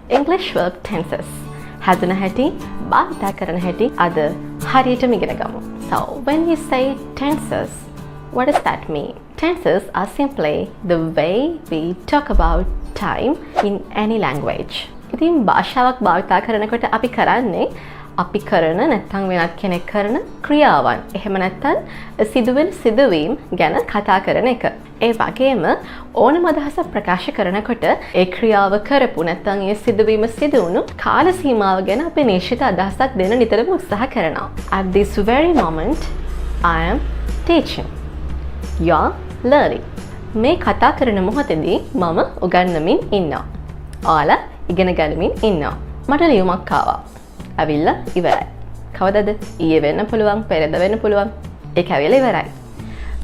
English verb tenses. හැදුන හැටි, භාවිතා කරන හැටි අද හරියටම ඉගෙන ගමු. So, when we say tenses, what does that mean? Tenses are simply the way we talk about time in any language. ඉතින් භාෂාවක් භාවිතා කරනකොට අපි කරන්නේ අපි කරන නැත්නම් වෙනත් කෙනෙක් කරන ක්‍රියාවන්. එහෙම නැත්නම් සිදුවෙන සිදුවීම් ගැන කතා කරන එක. ඒ වගේම ඕනම අදහසක් ප්‍රකාශ කරනකොට ඒ ක්‍රියාව කරපු නැත්නම් ඒ සිදුවීම සිදු වුණු කාල සීමාව ගැන අපි නිශ්චිත අදහසක් දෙන්න නිතරම උත්සාහ කරනවා. At this very moment, I am teaching. You are learning. මේ කතා කරන මොහොතේදී මම උගන්වමින් ඉන්නවා. ඔයාලා ඉගෙන ගනිමින් ඉන්නවා. මට ලියුමක් ආවා. ඇවිල්ලා ඉවරයි. කවදද? ඊයේ වෙන්න පුළුවන්, පෙරේද වෙන්න පුළුවන්. ඒක ඇවිල්ලා ඉවරයි.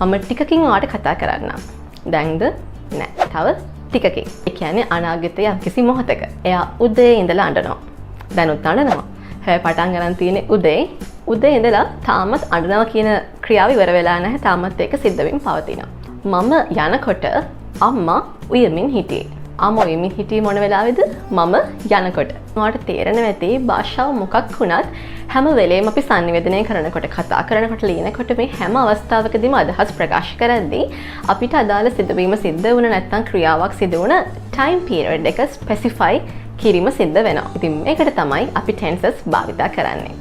මම ටිකකින් ඔයාලට කතා කරන්නම්. දැන්ද? නෑ. තව ටිකකින්. ඒ කියන්නේ අනාගතයේ යම්කිසි මොහොතක. එයා උදේ ඉඳලා අඬනවා. දැනුත් අඬනවා. හැබැයි පටන් ගන්න තියෙන්නේ උදේ ඉඳලා තාමත් අඬනවා කියන ක්‍රියාව ඉවර වෙලා නැහැ. තාමත් ඒක සිද්ධ වෙමින් පවතිනවා. මම යනකොට අම්මා උයමින් හිටියේ. අම්මා උයමින් හිටියේ මොන වෙලාවේද? මම යනකොට. ඔයාලට තේරෙනවා ඇති භාෂාව මොකක් වුණත් හැම වෙලේම අපි සංනිවේදනය කරනකොට කතා කරනකොට ලියනකොට මේ හැම අවස්ථාවකදීම අදහස් ප්‍රකාශ කරද්දී අපිට අදාළ සිදුවීම සිද්ධ වුණ නැත්නම් ක්‍රියාවක් සිදු වුණ time period එක specify කිරීම සිද්ධ වෙනවා. ඉතින් මේකට තමයි අපි tenses භාවිතා කරන්නේ.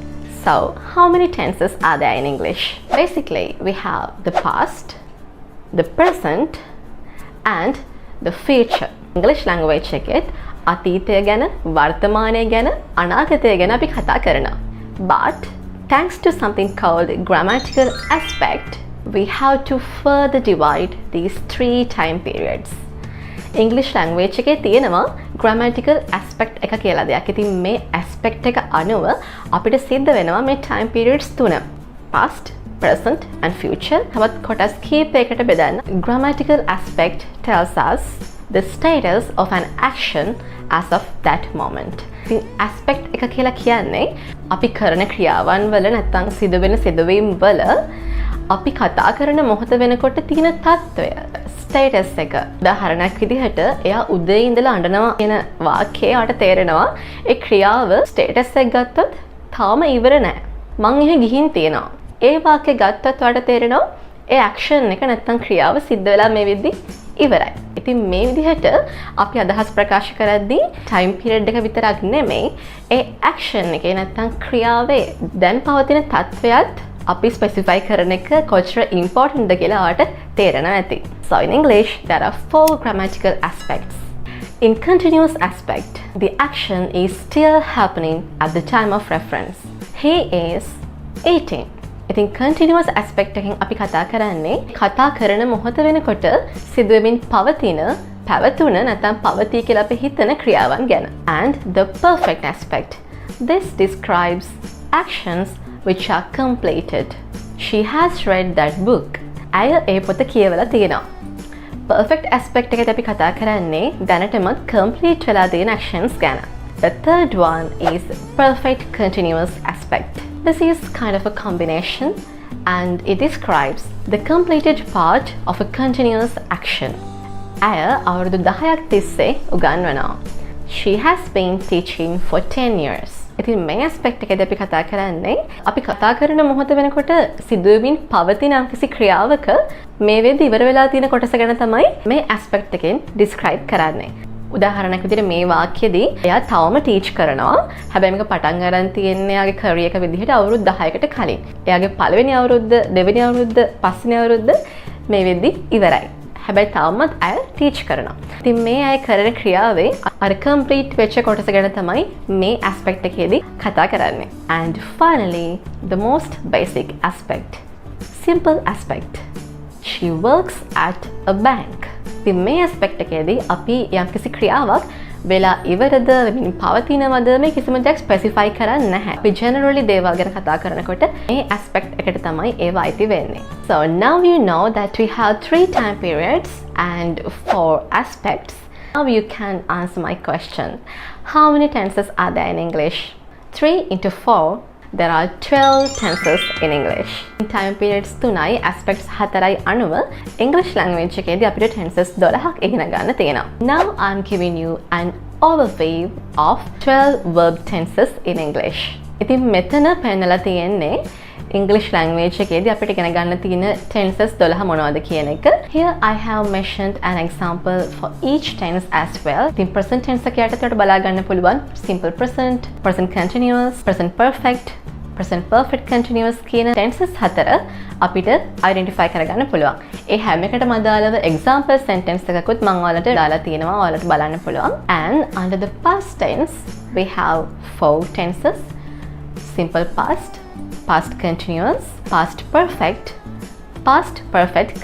So, how many tenses are there in English? Basically, we have the past, the present and the future. English language එකෙත් අතීතය ගැන, වර්තමානය ගැන, අනාගතය ගැන අපි කතා කරනවා. But thanks to something called grammatical aspect, we have to further divide these 3 time periods. English language එකේ තියෙනවා grammatical aspect එක කියලා දෙයක්. ඉතින් මේ aspect එක අනුව අපිට සිද්ධ වෙනවා මේ time periods තුන. Past, present and future. තවත් කොටස් කීපයකට බෙදන්න. Grammatical aspect tells us the status of an action as of that moment. ඉතින් aspect එක කියලා කියන්නේ අපි කරන ක්‍රියාවන් වල නැත්නම් සිදුවෙන සිදුවීම් වල අපි කතා කරන මොහොත වෙනකොට තියෙන තත්ත්වය, status එක. උදාහරණයක් විදිහට එයා උදේ ඉඳලා අඬනවා කියන වාක්‍යයට තේරෙනවා ඒ ක්‍රියාව status එක ගත්තොත් තාම ඉවර නැහැ. මං එහෙ ගිහින් තියෙනවා. ඒ වාක්‍ය ගත්තොත් ඔයාලට තේරෙනවා ඒ action එක නැත්නම් ක්‍රියාව සිද්ධ වෙලා මේ වෙද්දි ඉවරයි. ඉතින් මේ විදිහට අපි අදහස් ප්‍රකාශ කරද්දී time period එක විතරක් නෙමෙයි ඒ action එකේ නැත්නම් ක්‍රියාවේ දැන් පවතින තත්ත්වයත් අපි specify කරන එක කොච්චර important ද කියලා ඔයාලට තේරෙනවා ඇති. So in English there are 4 grammatical aspects. In continuous aspect, the action is still happening at the time of reference. He is eating. ඉතින් continuous aspect එකෙන් අපි කතා කරන්නේ කතා කරන මොහොත වෙනකොට සිදුවෙමින් පැවතුන නැත්නම් පවතී කියලා අපි හිතන ක්‍රියාවන් ගැන. And the perfect aspect. This describes actions which are completed. She has read that book. ඇය ඒ පොත කියවලා තියෙනවා. Perfect aspect එකට අපි කතා කරන්නේ දැනටමත් complete වෙලා තියෙන actions ගැන. The third one is perfect continuous aspect. This is kind of a combination and it describes the completed part of a continuous action. ඇය අවුරුදු 10ක් තිස්සේ උගන්වනවා. She has been teaching for 10 years. ඉතින් මේ aspect එකේදී අපි කතා කරන්නේ අපි කතා කරන මොහොත වෙනකොට සිදුවෙමින් පවතින කිසි ක්‍රියාවක මේ වෙද්දී ඉවර වෙලා තියෙන කොටස ගැන තමයි මේ aspect එකෙන් describe කරන්නේ. උදාහරණයක් විදිහට මේ වාක්‍යයේදී එයා තවම ටීච් කරනවා. හැබැයි මේක පටන් ගන්න තියෙන්නේ එයාගේ කැරියර් එක විදිහට අවුරුදු 10කට කලින්. එයාගේ පළවෙනි අවුරුද්ද, දෙවෙනි අවුරුද්ද, පස්වෙනි අවුරුද්ද මේ වෙද්දී ඉවරයි. හැබැයි තවමත් අය ටීච් කරනවා. ඉතින් මේ අය කරන ක්‍රියාවේ අර කම්ප්ලීට් වෙච්ච කොටස ගැන තමයි මේ aspect එකේදී කතා කරන්නේ. And finally, the most basic aspect. Simple aspect. She works at a bank. ඉතින් මේ aspect එකේදී අපි යම්කිසි ක්‍රියාවක් වෙලා ඉවරද වෙමින් පවතිනවද මේ කිසිම දෙයක් ස්පෙસિෆයි කරන්නේ නැහැ. අපි generally දේවල් ගැන කතා කරනකොට මේ aspect එකට තමයි ඒව අයිති වෙන්නේ. So now you know that we have 3 time periods and 4 aspects. Now you can answer my question. How many tenses are there in English? 3 into 4. There are 12 tenses in English. Time periods 3යි aspects 4යි අනුව English language එකේදී අපිට tenses 12ක් ඉගෙන ගන්න තියෙනවා. Now I'm giving you an overview of 12 verb tenses in English. ඉතින් මෙතන පෙන්නලා තියෙන්නේ English language එකේදී අපිට ඉගෙන ගන්න තියෙන tenses 12 මොනවද කියන එක. Here I have mentioned an example for each tense as well. ඉතින් present tense එක යටතේ බලා ගන්න පුළුවන් simple present, present continuous, present perfect, present perfect continuous කියන tenses හතර අපිට identify කරගන්න පුළුවන්. ඒ හැම එකටම අදාළව example sentence එකකුත් මම ඔයාලට දාලා තියෙනවා. ඔයාලට බලන්න පුළුවන්. And under the past tense we have 4 tenses: simple past, past continuous, past perfect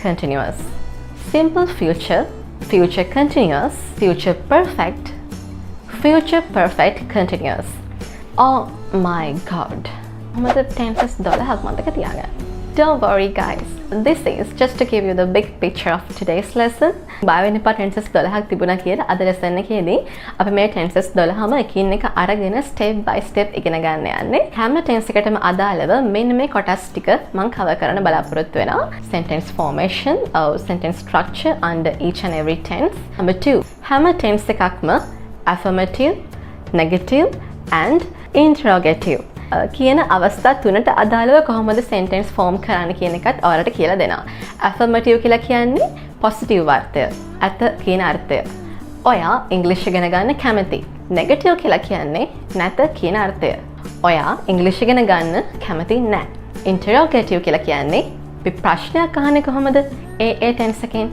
continuous, simple future, future continuous, future perfect continuous. Oh my god. Mother tenses 12ක් මතක තියාගන්න. Don't worry guys, this is just to give you the big picture of today's lesson. බය වෙන්න එපා tenses 12ක් තිබුණා කියලා. අද lesson එකේදී අපි මේ tenses 12ම එකින් එක අරගෙන step by step ඉගෙන ගන්න යන්නේ. හැම tense එකටම අදාළව මෙන්න මේ කොටස් ටික මම cover කරන්න බලාපොරොත්තු වෙනවා. Sentence formation or sentence structure under each and every tense. Number 2, හැම tense එකක්ම affirmative, negative and interrogative කියන අවස්ථා තුනට අදාළව කොහොමද sentence form කරන්න කියන එකත් ඔයාලට කියලා දෙනවා. affirmative කියලා කියන්නේ positive අර්ථය, ඇත කියන අර්ථය. ඔයා ඉංග්‍රීසි ඉගෙන ගන්න කැමති. negative කියලා කියන්නේ නැත කියන අර්ථය. ඔයා ඉංග්‍රීසි ඉගෙන ගන්න කැමති නැහැ. interrogative කියලා කියන්නේ අපි ප්‍රශ්නයක් අහන්නේ කොහොමද? ඒ tense එකෙන්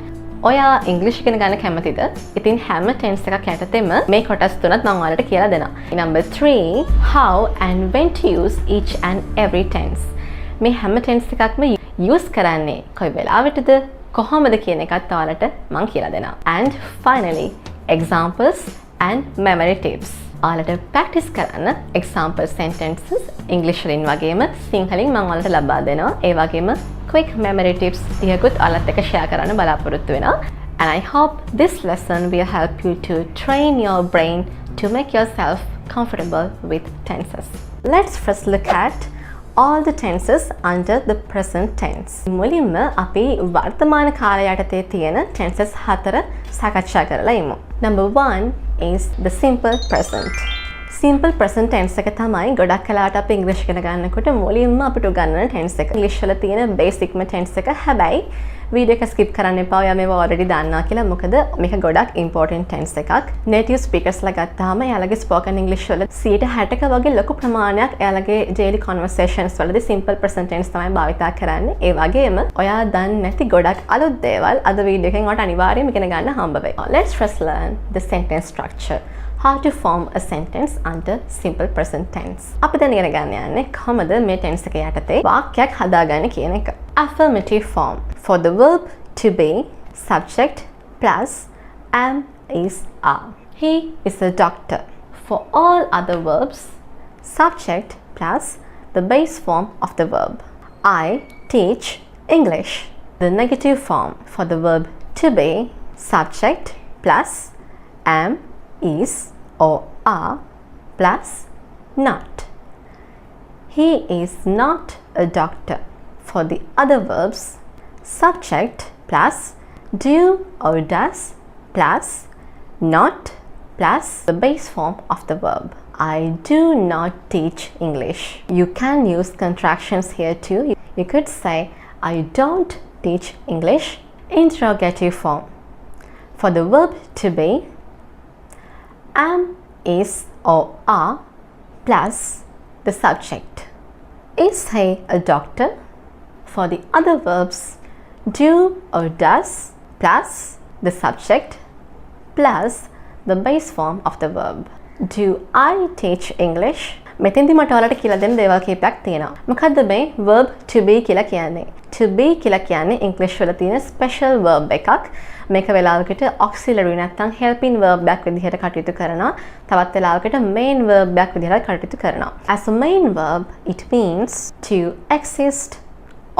ඔයා ඉංග්‍රීසි ඉගෙන ගන්න කැමතිද? ඉතින් හැම tense එකක් යටතේම මේ කොටස් තුනත් මම ඔයාලට කියලා දෙනවා. Number 3, how and when to use each and every tense. මේ හැම tense එකක්ම use කරන්නේ කොයි වෙලාවටද කොහොමද කියන එකත් ඔයාලට මම කියලා දෙනවා. And finally, examples and memory tips. ඔයාලට practice කරන්න example sentences English වලින් වගේම සිංහලෙන් මම ඔයාලට ලබා දෙනවා. ඒ වගේම quick memory tips ටිකකුත් ඔයාලත් එක්ක share කරන්න බලාපොරොත්තු වෙනවා. And I hope this lesson will help you to train your brain to make yourself comfortable with tenses. Let's first look at all the tenses under the present tense. මුලින්ම අපි වර්තමාන කාලය යටතේ තියෙන tenses 4 සාකච්ඡා කරලා ඉමු. Number 1 is the simple present. Simple present tense එක තමයි ගොඩක් කලාවට අපි ඉංග්‍රීසි ඉගෙන ගන්නකොට මුලින්ම අපිට උගන්වන tense එක. ඉංග්‍රීසි වල තියෙන basic tense එක. හැබැයි වීඩියෝ එක skip කරන්න එපා. ඔයා මේව already දන්නවා කියලා. මොකද මේක ගොඩක් important tense එකක්. native speakers ලා ගත්තාම එයාලගේ spoken English වල 60%ක වගේ ලොකු ප්‍රමාණයක් එයාලගේ daily conversations වලදී simple present tense තමයි භාවිතා කරන්නේ. ඒ වගේම ඔයා දන්නේ නැති ගොඩක් අලුත් දේවල් අද වීඩියෝ එකෙන් ඔයාලට අනිවාර්යයෙන්ම ඉගෙන ගන්න හම්බ වෙයි. Let's first learn the sentence structure. How to form a sentence under simple present tense. අපි දැන් ඉගෙන ගන්න යන්නේ කොහොමද මේ tense එක යටතේ වාක්‍යයක් හදාගන්නේ කියන එක. Affirmative form. For the verb to be, subject plus am is are. He is a doctor. For all other verbs, subject plus the base form of the verb. I teach English. The negative form. For the verb to be, subject plus am is or are plus not. He is not a doctor. For the other verbs, subject plus do or does plus not plus the base form of the verb. I do not teach English. You can use contractions here too. You could say I don't teach English. Interrogative form. For the verb to be, am, is or are plus the subject. Is he a doctor? For the other verbs, do or does plus the subject plus the base form of the verb. Do I teach English? මෙතෙන්දි මට ඔයාලට කියලා දෙන්න දේවල් කීපයක් තියෙනවා. මොකද්ද මේ verb to be කියලා කියන්නේ? To be කියලා කියන්නේ English වල තියෙන special verb එකක්. මේක වෙලාවකට auxiliary නැත්නම් helping verb එකක් විදිහට කටයුතු කරනවා. තවත් වෙලාවකට main verb එකක් විදිහට කටයුතු කරනවා. As a main verb, it means to exist,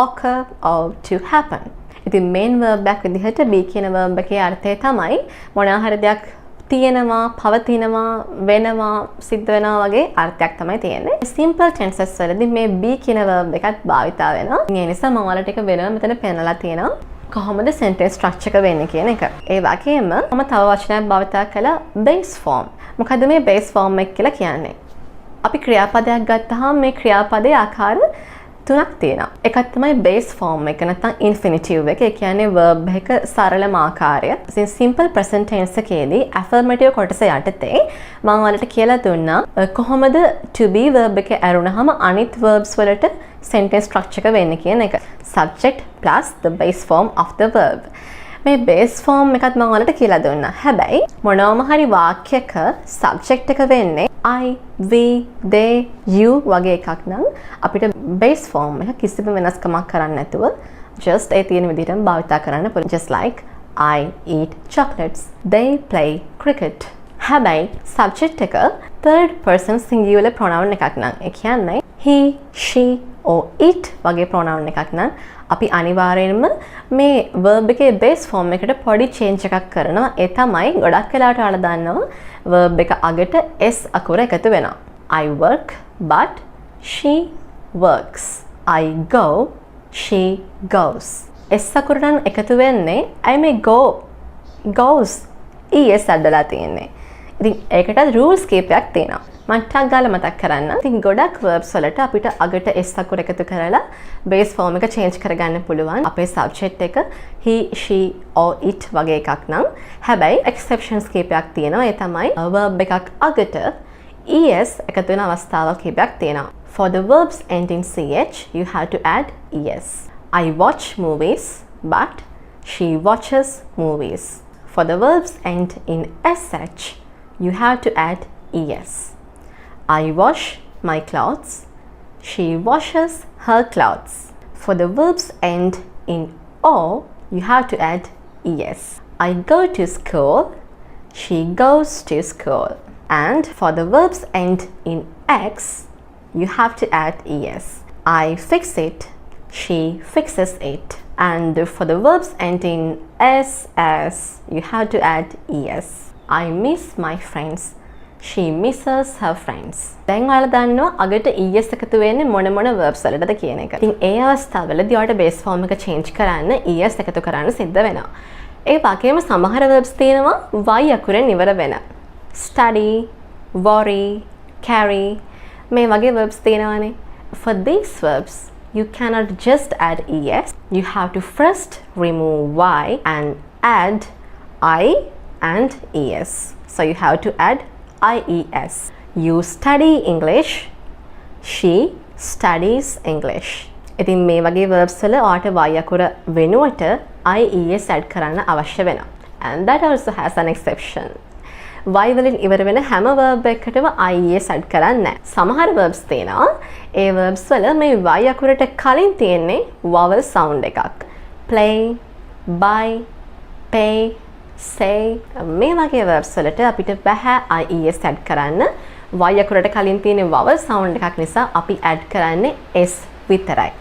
occur or to happen. ඉතින් main verb එකක් විදිහට be කියන verb එකේ අර්ථය තමයි මොනවා හරි දෙයක් තියෙනවා, පවතිනවා, වෙනවා, සිද්ධ වෙනවා වගේ අර්ථයක් තමයි තියෙන්නේ. Simple tenses වලදී මේ be කියන verb එකත් භාවිතා වෙනවා. ඒ නිසා මම ඔයාලට එක වෙනම මෙතන පෙන්නලා තියෙනවා. කොහොමද sentence structure එක වෙන්නේ කියන එක. ඒ වගේම මම තව වචනයක් භාවිතා කළා base form. මොකද මේ base form එක කියලා කියන්නේ? අපි ක්‍රියාපදයක් ගත්තාම මේ ක්‍රියාපදයේ ආකාර තුනක් තියෙනවා. එකක් තමයි base form එක නැත්නම් infinitive එක. ඒ කියන්නේ verb එක සරලම ආකාරය. ඉතින් simple present tense එකේදී affirmative කොටස යටතේ මම ඔයාලට කියලා දුන්නා කොහොමද to be verb එක ඇරුණාම අනිත් verbs වලට sentence structure එක වෙන්නේ කියන එක. subject plus the base form of the verb. මේ base form එකත් මම ඔයාලට කියලා දුන්නා. හැබැයි මොනවාම හරි වාක්‍යයක subject එක වෙන්නේ I, we, they, you වගේ එකක් නම් අපිට base form එක කිසිම වෙනස්කමක් කරන්න නැතුව just ඒ තියෙන විදිහටම භාවිතා කරන්න පුළුවන්. Just like I eat chocolates. They play cricket. හැබැයි subject එක third person singular pronoun එකක් නම් ඒ කියන්නේ he, she or it වගේ pronoun එකක් නම් අපි අනිවාර්යෙන්ම මේ verb එකේ base form එකට පොඩි change එකක් කරනවා. ඒ තමයි ගොඩක් වෙලාවට ඔයාලා දන්නවා verb එක අගට s අකුර එකතු වෙනවා. I work but she works. I go she goes. s අකුර නම් එකතු වෙන්නේ I may go goes es අඩලා තියෙන්නේ. ඉතින් ඒකට rules කීපයක් තියෙනවා. මම ටක් ගාලා මතක් කරන්න. ඉතින් ගොඩක් verbs වලට අපිට අගට s අකුර එකතු කරලා base form එක change කරගන්න පුළුවන්. අපේ subject එක he, she or it වගේ එකක් නම්. හැබැයි exceptions කීපයක් තියෙනවා. ඒ තමයි verb එකක් අගට es එකතු වෙන අවස්ථාවල් කීපයක් තියෙනවා. For the verbs ending ch, you have to add es. I watch movies but she watches movies. For the verbs end in sh, you have to add es. I wash my clothes. She washes her clothes. For the verbs end in o, you have to add es. I go to school. She goes to school. And for the verbs end in x, you have to add es. I fix it. She fixes it. And for the verbs end in ss, you have to add es. I miss my friends. She misses her friends. දැන් ඔයාලා දන්නවා අගට es එකතු වෙන්නේ මොන verbs වලටද කියන එක. ඉතින් ඒ අවස්ථාවවලදී ඔයාලට base form එක change කරන්න es එකතු කරන්න සිද්ධ වෙනවා. ඒ වගේම සමහර verbs තියෙනවා y අකුරෙන් ඉවර වෙන. study, worry, carry මේ වගේ verbs තියෙනවානේ. For these verbs, you cannot just add es. You have to first remove y and add I and es. So you have to add IES. You study English. She studies English. ඉතින් මේ වගේ verbs වල ඔයාට y අකුර වෙනුවට IES add කරන්න අවශ්‍ය වෙනවා. And that also has an exception. y වලින් ඉවර වෙන හැම verb එකකටම IES add කරන්නේ නැහැ. සමහර verbs තියෙනවා ඒ verbs වල මේ y අකුරට කලින් තියෙන්නේ vowel sound එකක්. play, buy, pay, say මේ වගේ verbs වලට අපිට බෑ IES add කරන්න. y අකුරට කලින් තියෙන vowel sound එකක් නිසා අපි add කරන්නේ s විතරයි.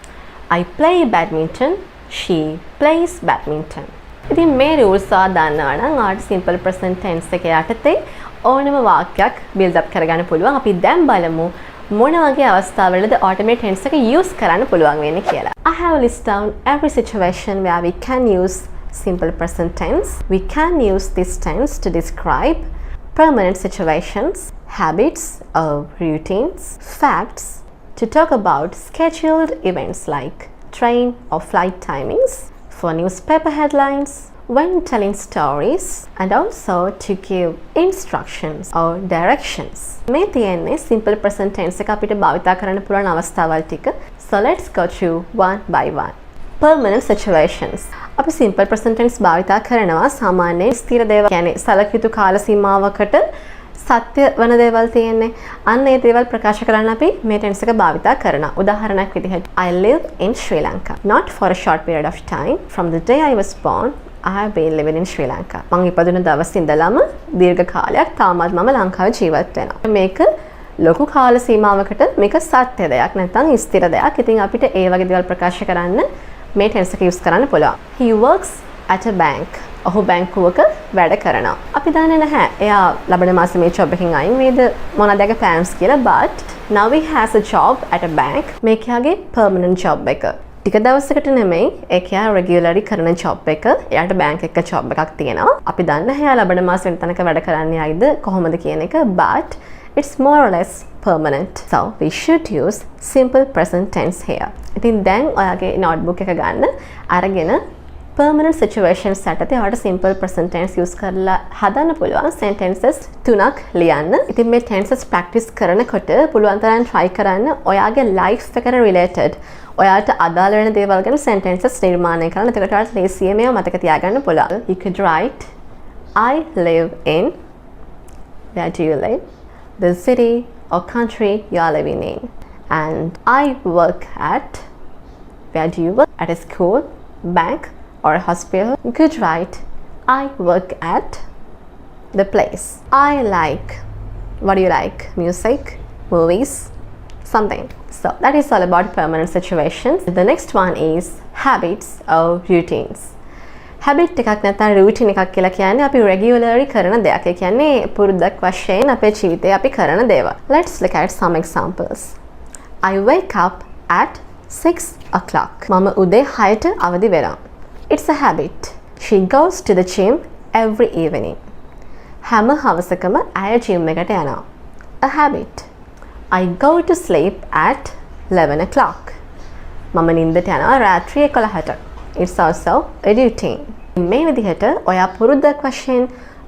I play badminton. She plays badminton. ඉතින් මේ rules දන්නවා නම් ආට simple present tense එක යටතේ ඕනම වාක්‍යයක් build up කරගන්න පුළුවන්. අපි දැන් බලමු මොන වගේ අවස්ථාවලද automate tense එක use කරන්න පුළුවන් වෙන්නේ කියලා. I have listed down every situation where we can use simple present tense. We can use this tense to describe permanent situations, habits or routines, facts, to talk about scheduled events like train or flight timings, for newspaper headlines, when telling stories, and also to give instructions or directions. මේ තියෙන්නේ simple present tense එක අපිට භාවිතා කරන්න පුළුවන් අවස්ථාවල් ටික. So let's go through one by one. Permanent situations. අපි simple present tense භාවිතා කරනවා සාමාන්‍යයෙන් ස්ථිර දේවල් කියන්නේ සලකිතු කාල සීමාවකට සත්‍ය වන දේවල් තියෙන්නේ. අන්න ඒ දේවල් ප්‍රකාශ කරන්න අපි මේ tense එක භාවිතා කරනවා. උදාහරණයක් විදිහට I live in Sri Lanka. Not for a short period of time. From the day I was born, I have been living in Sri Lanka. මං ඉපදුන දවස් ඉඳලම දීර්ඝ කාලයක් තාමත් මම ලංකාවේ ජීවත් වෙනවා. මේක ලොකු කාල සීමාවකට මේක සත්‍ය දෙයක් නැත්නම් ස්ථිර දෙයක්. ඉතින් අපිට ඒ වගේ දේවල් ප්‍රකාශ කරන්න මේ tense එක use කරන්න පුළුවන්. He works at a bank. ඔහු බැංකුවක වැඩ කරනවා. අපි දන්නේ නැහැ එයා ලබන මාසෙ මේ job එකකින් අයින් වේද මොනවද ඒගේ plans කියලා. But now he has a job at a bank. මේකයාගේ permanent job එක. ටික දවසකට නෙමෙයි ඒක යා රෙගියුලර්ලි කරන ජොබ් එක. එයාට බැංක් එකක ජොබ් එකක් තියෙනවා. අපි දන්න එයා ලබන මාස වෙන තැනක වැඩ කරන්නේ ඇයිද කොහොමද කියන එක, but it's more or less permanent. So we should use simple present tense here. ඉතින් දැන් ඔයාගේ notebook එක ගන්න අරගෙන permanent situations යටතේ ඔයාලට simple present tense use කරලා හදන්න පුළුවන් sentences 3ක් ලියන්න. ඉතින් මේ tenses practice කරනකොට පුළුවන් තරම් try කරන්න ඔයාගේ life එකට related ඔයාට අදාළ වෙන දේවල් ගැන sentences නිර්මාණය කරන්න. එතකොට ඔයාලට ලේසියෙන් මේවා මතක තියාගන්න පුළුවන්. You could write I live in, where do you live? The city or country you are living in. And I work at, where do you work? At a school, bank or a hospital. You could write I work at the place. I like, what do you like? Music, movies, something. So that is all about permanent situations. The next one is habits or routines. Habit එකක් නැත්නම් routine එකක් කියලා කියන්නේ අපි regularly කරන දෙයක්. ඒ කියන්නේ පුරුද්දක් වශයෙන් අපේ ජීවිතේ අපි කරන දේවල්. Let's look at some examples. I wake up at 6 o'clock. මම උදේ 6ට අවදි වෙනවා. It's a habit. She goes to the gym every evening. හැම හවසකම ඇය gym එකට යනවා. A habit. I go to sleep at 11 o'clock. මම නිින්දට යනවා රාත්‍රී 11ට. It's also a routine. මේ විදිහට ඔයා පුරුද්දක් වශයෙන්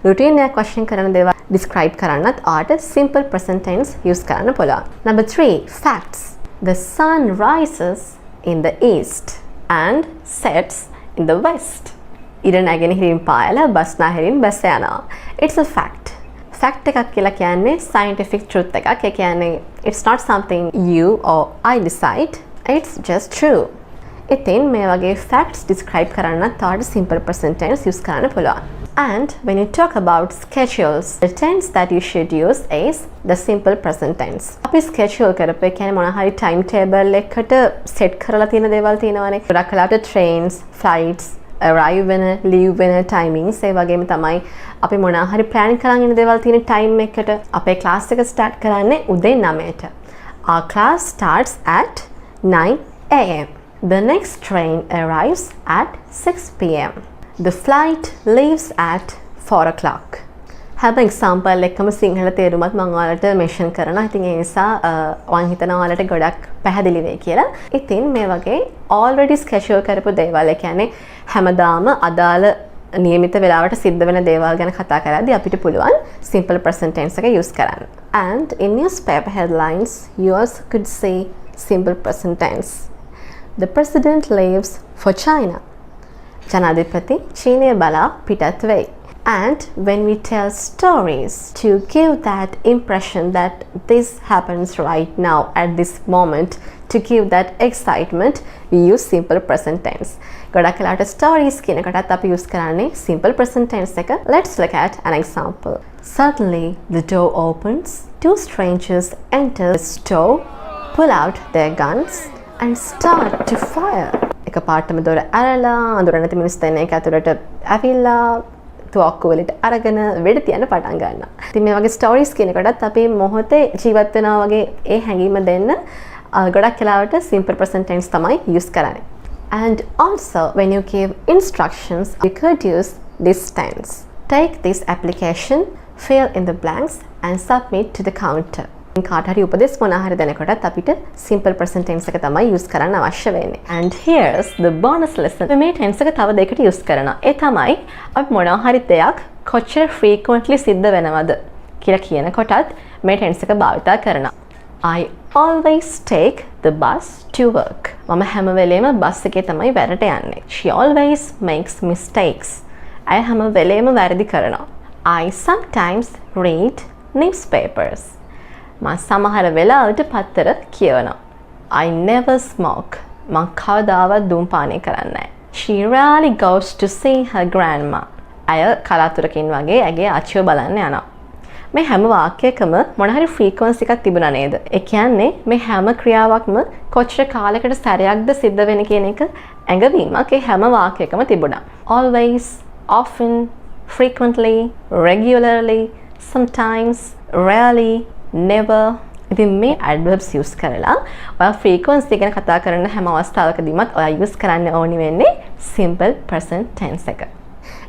routine එකක් වශයෙන් කරන දේවල් describe කරන්නත් ඔයාට simple present tense use කරන්න පුළුවන්. Number 3, facts. The sun rises in the east and sets in the west. ඉර නැගෙනහිරින් පායලා බස් නැහෙරින් බැස යනවා. It's a fact. Fact එකක් කියලා කියන්නේ scientific truth එකක්. ඒ කියන්නේ it's not something you or I decide. It's just true. ඉතින් මේ වගේ facts describe කරන්නත් ඔයාලට simple present tense use කරන්න පුළුවන්. And when you talk about schedules, the tense that you should use is the simple present tense. අපි schedule කරපේ කියන්නේ මොන හරි timetable එකකට set කරලා තියෙන දේවල් තියෙනවානේ. ගොඩක් වෙලාවට trains, flights, arrive වෙන, leave වෙන timings ඒ වගේම තමයි අපි මොන හරි plan කරන් ඉන්න දේවල් තියෙන time එකකට. අපේ class එක start කරන්නේ උදේ 9ට. Our class starts at 9 a.m. The next train arrives at 6 p.m. The flight leaves at 4 o'clock. හැම example එකම සිංහල තේරුමත් මම ඔයාලට mention කරනවා. ඉතින් ඒ නිසා මම හිතනවා ඔයාලට ගොඩක් පැහැදිලි වෙයි කියලා. ඉතින් මේ වගේ already schedule කරපු දේවල් ඒ කියන්නේ හැමදාම අදාළ නියමිත වෙලාවට සිද්ධ වෙන දේවල් ගැන කතා කරද්දී අපිට පුළුවන් simple present tense එක use කරන්න. And in newspaper headlines you also could say simple present tense. The president leaves for China. ජනාධිපති චීනය බලා පිටත් වෙයි. And when we tell stories to give that impression that this happens right now at this moment, to give that excitement, we use simple present tense. ගොඩක් වෙලාවට stories කියනකොටත් අපි use කරන්නේ simple present tense එක. Let's look at an example. Suddenly the door opens. Two strangers enter the store, pull out their guns and start to fire. එකපාරටම දොර ඇරලා අඳුර නැති මිනිස්සු දෙන එක ඇතුළට ඇවිල්ලා තුවක්කු වලට අරගෙන වෙඩ තියන්න පටන් ගන්නවා. ඉතින් මේ වගේ ස්ටෝරිස් කියනකොටත් අපි මොහොතේ ජීවත් වෙනවා වගේ ඒ හැඟීම දෙන්න ගොඩක් වෙලාවට simple present tense තමයි use කරන්නේ. And also when you give instructions you could use this tense. Take this application, fill in the blanks and submit to the counter. කාට හරි උපදෙස් මොන හරි දෙනකොටත් අපිට simple present tense එක තමයි use කරන්න අවශ්‍ය වෙන්නේ. And here's the bonus lesson. මේ tense එක තව දෙයකට use කරනවා. ඒ තමයි අපි මොනවා හරි දෙයක් කොච්චර frequently සිද්ධ වෙනවද කියලා කියනකොටත් මේ tense එක භාවිතා කරනවා. I always take the bus to work. මම හැම වෙලේම බස් එකේ තමයි වැඩට යන්නේ. She always makes mistakes. අය හැම වෙලේම වැරදි කරනවා. I sometimes read newspapers. මම සමහර වෙලාවට පත්තර කියවනවා. I never smoke. මම කවදාවත් ධූමපානය කරන්නේ නැහැ. She rarely goes to see her grandma. අය කලාතුරකින් වගේ ඇගේ ආච්චිව බලන්න යනවා. මේ හැම වාක්‍යයකම මොන හරි frequency එකක් තිබුණා නේද? ඒ කියන්නේ මේ හැම ක්‍රියාවක්ම කොච්චර කාලයකට සැරයක්ද සිද්ධ වෙන්නේ කියන එක ඇඟවීමක් ඒ හැම වාක්‍යයකම තිබුණා. Always, often, frequently, regularly, sometimes, rarely, never, ඉතින් මේ adverbs use කරලා ඔයා frequency ගැන කතා කරන හැම අවස්ථාවකදීමත් ඔයා use කරන්න ඕනි වෙන්නේ simple present tense එක.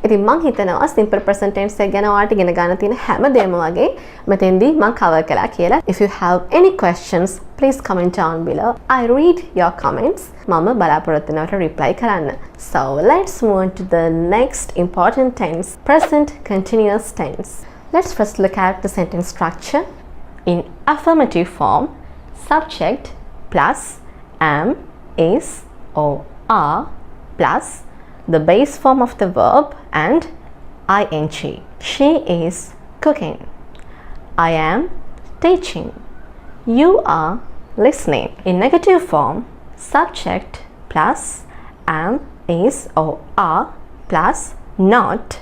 ඉතින් මම හිතනවා simple present tense එක ගැන ඔයාලට ඉගෙන ගන්න තියෙන හැම දෙයක්ම වගේ මෙතෙන්දී මම cover කළා කියලා. If you have any questions, please comment down below. I read your comments. මම බලාපොරොත්තු වෙනවට reply කරන්න. So let's move on to the next important tense, present continuous tense. Let's first look at the sentence structure. In affirmative form, subject plus am, is or are plus the base form of the verb and ing. She is cooking. I am teaching. You are listening. In negative form, subject plus am, is or are plus not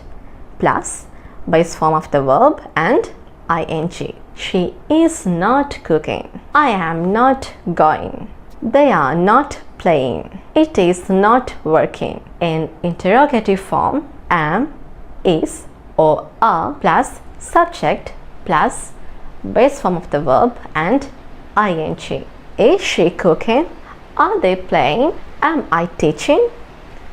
plus base form of the verb and ing. She is not cooking. I am not going. They are not playing. It is not working. In interrogative form, am, is or are plus subject plus base form of the verb and ing. Is she cooking? Are they playing? Am I teaching?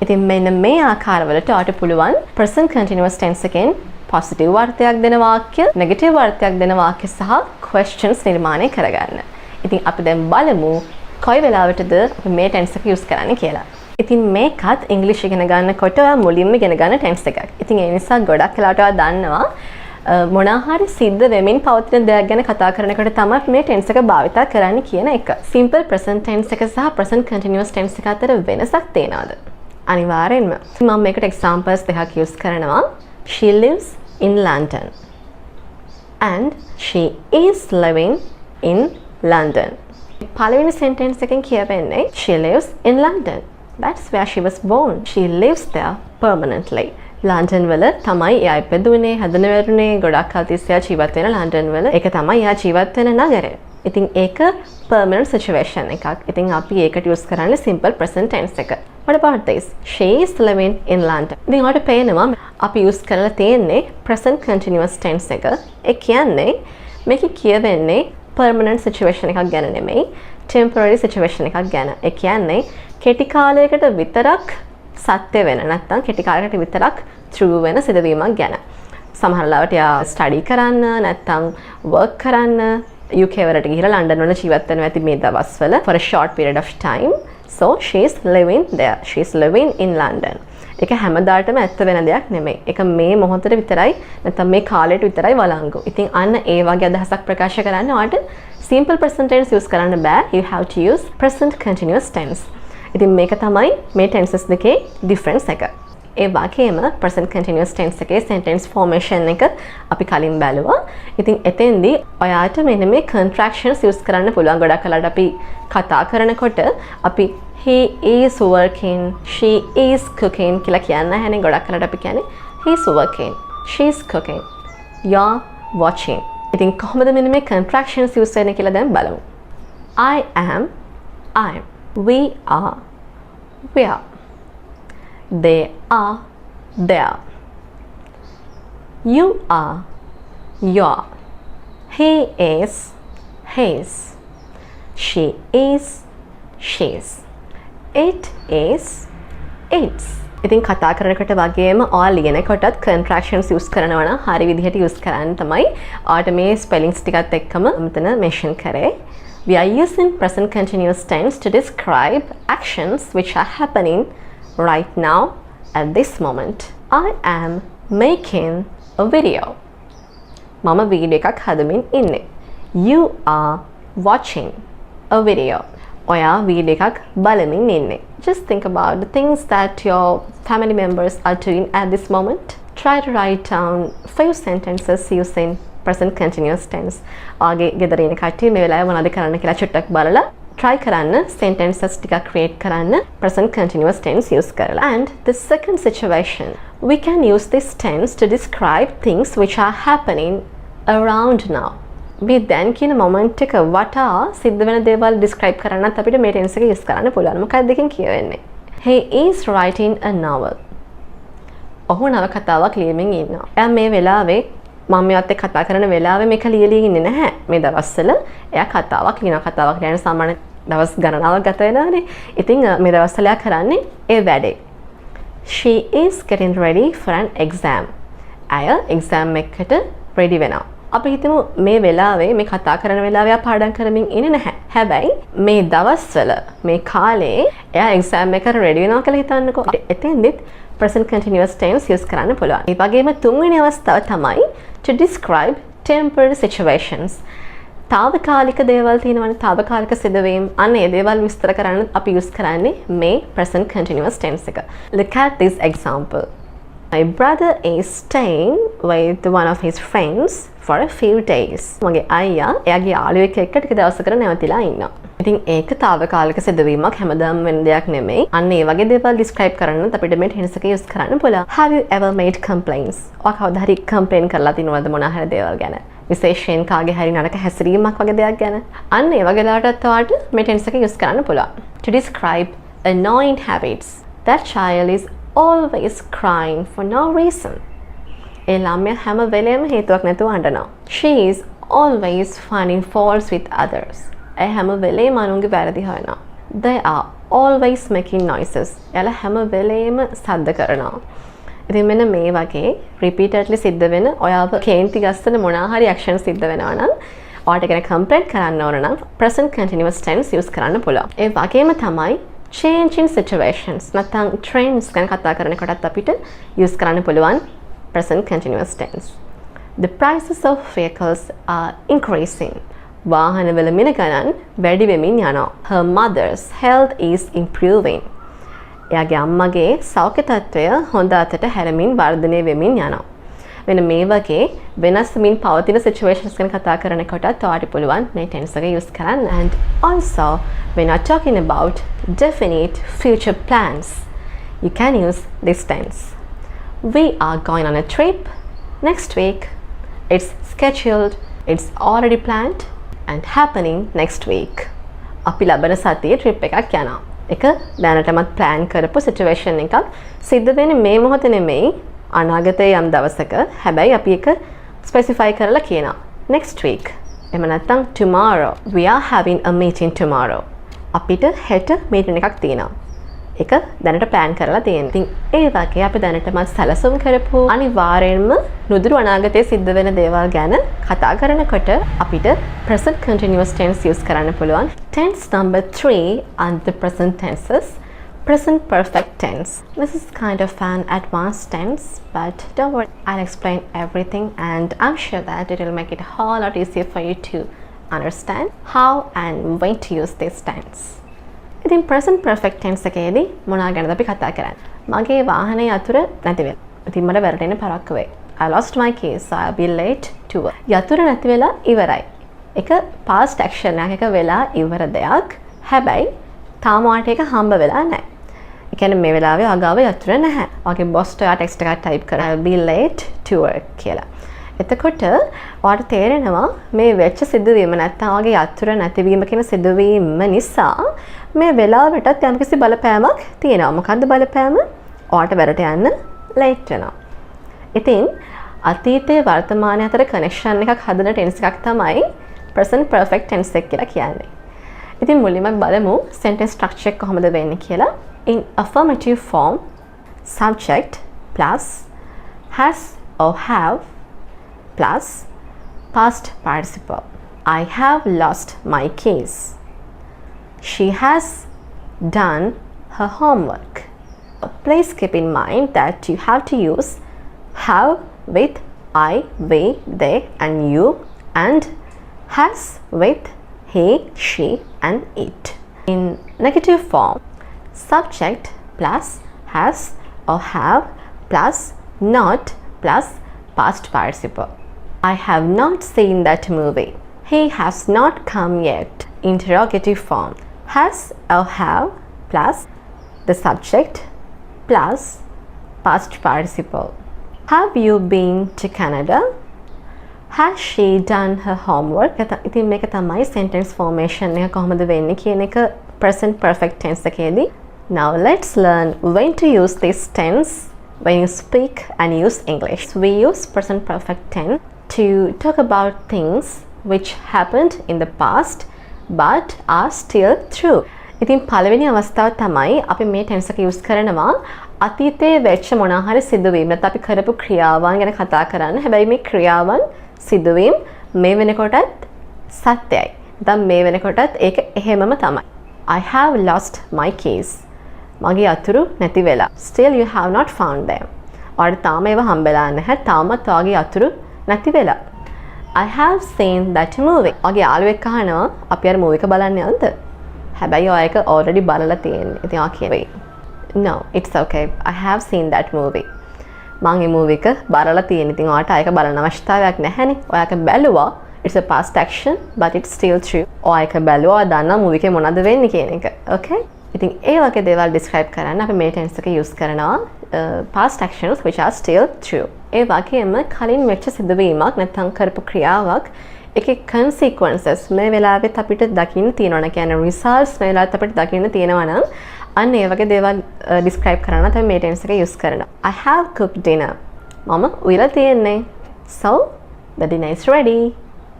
ඉතින් මෙන්න මේ ආකාරවලට ඔයාලට පුළුවන් present continuous tense එකෙන් positive අර්ථයක් දෙන වාක්‍ය, negative අර්ථයක් දෙන වාක්‍ය සහ questions නිර්මාණය කරගන්න. ඉතින් අපි දැන් බලමු කොයි වෙලාවටද අපි මේ tense එක use කරන්නේ කියලා. ඉතින් මේකත් English ඉගෙන ගන්නකොට ඔයා මුලින්ම ඉගෙන ගන්න tense එකක්. ඉතින් ඒ නිසා ගොඩක් වෙලාවට ඔයා දන්නවා මොනහරි සිද්ධ වෙමින් පවතින දෙයක් ගැන කතා කරනකොට තමයි මේ tense එක භාවිතා කරන්න කියන එක. Simple present tense එක සහ present continuous tense එක අතර වෙනසක් තියෙනවද? අනිවාර්යෙන්ම. මම මේකට examples දෙකක් use කරනවා. She lives in London and she is living in London. පළවෙනි sentence එකෙන් කියවෙන්නේ she lives in London. That's where she was born. She lives there permanently. London වල තමයි එයා ඉපදුනේ, හැදෙන වැරුනේ, ගොඩක් කල් තිස්සේ ජීවත් වෙන ලන්ඩන් වල. ඒක තමයි එයා ජීවත් වෙන නගරය. ඉතින් ඒක permanent situation එකක්. ඉතින් අපි ඒකට use කරන්නේ simple present tense එක. What about this? She is living in London. ඉතින් ඔයාලට පේනවා අපි use කරලා තියෙන්නේ present continuous tense එක. ඒ කියන්නේ මේක කියවෙන්නේ permanent situation එකක් ගැන නෙමෙයි, temporary situation එකක් ගැන. ඒ කියන්නේ කෙටි කාලයකට විතරක් සත්‍ය වෙන නැත්නම් කෙටි කාලයකට විතරක් true වෙන සිදුවීමක් ගැන. සමහර ලාවට යා study කරන්න නැත්නම් work කරන්න UK වලට ගිහිලා ලන්ඩන් වල ජීවත් වෙනවා ඇති මේ දවස්වල for a short period of time. So she is living there. She is living in London. ඒක හැමදාටම ඇත්ත වෙන දෙයක් නෙමෙයි. ඒක මේ මොහොතේ විතරයි නැත්නම් මේ කාලයට විතරයි වළංගු. ඉතින් අන්න ඒ වගේ අදහසක් ප්‍රකාශ කරන්න ඔයාලට simple present tense use කරන්න බෑ. You have to use present continuous tense. ඉතින් මේක තමයි මේ tenses දෙකේ difference එක. ඒ වගේම present continuous tense එකේ sentence formation එක අපි කලින් බැලුවා. ඉතින් එතෙන්දී ඔයාට මෙන්න මේ contractions use කරන්න පුළුවන්. ගොඩක් වෙලාවට අපි කතා කරනකොට අපි he is working, she is cooking කියලා කියන්න හැනේ. ගොඩක් වෙලාවට අපි කියන්නේ he is working, she is cooking, you're watching. ඉතින් කොහොමද මෙන්න මේ contractions use වෙන්නේ කියලා දැන් බලමු. I am, I'm. We are, we are. They are, they are. You are, you are. He is, his. She is, she's. It is, its. ඉතින් කතා කරනකොට වගේම ඔයා ලියනකොටත් contractions use කරනවා නම් හරි විදිහට use කරන්න තමයි ඔයාට මේ spellings ටිකත් එක්කම මෙතන mention කරේ. We are using present continuous tense to describe actions which are happening right now at this moment. I am making a video. මම වීඩියෝ එකක් හදමින් ඉන්නේ. You are watching a video. ඔයා වීඩියෝ එකක් බලමින් ඉන්නේ. Just think about the things that your family members are doing at this moment. Try to write down few sentences using present continuous tense. ආගේ ගෙදර ඉන්න කට්ටිය මේ වෙලාවේ මොනවද කරන්න කියලා චුට්ටක් බලලා try කරන්න sentences ටිකක් create කරන්න present continuous tense use කරලා. And the second situation, we can use this tense to describe things which are happening around now. මේ දැන් කියන moment එක වටා සිද්ධ වෙන දේවල් describe කරන්නත් අපිට මේ tense එක use කරන්න පුළුවන්. මොකක්ද දෙකෙන් කියවෙන්නේ? He is writing a novel. ඔහු නවකතාවක් ලියමින් ඉන්නවා. එයා මේ වෙලාවේ මම මෙයාත් එක්ක කතා කරන වෙලාවේ මේක ලියලා ඉන්නේ නැහැ. මේ දවස්වල එයා කතාවක් ලියනවා. කතාවක් ලියන සාමාන්‍ය දවස් ගණනාවක් ගත වෙනවානේ. ඉතින් මේ දවස්වල එයා කරන්නේ ඒ වැඩේ. She is getting ready for an exam. අය exam එකකට ready වෙනවා. අපි හිතමු මේ වෙලාවේ මේ කතා කරන වෙලාවේ එයා පාඩම් කරමින් ඉන්නේ නැහැ. හැබැයි මේ දවස්වල මේ කාලේ එයා exam එකට ready වෙනවා කියලා හිතන්නකෝ. එතෙන්දිත් present continuous tense use කරන්න පුළුවන්. ඒ වගේම තුන්වෙනි අවස්ථාව තමයි to describe temporary situations. තාවකාලික දේවල් තියෙනවනේ, තාවකාලික සිදුවීම්. අන්න ඒ දේවල් විස්තර කරන්න අපි use කරන්නේ මේ present continuous tense එක. Look at this example. My brother is staying with one of his friends for a few days. මගේ අයියා එයාගේ යාළුවෙක් එක්ක ටික දවසකට නැවතිලා ඉන්නවා. ඉතින් ඒක තාවකාලික සිදුවීමක්, හැමදාම වෙන දෙයක් නෙමෙයි. අන්න ඒ වගේ දේවල් describe කරන්නත් අපිට මේ tense එක use කරන්න පුළුවන්. Have you ever made complaints? ඔයා කවදා හරි complain කරලා තියෙනවද මොනවා හරි දේවල් ගැන? විශේෂයෙන් කාගේ හරි නරක හැසිරීමක් වගේ දෙයක් ගැන. අන්න ඒ වගේ ලාටත් ඔයාලට මේ tense එක use කරන්න පුළුවන්. To describe annoying habits. That child is always crying for no reason. ඒ ළමයා හැම වෙලේම හේතුවක් නැතුව අඬනවා. She is always finding faults with others. ඒ හැම වෙලේම අනුන්ගේ වැරදි හොයනවා. They are always making noises. එයාලා හැම වෙලේම සද්ද කරනවා. ඉතින් මෙන්න මේ වගේ repeatedly සිද්ධ වෙන ඔයාව කේන්ති ගස්සන මොනවා හරි action සිද්ධ වෙනවා නම් ඔයාලට ගැන complaint කරන්න ඕන නම් present continuous tense use කරන්න පුළුවන්. ඒ වගේම තමයි changing situations නැත්නම් trends ගැන කතා කරනකොටත් අපිට use කරන්න පුළුවන් present continuous tense. The prices of vehicles are increasing. වාහනවල මිල ගණන් වැඩි වෙමින් යනවා. Her mother's health is improving. එයාගේ අම්මගේ සෞඛ්‍ය තත්ත්වය හොඳ අතට හැරමින් වර්ධනය වෙමින් යනවා. වෙන මේ වගේ වෙනස් වෙමින් පවතින situations ගැන කතා කරනකොටත් ඔයාලට පුළුවන් මේ tense එක use කරන්න. And also when you're talking about definite future plans, you can use this tense. We are going on a trip next week. It's scheduled, it's already planned and happening next week. අපි ලබන සතියේ trip එකක් යනවා. එක දැනටමත් plan කරපු situation එකක් සිද්ධ වෙන්නේ මේ මොහොතේ නෙමෙයි අනාගතයේ යම් දවසක. හැබැයි අපි එක specify කරලා කියනවා next week. එහෙම නැත්නම් tomorrow. We are having a meeting tomorrow. අපිට හෙට meeting එකක් තියෙනවා. එක දැනට plan කරලා තියෙනවා. ඉතින් ඒ වගේ අපි දැනටමත් සැලසුම් කරපු අනිවාර්යෙන්ම නුදුරු අනාගතයේ සිද්ධ වෙන දේවල් ගැන කතා කරනකොට අපිට present continuous tense use කරන්න පුළුවන්. Tense number 3 and the present tenses. Present perfect tense. This is kind of an advanced tense, but don't worry, I'll explain everything and I'm sure that it will make it a whole lot easier for you to understand how and when to use this tense. ඉතින් present perfect tense එකේදී මොනවා ගැනද අපි කතා කරන්නේ? මගේ වාහනේ යතුර නැති වෙලා. ඉතින් මට වැරටෙන්න පරක්ක වෙයි. I lost my keys, so I'll be late to work. යතුර නැති වෙලා ඉවරයි. එක past action එකක වෙලා ඉවර දෙයක්. හැබැයි තාම ඔයාලට ඒක හම්බ වෙලා නැහැ. ඒ කියන්නේ මේ වෙලාවේ අගාව යතුර නැහැ. ඔයාගේ boss ට ටෙක්ස්ට් එකක් type කරලා I'll be late to work කියලා. එතකොට ඔයාලට තේරෙනවා මේ වෙච්ච සිදුවීම නැත්නම් ඔයාගේ යතුර නැතිවීම කියන සිදුවීම නිසා මේ වෙලාවටත් යම්කිසි බලපෑමක් තියෙනවා. මොකද්ද බලපෑම? ඔයාලට වැඩට යන්න late වෙනවා. ඉතින් අතීතයේ වර්තමානයේ අතර connection එකක් හදන tense එකක් තමයි present perfect tense එක කියලා කියන්නේ. ඉතින් මුලින්ම බලමු sentence structure එක කොහොමද වෙන්නේ කියලා. In affirmative form, subject plus has or have plus past participle. I have lost my keys. She has done her homework. Please keep in mind that you have to use have with I, we, they and you, and has with he, she and it. In negative form, subject plus has or have plus not plus past participle. I have not seen that movie. He has not come yet. Interrogative form, has or have plus the subject plus past participle. Have you been to Canada? Has she done her homework? ඉතින් මේක තමයි sentence formation එක කොහොමද වෙන්නේ කියන එක present perfect tense එකේදී. Now let's learn when to use this tense when you speak and use English. We use present perfect tense to talk about things which happened in the past but are still true. ඉතින් පළවෙනි අවස්ථාව තමයි අපි මේ tense එක use කරනවා අතීතයේ වෙච්ච මොනවා හරි සිදුවීම් නැත්නම් අපි කරපු ක්‍රියාවන් ගැන කතා කරන්න. හැබැයි මේ ක්‍රියාවන් සිදුවීම් මේ වෙනකොටත් සත්‍යයි. නැත්නම් මේ වෙනකොටත් ඒක එහෙමම තමයි. I have lost my keys. මගේ අතුරු නැති වෙලා. Still you have not found them. ඔයාලට තාම ඒව හම්බෙලා නැහැ. තාමත් ඔයාගේ අතුරු නැති වෙලා. I have seen that movie. ඔයාගේ යාළුවෙක් අහනවා අපි අර මූවි එක බලන්න යන්නද? හැබැයි ඔයා ඒක already බලලා තියෙන්නේ. ඉතින් ඔයා කියවේ No, it's okay. I have seen that movie. මම මේ මූවි එක බලලා තියෙන. ඉතින් ඔයාට ආයක බලන්න අවශ්‍යතාවයක් නැහැනේ. ඔයා ඒක බැලුවා. It's a past action but it's still true. ඔයා ඒක බැලුවා. ඔයා දන්නා මූවි එකේ මොනවද වෙන්නේ කියන එක. Okay? ඉතින් ඒ වගේ දේවල් describe කරන්න අපි මේ tense එක use කරනවා past actions which are still true. ඒ වගේම කලින් වෙච්ච සිදුවීමක් නැත්නම් කරපු ක්‍රියාවක් ඒකේ consequences මේ වෙලාවෙත් අපිට දකින්න තියෙනවා. කියන්නේ results මේ වෙලාවෙත් අපිට දකින්න තියෙනවා නම් අන්න ඒ වගේ දේවල් describe කරන්න තමයි මේ tense එක use කරනවා. I have cooked dinner. මම උයලා තියෙන්නේ. So the dinner is ready.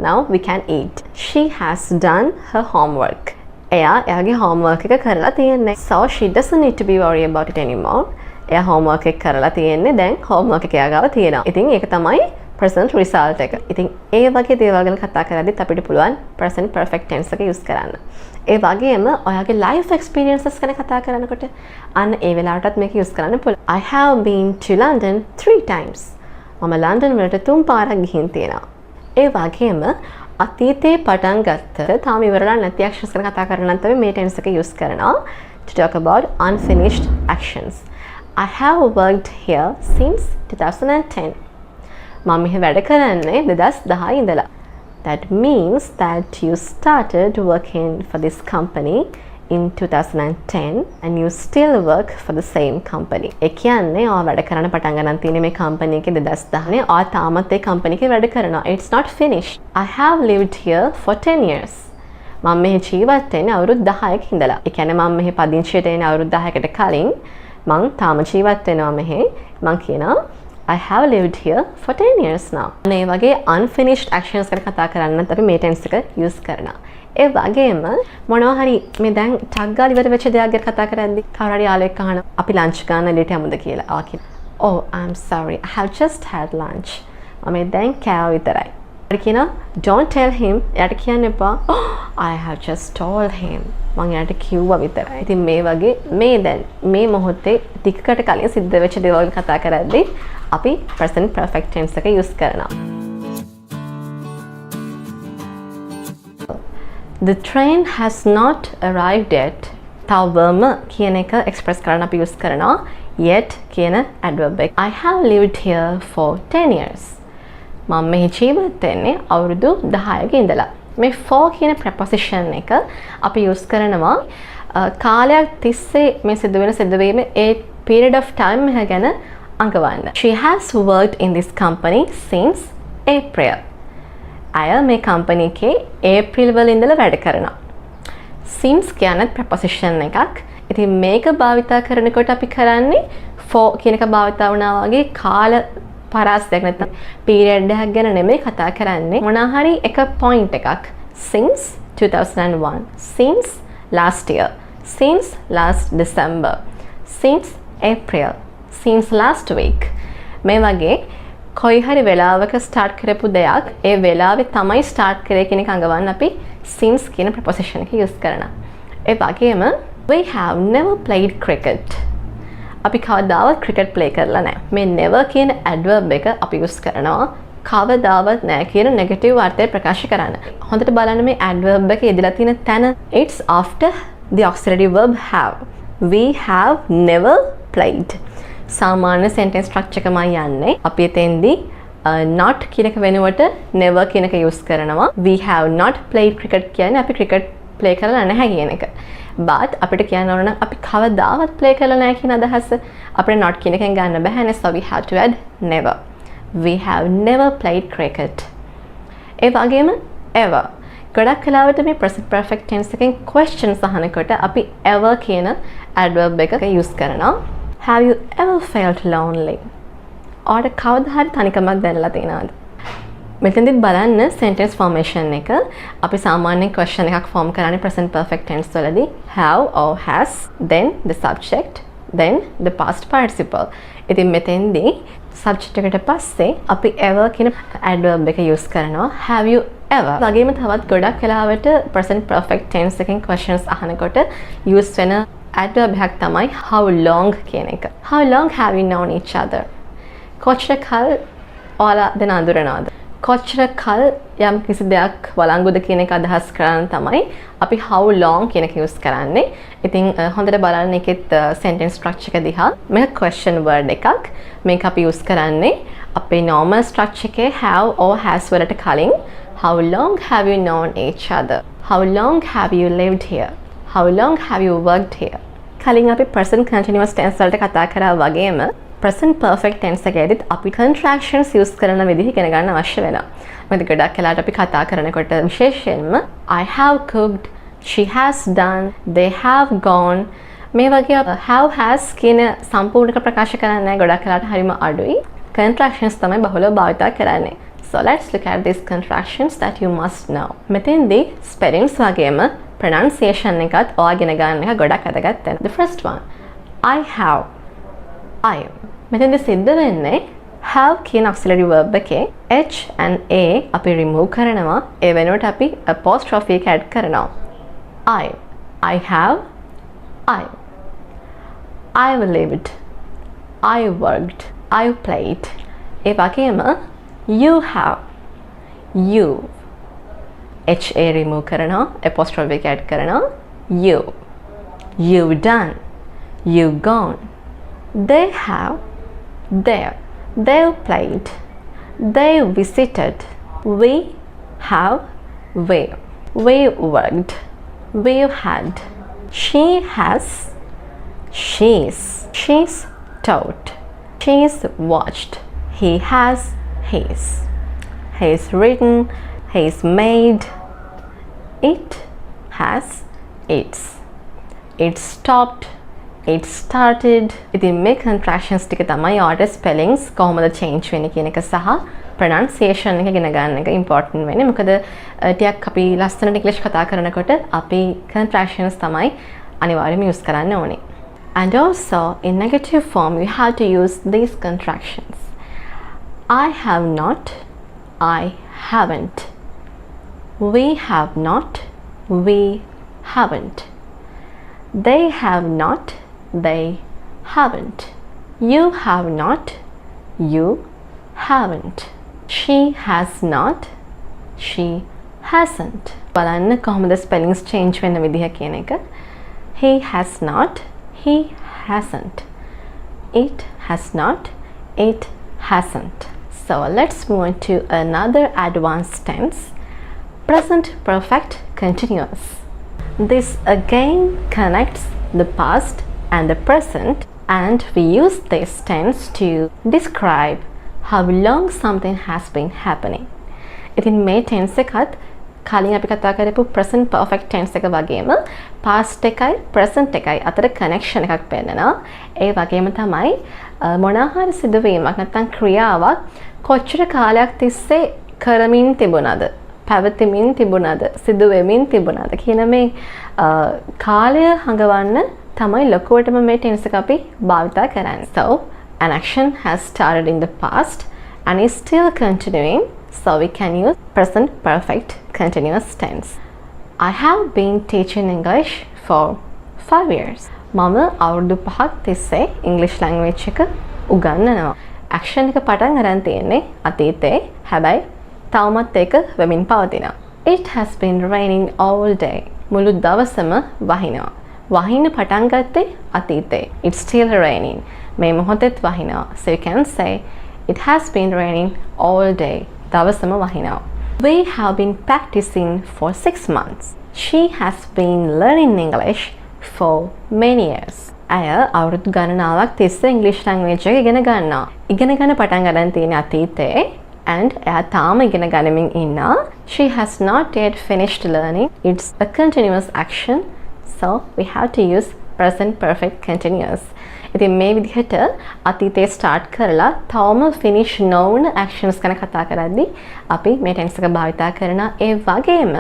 Now we can eat. She has done her homework. එයාගේ homework එක කරලා තියෙන්නේ. So she doesn't need to be worried about it anymore. එයා homework එක කරලා තියෙන්නේ. දැන් homework එක එයාගාව තියෙනවා. ඉතින් ඒක තමයි present result එක. ඉතින් ඒ වගේ දේවල් ගැන කතා කරද්දිත් අපිට පුළුවන් present perfect tense එක use කරන්න. ඒ වගේම ඔයාගේ life experiences ගැන කතා කරනකොට අන්න ඒ වෙලාවටත් මේක use කරන්න පුළුවන්. I have been to London 3 times. මම ලන්ඩන් වලට 3 පාරක් ගිහින් තියෙනවා. ඒ වගේම අතීතේ පටන් ගත්ත තාම ඉවරලා නැති actions ගැන කතා කරන නම් තමයි මේ tense එක use කරනවා to talk about unfinished actions. I have worked here since 2010. මම මෙහි වැඩ කරන්නේ 2010 ඉඳලා. That means that you started working for this company in 2010 and you still work for the same company. ඒ කියන්නේ ඔයා වැඩ කරන්න පටන් ගන්න තියෙන්නේ මේ company එකේ 2010 නේ. ඔයා තාමත් ඒ company එකේ වැඩ කරනවා. It's not finished. I have lived here for 10 years. මම මෙහි ජීවත් වෙන්නේ අවුරුදු 10ක ඉඳලා. ඒ කියන්නේ මම මෙහි පදිංචියට එන්නේ අවුරුදු 10කට කලින්. මං තාම ජීවත් වෙනවා මෙහි. මං කියනවා I have lived here for 10 years now. මේ වගේ unfinished actions ගැන කතා කරන්නත් අපි මේ tense එක use කරනවා. ඒ වගේම මොනවා හරි මේ දැන් ටග් ගාලා ඉවර වෙච්ච දෙයක් ගැන කතා කරද්දී කවුරු හරි යාළුවෙක් අහනවා අපි lunch ගන්න එළියට යමුද කියලා. ආ කියන Oh, I'm sorry. I have just had lunch. මම දැන් කෑව විතරයි. ඊට කියනවා Don't tell him. එයාට කියන්න එපා. Oh, I have just told him. මම එයාට කිව්වා විතරයි. ඉතින් මේ වගේ මේ දැන් මේ මොහොතේ ටිකකට කලින් සිද්ධ වෙච්ච දේවල් ගැන කතා කරද්දී අපි present perfect tense එක use කරනවා. The train has not arrived yet. තවම කියන එක express කරන්න අපි use කරනවා yet කියන adverb එක. I have lived here for 10 years. මම මෙහි ජීවත් වෙන්නේ අවුරුදු 10ක ඉඳලා. මේ for කියන preposition එක අපි use කරනවා කාලයක් තිස්සේ මේ සිදුවෙන සිදුවීම ඒ period of time එක ගැන අඟවන්න. She has worked in this company since April. අය මේ company එකේ April වල ඉඳලා වැඩ කරනවා. Since කියනත් preposition එකක්. ඉතින් මේක භාවිතා කරනකොට අපි කරන්නේ for කියන එක භාවිතා වුණා වගේ කාල පරාසයක් නැත්නම් period එකක් ගැන නෙමෙයි කතා කරන්නේ. මොනවා හරි එක point එකක්. Since 2001. Since last year. Since last December. Since April. Since last week. මේ වගේ කොයි හරි වෙලාවක start කරපු දෙයක් ඒ වෙලාවේ තමයි start කරේ කියන එක අඟවන්න අපි since කියන preposition එක use කරනවා. ඒ වගේම we have never played cricket. අපි කවදාවත් cricket play කරලා නැහැ. මේ never කියන adverb එක අපි use කරනවා කවදාවත් නැහැ කියන negative අර්ථය ප්‍රකාශ කරන්න. හොඳට බලන්න මේ adverb එක යෙදලා තියෙන තැන it's after the auxiliary verb have. We have never played. සාමාන්‍ය sentence structure එකමයි යන්නේ. අපි එතෙන්දී not කියන එක වෙනුවට never කියන එක use කරනවා. We have not played cricket කියන්නේ අපි cricket play කරලා නැහැ කියන එක. but අපිට කියන්න ඕන නම් අපි කවදාවත් play කරලා නැහැ කියන අදහස අපිට not කියන එකෙන් ගන්න බෑනේ. So we have to add never. We have never played cricket. ඒ වගේම ever. ගොඩක් කලාවට මේ present perfect tense එකෙන් questions අහනකොට අපි ever කියන adverb එක use කරනවා. Have you ever felt lonely? ඔයාට කවදා හරි තනිකමක් දැනලා තියෙනවද? මෙතෙන්දිත් බලන්න sentence formation එක අපි සාමාන්‍යයෙන් question එකක් form කරන්නේ present perfect tense වලදී have or has, then the subject, then the past participle. ඉතින් මෙතෙන්දී subject එකට පස්සේ අපි ever කියන adverb එක use කරනවා. Have you ever? වගේම තවත් ගොඩක් වෙලාවට present perfect tense එකෙන් questions අහනකොට use වෙන adverb එකක් තමයි how long කියන එක. How long have you known each other? කොච්චර කල් ඔයාලා දෙන අඳුරනවද? කොච්චර කල් යම් කිසි දෙයක් වළංගුද කියන එක අදහස් කරන් තමයි අපි how long කියන එක use කරන්නේ. ඉතින් හොඳට බලන්න එකෙත් sentence structure එක දිහා. මේක question word එකක්. මේක අපි use කරන්නේ අපේ normal structure එකේ have or has වලට කලින් how long have you known each other? How long have you lived here? How long have you worked here? කලින් අපි present continuous tense වලට කතා කරා වගේම present perfect tense එකේදීත් අපි contractions use කරන විදිහ ඉගෙන ගන්න අවශ්‍ය වෙනවා. මොකද ගොඩක් වෙලාවට අපි කතා කරනකොට විශේෂයෙන්ම I have cooked, she has done, they have gone මේ වගේ have has කියන සම්පූර්ණක ප්‍රකාශ කරන්නේ ගොඩක් වෙලාවට හරිම අඩුයි. Contractions තමයි බහුලව භාවිත කරන්නේ. So let's look at these contractions that you must know. මෙතෙන්දී spellings වගේම pronunciation එකත් ඔයාගෙන ගන්න එක ගොඩක් වැදගත් වෙනවා. The first one, I have, I. මෙතෙන්දී සිද්ධ වෙන්නේ have කියන auxiliary verb එකේ h and a අපි remove කරනවා. ඒ වෙනුවට අපි apostrophe එක add කරනවා. I have, I've lived, I worked, I've played. ඒ වගේම you have, you ha remove කරනවා, apostrophe එක add කරනවා. You've done, you've gone. They have, they've played, they visited, we have, we worked, we've had, she has, she's taught, she's watched, he has, he's written, he's made, it has, it's stopped, it started. ඉතින් මේ contractions ටික තමයි order spellings කොහොමද change වෙන්නේ කියන එක සහ pronunciation එක ඉගෙන ගන්න එක important වෙන්නේ. මොකද ටිකක් අපි ලස්සනට English කතා කරනකොට අපි contractions තමයි අනිවාර්යයෙන්ම use කරන්න ඕනේ. And also in negative form you have to use these contractions. I have not, I haven't. We have not, we haven't. They have not, they haven't. You have not, you haven't. She has not, she hasn't. බලන්න කොහොමද spellings change වෙන විදිහ කියන එක. He has not, he hasn't. It has not, it hasn't. So let's move on to another advanced tense, present perfect continuous. This again connects the past and the present, and we use this tense to describe how long something has been happening. ඉතින් මේ tense එකත් කලින් අපි කතා කරපු present perfect tense එක වගේම past එකයි present එකයි අතර connection එකක් පෙන්නනවා. ඒ වගේම තමයි මොනහරි සිදුවීමක් නැත්නම් ක්‍රියාවක් කොච්චර කාලයක් තිස්සේ කරමින් තිබුණාද, පැවතෙමින් තිබුණාද, සිදු වෙමින් තිබුණාද කියන මේ කාලය හඟවන්න තමයි ලොකුවටම මේ tense එක අපි භාවිත කරන්නේ. So an action has started in the past and is still continuing, so we can use present perfect continuous tense. I have been teaching English for 5 years. මම අවුරුදු 5ක් තිස්සේ English language එක උගන්වනවා. action එක පටන් අරන් තියෙන්නේ අතීතේ. හැබැයි තවමත් ඒක වෙමින් පවතිනවා. It has been raining all day. මුළු දවසම වහිනවා. වහින්න පටන් ගත්තේ අතීතේ. It's still raining. මේ මොහොතෙත් වහිනවා. So you can say it has been raining all day. දවසම වහිනවා. We have been practicing for 6 months. She has been learning English for many years. අය අවුරුදු ගණනාවක් තිස්සේ English language එක ඉගෙන ගන්නවා. ඉගෙන ගන්න පටන් ගන්න තියෙන අතීතේ and එයා තාම ඉගෙන ගනිමින් ඉන්නවා. She has not yet finished learning. It's a continuous action. So we have to use present perfect continuous. ඉතින් මේ විදිහට අතීතේ start කරලා තවම finish නොවුන actions ගැන කතා කරද්දී අපි මේ tense එක භාවිතා කරනවා. ඒ වගේම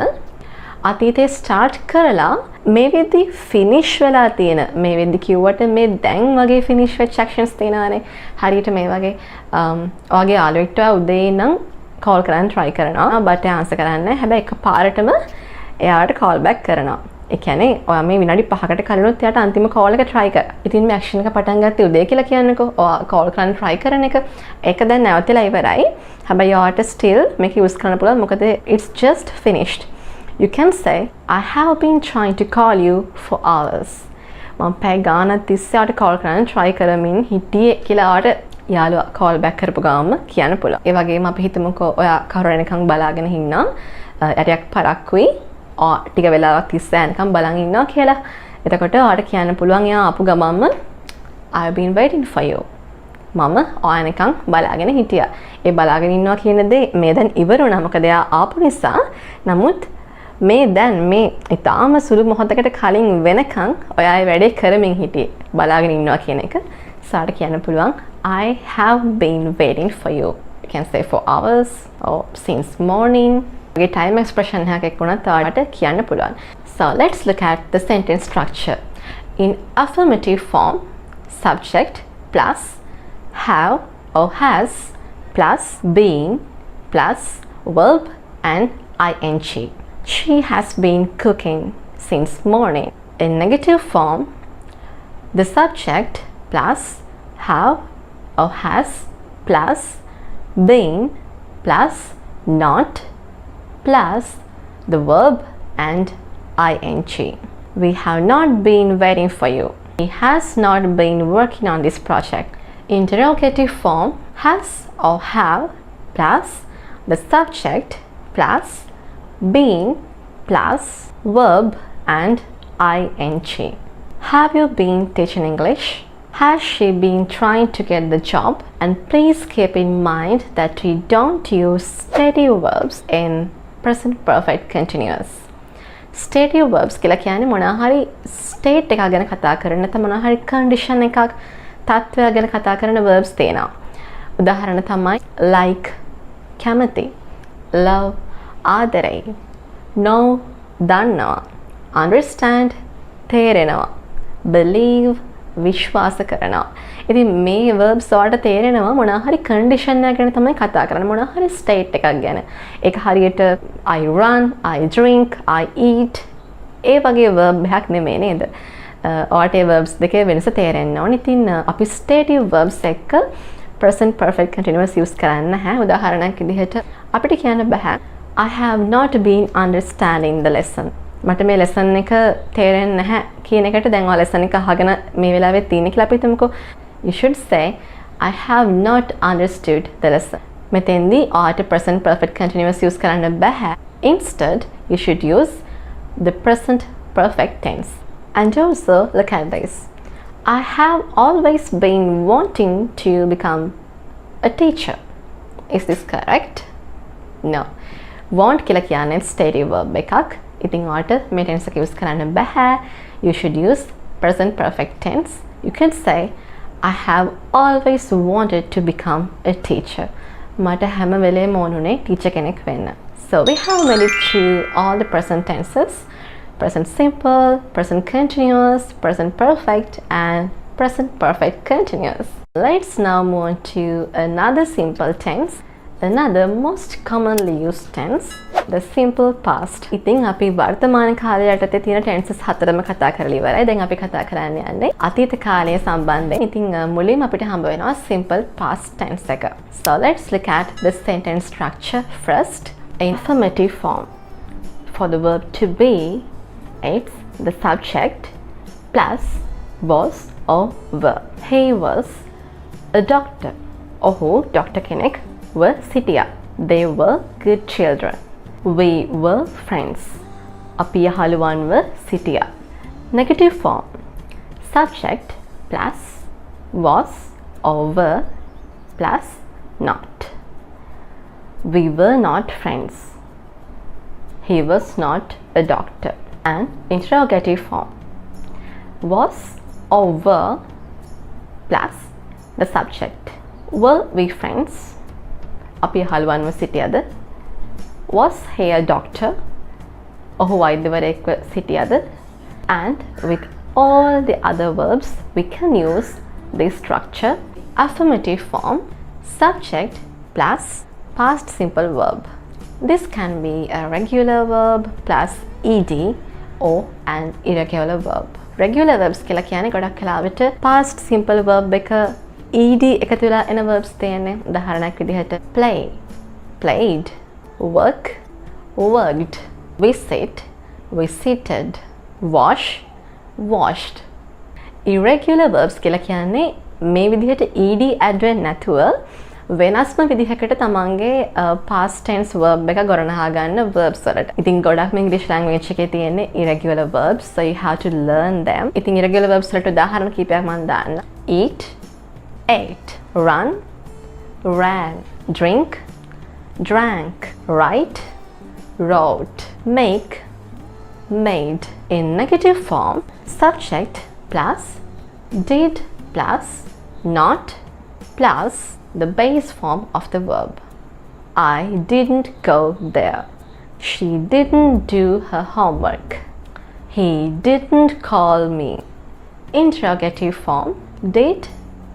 අතීතේ start කරලා මේ වෙද්දි finish වෙලා තියෙන මේ වෙද්දි කිව්වට මේ දැන් වගේ finish වෙච්ච actions තියෙනවානේ. හරියට මේ වගේ ඔයගේ යාළුවෙක්ට උදේ ඉඳන් call කරන්න try කරනවා but එයා answer කරන්නේ නැහැ. හැබැයි එකපාරටම එයාට call back කරනවා. ඒ කියන්නේ ඔයා මේ විනාඩි 5කට කලිනුත් එයාට අන්තිම call එක try කරා. ඉතින් මේ action එක පටන් ගත්තේ උදේ කියලා කියන්නකෝ. ඔයා call කරන්න try කරන එක. ඒක දැන් නැවතිලා ඉවරයි. හැබැයි ඔයාට still මේක use කරන්න පුළුවන්. මොකද it's just finished. You can say I have been trying to call you for hours. මම පැය ගානක් තිස්සේ ඔයාට call කරන්න try කරමින් හිටියේ කියලා ඔයාට යාළුවා call back කරපු ගාම කියන්න පුළුවන්. ඒ වගේම අපි හිතමුකෝ ඔයා කවුරු එනකන් බලාගෙන ඉන්නා. ඇටයක් පරක්කුයි. ටික වෙලාවක් තිස්සේ යනකම් බලන් ඉන්නවා කියලා. එතකොට ඔයාට කියන්න පුළුවන් එයා ආපු ගමන්ම I've been waiting for you. මම ඔයා එනකන් බලාගෙන හිටියා. ඒ බලාගෙන ඉන්නවා කියන දේ මේ දැන් ඉවර වුණා. මොකද එයා ආපු නිසා. නමුත් මේ දැන් මේ ඊටාම සුළු මොහොතකට කලින් වෙනකන් ඔයා ඒ වැඩේ කරමින් හිටියේ. බලාගෙන ඉන්නවා කියන එක. සාට කියන්න පුළුවන් I have been waiting for you. You can say for hours or since morning. Okay, time expression එකක් එක්කුණත් ඔයාලට කියන්න පුළුවන්. So let's look at the sentence structure. In affirmative form, subject plus have or has plus being plus verb and ing. She has been cooking since morning. In negative form, the subject plus have or has plus been plus not plus the verb and ing. We have not been waiting for you. He has not been working on this project. Interrogative form, has or have plus the subject plus been plus verb and ing. Have you been teaching English? Has she been trying to get the job? And please keep in mind that we don't use stative verbs in present perfect continuous. Stative verbs කියලා කියන්නේ මොනවා හරි state එකක් ගැන කතා කරන නැත්නම් මොනවා හරි condition එකක් තත්ත්වයක් ගැන කතා කරන verbs තියෙනවා. උදාහරණ තමයි like, කැමති, love, ආදරයි, know, දන්නවා, understand, තේරෙනවා, believe, විශ්වාස කරනවා. ඉතින් මේ verbs වලට තේරෙනවා මොනවා හරි condition එකක් ගැන තමයි කතා කරන්නේ. මොනවා හරි state එකක් ගැන. ඒක හරියට I run, I drink, I eat ඒ වගේ verb එකක් නෙමෙයි නේද? ඔයාට ඒ verbs දෙකේ වෙනස තේරෙන්න ඕනේ. ඉතින් අපි stative verbs එක්ක present perfect continuous use කරන්න නැහැ. උදාහරණයක් විදිහට අපිට කියන්න බෑ I have not been understanding the lesson. මට මේ lesson එක තේරෙන්නේ නැහැ කියන එකට දැන් ඔයා lesson එක අහගෙන මේ වෙලාවේ තියෙන කියලා අපි හිතමුකෝ. You should say I have not understood the lesson. මෙතෙන්දී ඔයාට present perfect continuous use කරන්න බෑ. Instead, you should use the present perfect tense. And also look at this. I have always been wanting to become a teacher. Is this correct? No. Want කියලා කියන්නේ stative verb එකක්. ඉතින් ඔයාට මේ tense එක use කරන්න බෑ. You should use present perfect tense. You can say I have always wanted to become a teacher. මට හැම වෙලේම ඕනුනේ teacher කෙනෙක් වෙන්න. So we have made it through all the present tenses. Present simple, present continuous, present perfect and present perfect continuous. Let's now move on to another simple tense. Another most commonly used tense, the simple past. ඉතින් අපි වර්තමාන කාලය යටතේ තියෙන tenses හතරම කතා කරලා ඉවරයි. දැන් අපි කතා කරන්න යන්නේ අතීත කාලය සම්බන්ධයෙන්. ඉතින් මුලින්ම අපිට හම්බ වෙනවා simple past tense එක. So let's look at the sentence structure first. Affirmative form. For the verb to be, it's the subject plus was or were. He was a doctor. ඔහු doctor කෙනෙක් were සිටියා. They were good children. We were friends. අපි යහළුවන්ව සිටියා. Negative form. Subject plus was or were plus not. We were not friends. He was not a doctor. And interrogative form. Was or were plus the subject. Were we friends? අපි හලවන්ව සිටියද? Was he a doctor? ඔහු වෛද්‍යවරයෙක්ව සිටියද? And with all the other verbs we can use this structure. Affirmative form, subject plus past simple verb. This can be a regular verb plus ed or an irregular verb. Regular verbs කියලා කියන්නේ ගොඩක් කලාවට past simple verb එක ed එකතු වෙලා එන verbs තියෙන්නේ. උදාහරණයක් විදිහට play, played, work, worked, visit, visited, wash, washed. Irregular verbs කියලා කියන්නේ මේ විදිහට ed add වෙන්නේ නැතුව වෙනස්ම විදිහකට තමන්ගේ past tense verb එක ගොඩනගා ගන්න verbs වලට. ඉතින් ගොඩක්ම English language එකේ තියෙන්නේ irregular verbs, so you have to learn them. ඉතින් irregular verbs වලට උදාහරණ කීපයක් මම දාන්න. Eat, ate, run, ran, drink, drank, write, wrote, make, made. In negative form, subject plus did plus not plus the base form of the verb. I didn't go there. She didn't do her homework. He didn't call me. Interrogative form, did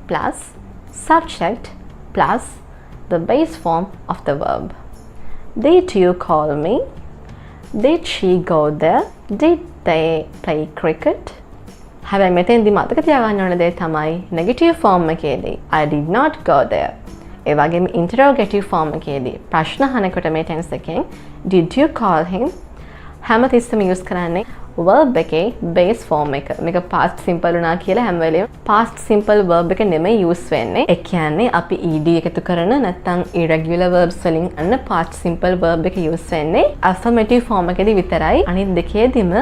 plus subject plus the base form of the verb. Did you call me? Did she go there? Did they play cricket? හැබැයි මෙතෙන්දි මතක තියාගන්න ඕන දේ තමයි negative form එකේදී I did not go there. ඒ වගේම interrogative form එකේදී ප්‍රශ්න අහනකොට මේ tense එකෙන් did you call him හැමතිස්සෙම use කරන්නේ verb එකේ base form එක. මේක past simple වුණා කියලා හැම වෙලේම past simple verb එක නෙමෙයි use වෙන්නේ. ඒ කියන්නේ අපි ed එකතු කරන නැත්නම් irregular verbs වලින් අන්න past simple verb එක use වෙන්නේ affirmative form එකේදී විතරයි. අනිත් දෙකේදීම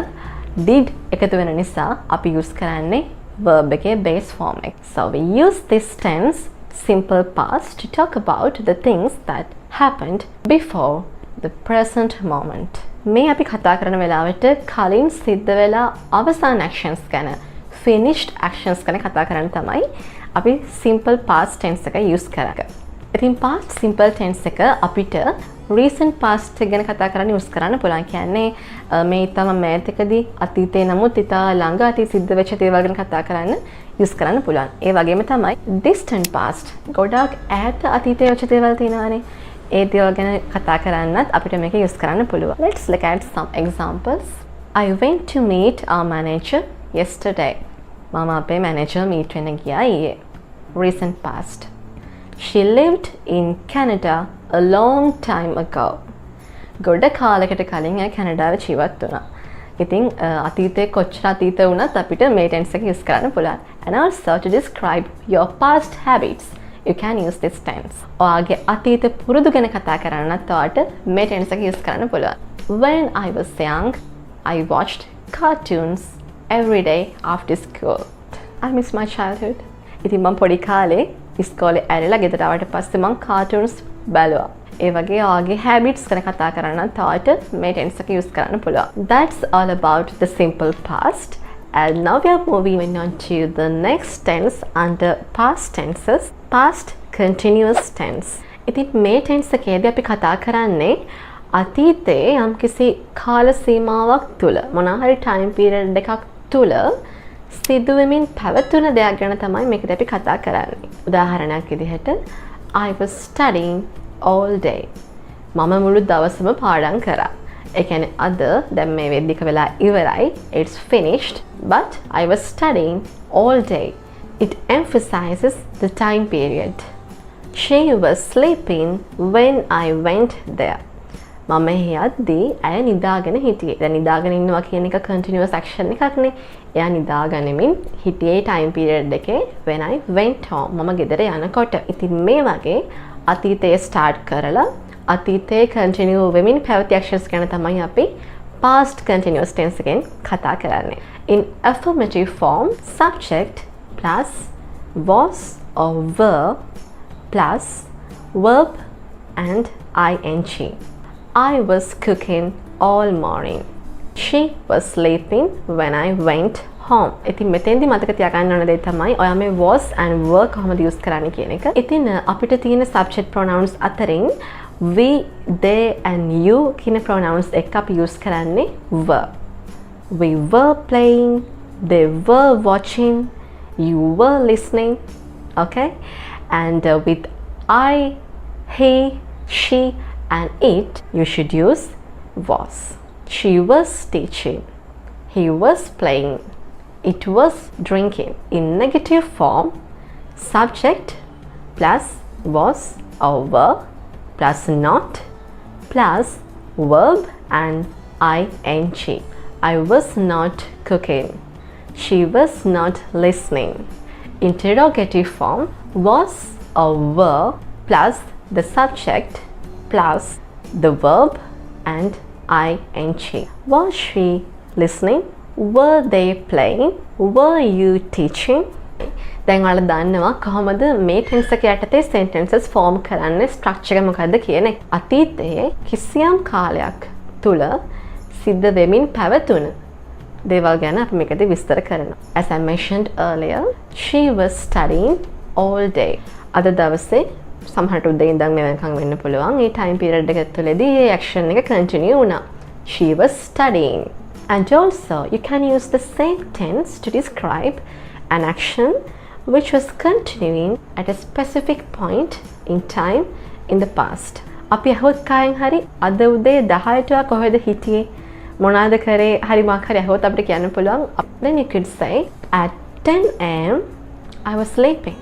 did එකතු වෙන නිසා අපි use කරන්නේ verb එකේ base form එක. So we use this tense simple past to talk about the things that happened before the present moment. මේ අපි කතා කරන වෙලාවට කලින් සිද්ධ වෙලා අවසාන actions ගැන finished actions ගැන කතා කරන්න තමයි අපි simple past tense එක use කරන්නේ. ඉතින් past simple tense එක අපිට recent past ගැන කතා කරන්න use කරන්න පුළුවන්. කියන්නේ මේ තම මෑතකදී අතීතේ නමුත් ඉතා ළඟ අතීත සිද්ධ වෙච්ච දේවල් ගැන කතා කරන්න use කරන්න පුළුවන්. ඒ වගේම තමයි distant past. ගොඩක් ඈත අතීතයේ වෙච්ච දේවල් තියෙනවානේ. ඒ දේවල් ගැන කතා කරන්නත් අපිට මේක use කරන්න පුළුවන්. Let's look at some examples. I went to meet our manager yesterday. මම අපේ manager meet වෙන්න ගියා ඊයේ. Recent past. She lived in Canada a long time ago. ගොඩ කාලයකට කලින් එයා කැනඩාවේ ජීවත් වුණා. ඉතින් අතීතයේ කොච්චර අතීත වුණත් අපිට මේ tense එක use කරන්න පුළුවන්. And also to describe your past habits, you can use this tense. ඔයාගේ අතීත පුරුදු ගැන කතා කරන්නත් ඔයාට මේ tense එක use කරන්න පුළුවන්. When I was young, I watched cartoons every day after school. I miss my childhood. ඉතින් මම පොඩි කාලේ ඉස්කෝලේ ඇරිලා ගෙදර ආවට පස්සේ මම cartoons බැලුවා. ඒ වගේ ඔයාගේ habits ගැන කතා කරන්නත් ඔයාට මේ tense එක use කරන්න පුළුවන්. That's all about the simple past. And now we are moving on to the next tense under past tenses, past continuous tense. ඉතින් මේ tense එකේදී අපි කතා කරන්නේ අතීතයේ යම්කිසි කාල සීමාවක් තුල මොනවා time period එකක් තුල සිදුවෙමින් පැවතුන දෙයක් ගැන තමයි මේකදී අපි කතා කරන්නේ. උදාහරණයක් විදිහට I was studying all day. මම මුළු දවසම පාඩම් කරා. ඒ කියන්නේ අද දැන් මේ වෙද්දික වෙලා ඉවරයි. It's finished, but I was studying all day. It emphasizes the time period. She was sleeping when I went there. මම යද්දී ඇය නිදාගෙන හිටියේ. දැන් නිදාගෙන ඉන්නවා කියන එක continuous action එකක්නේ. එයා නිදාගනිමින් හිටියේ time period එකේ when I went home. මම ගෙදර යනකොට. ඉතින් මේ වගේ අතීතයේ start කරලා අතීතයේ continue වෙමින් පැවති actions ගැන තමයි අපි past continuous tense එකෙන් කතා කරන්නේ. In affirmative form, subject plus was or were plus verb and ing. I was cooking all morning. She was sleeping when I went home. ඉතින් මෙතෙන්දි මතක තියාගන්න ඕන දේ තමයි ඔයා මේ was and were කොහොමද use කරන්නේ කියන එක. ඉතින් අපිට තියෙන subject pronouns අතරින් we, they and you කියන pronouns එක අපි use කරන්නේ were. We were playing, they were watching, you were listening. Okay? And with I, he, she and it, you should use was. She was teaching. He was playing. It was drinking. In negative form, subject plus was or were plus not plus verb and ing. I was not cooking. She was not listening. Interrogative form, was or were plus the subject plus the verb and ing. Was she listening? Were they playing? Were you teaching? දැන් ඔයාලා දන්නවා කොහොමද මේ tense එක යටතේ sentences form කරන්නේ, structure එක මොකද්ද කියන එක. අතීතයේ කිසියම් කාලයක් තුල සිද්ධ වෙමින් පැවතුණු දේවල් ගැන අපි මේකදී විස්තර කරනවා. As I mentioned earlier, she was studying all day. අද දවසේ සමහරට උදේ ඉඳන් මේ වෙනකන් වෙන්න පුළුවන්. ඒ time period එක තුලදී ඒ action එක continue වුණා. She was studying. And also, you can use the same tense to describe an action which was continuing at a specific point in time in the past. අපි අහුවත් කායෙන් හරි අද උදේ 10ට කොහෙද හිටියේ මොනවාද කරේ හරි මාක් හරි අහුවත් අපිට කියන්න පුළුවන්. Then you could say at 10 am I was sleeping.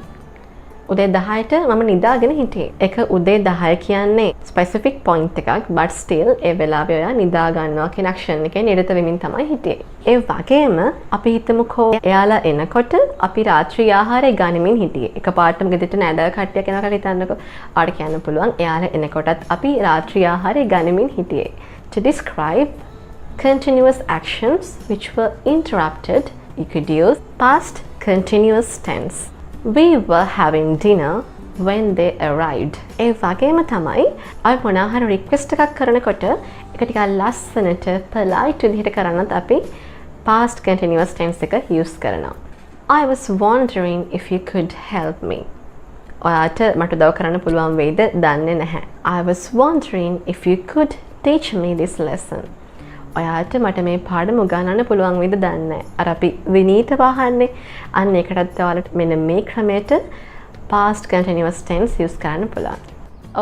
උදේ 10ට මම නිදාගෙන හිටියේ. ඒක උදේ 10 කියන්නේ specific point එකක්, but still ඒ වෙලාවේ ඔයා නිදා ගන්නවා කියන action එකේ නිරත වෙමින් තමයි හිටියේ. ඒ වගේම අපි හිතමුකෝ එයාලා එනකොට අපි රාත්‍රී ආහාරය ගනිමින් හිටියේ. එකපාරටම ගෙදරට නෑදෑ කට්ටියක් එනවා කියලා හිතන්නකෝ. ආට කියන්න පුළුවන් එයාලා එනකොටත් අපි රාත්‍රී ආහාරය ගනිමින් හිටියේ. To describe continuous actions which were interrupted, you could use past continuous tense. We were having dinner when they arrived. ඒ වගේම තමයි අපි මොනවා හරි රික්වෙස්ට් එකක් කරනකොට ඒක ටිකක් ලස්සනට polite විදිහට කරන්නත් අපි past continuous tense එක use කරනවා. I was wondering if you could help me. ඔයාට මට උදව් කරන්න පුළුවන් වෙයිද දන්නේ නැහැ. I was wondering if you could teach me this lesson. ඔයාට මට මේ පාඩම උගන්වන්න පුළුවන් වේද දන්නේ නැහැ. අර අපි විනීතව අහන්නේ. අන්න ඒකටත් ඔයාලට මෙන්න මේ ක්‍රමයට past continuous tense use කරන්න පුළුවන්.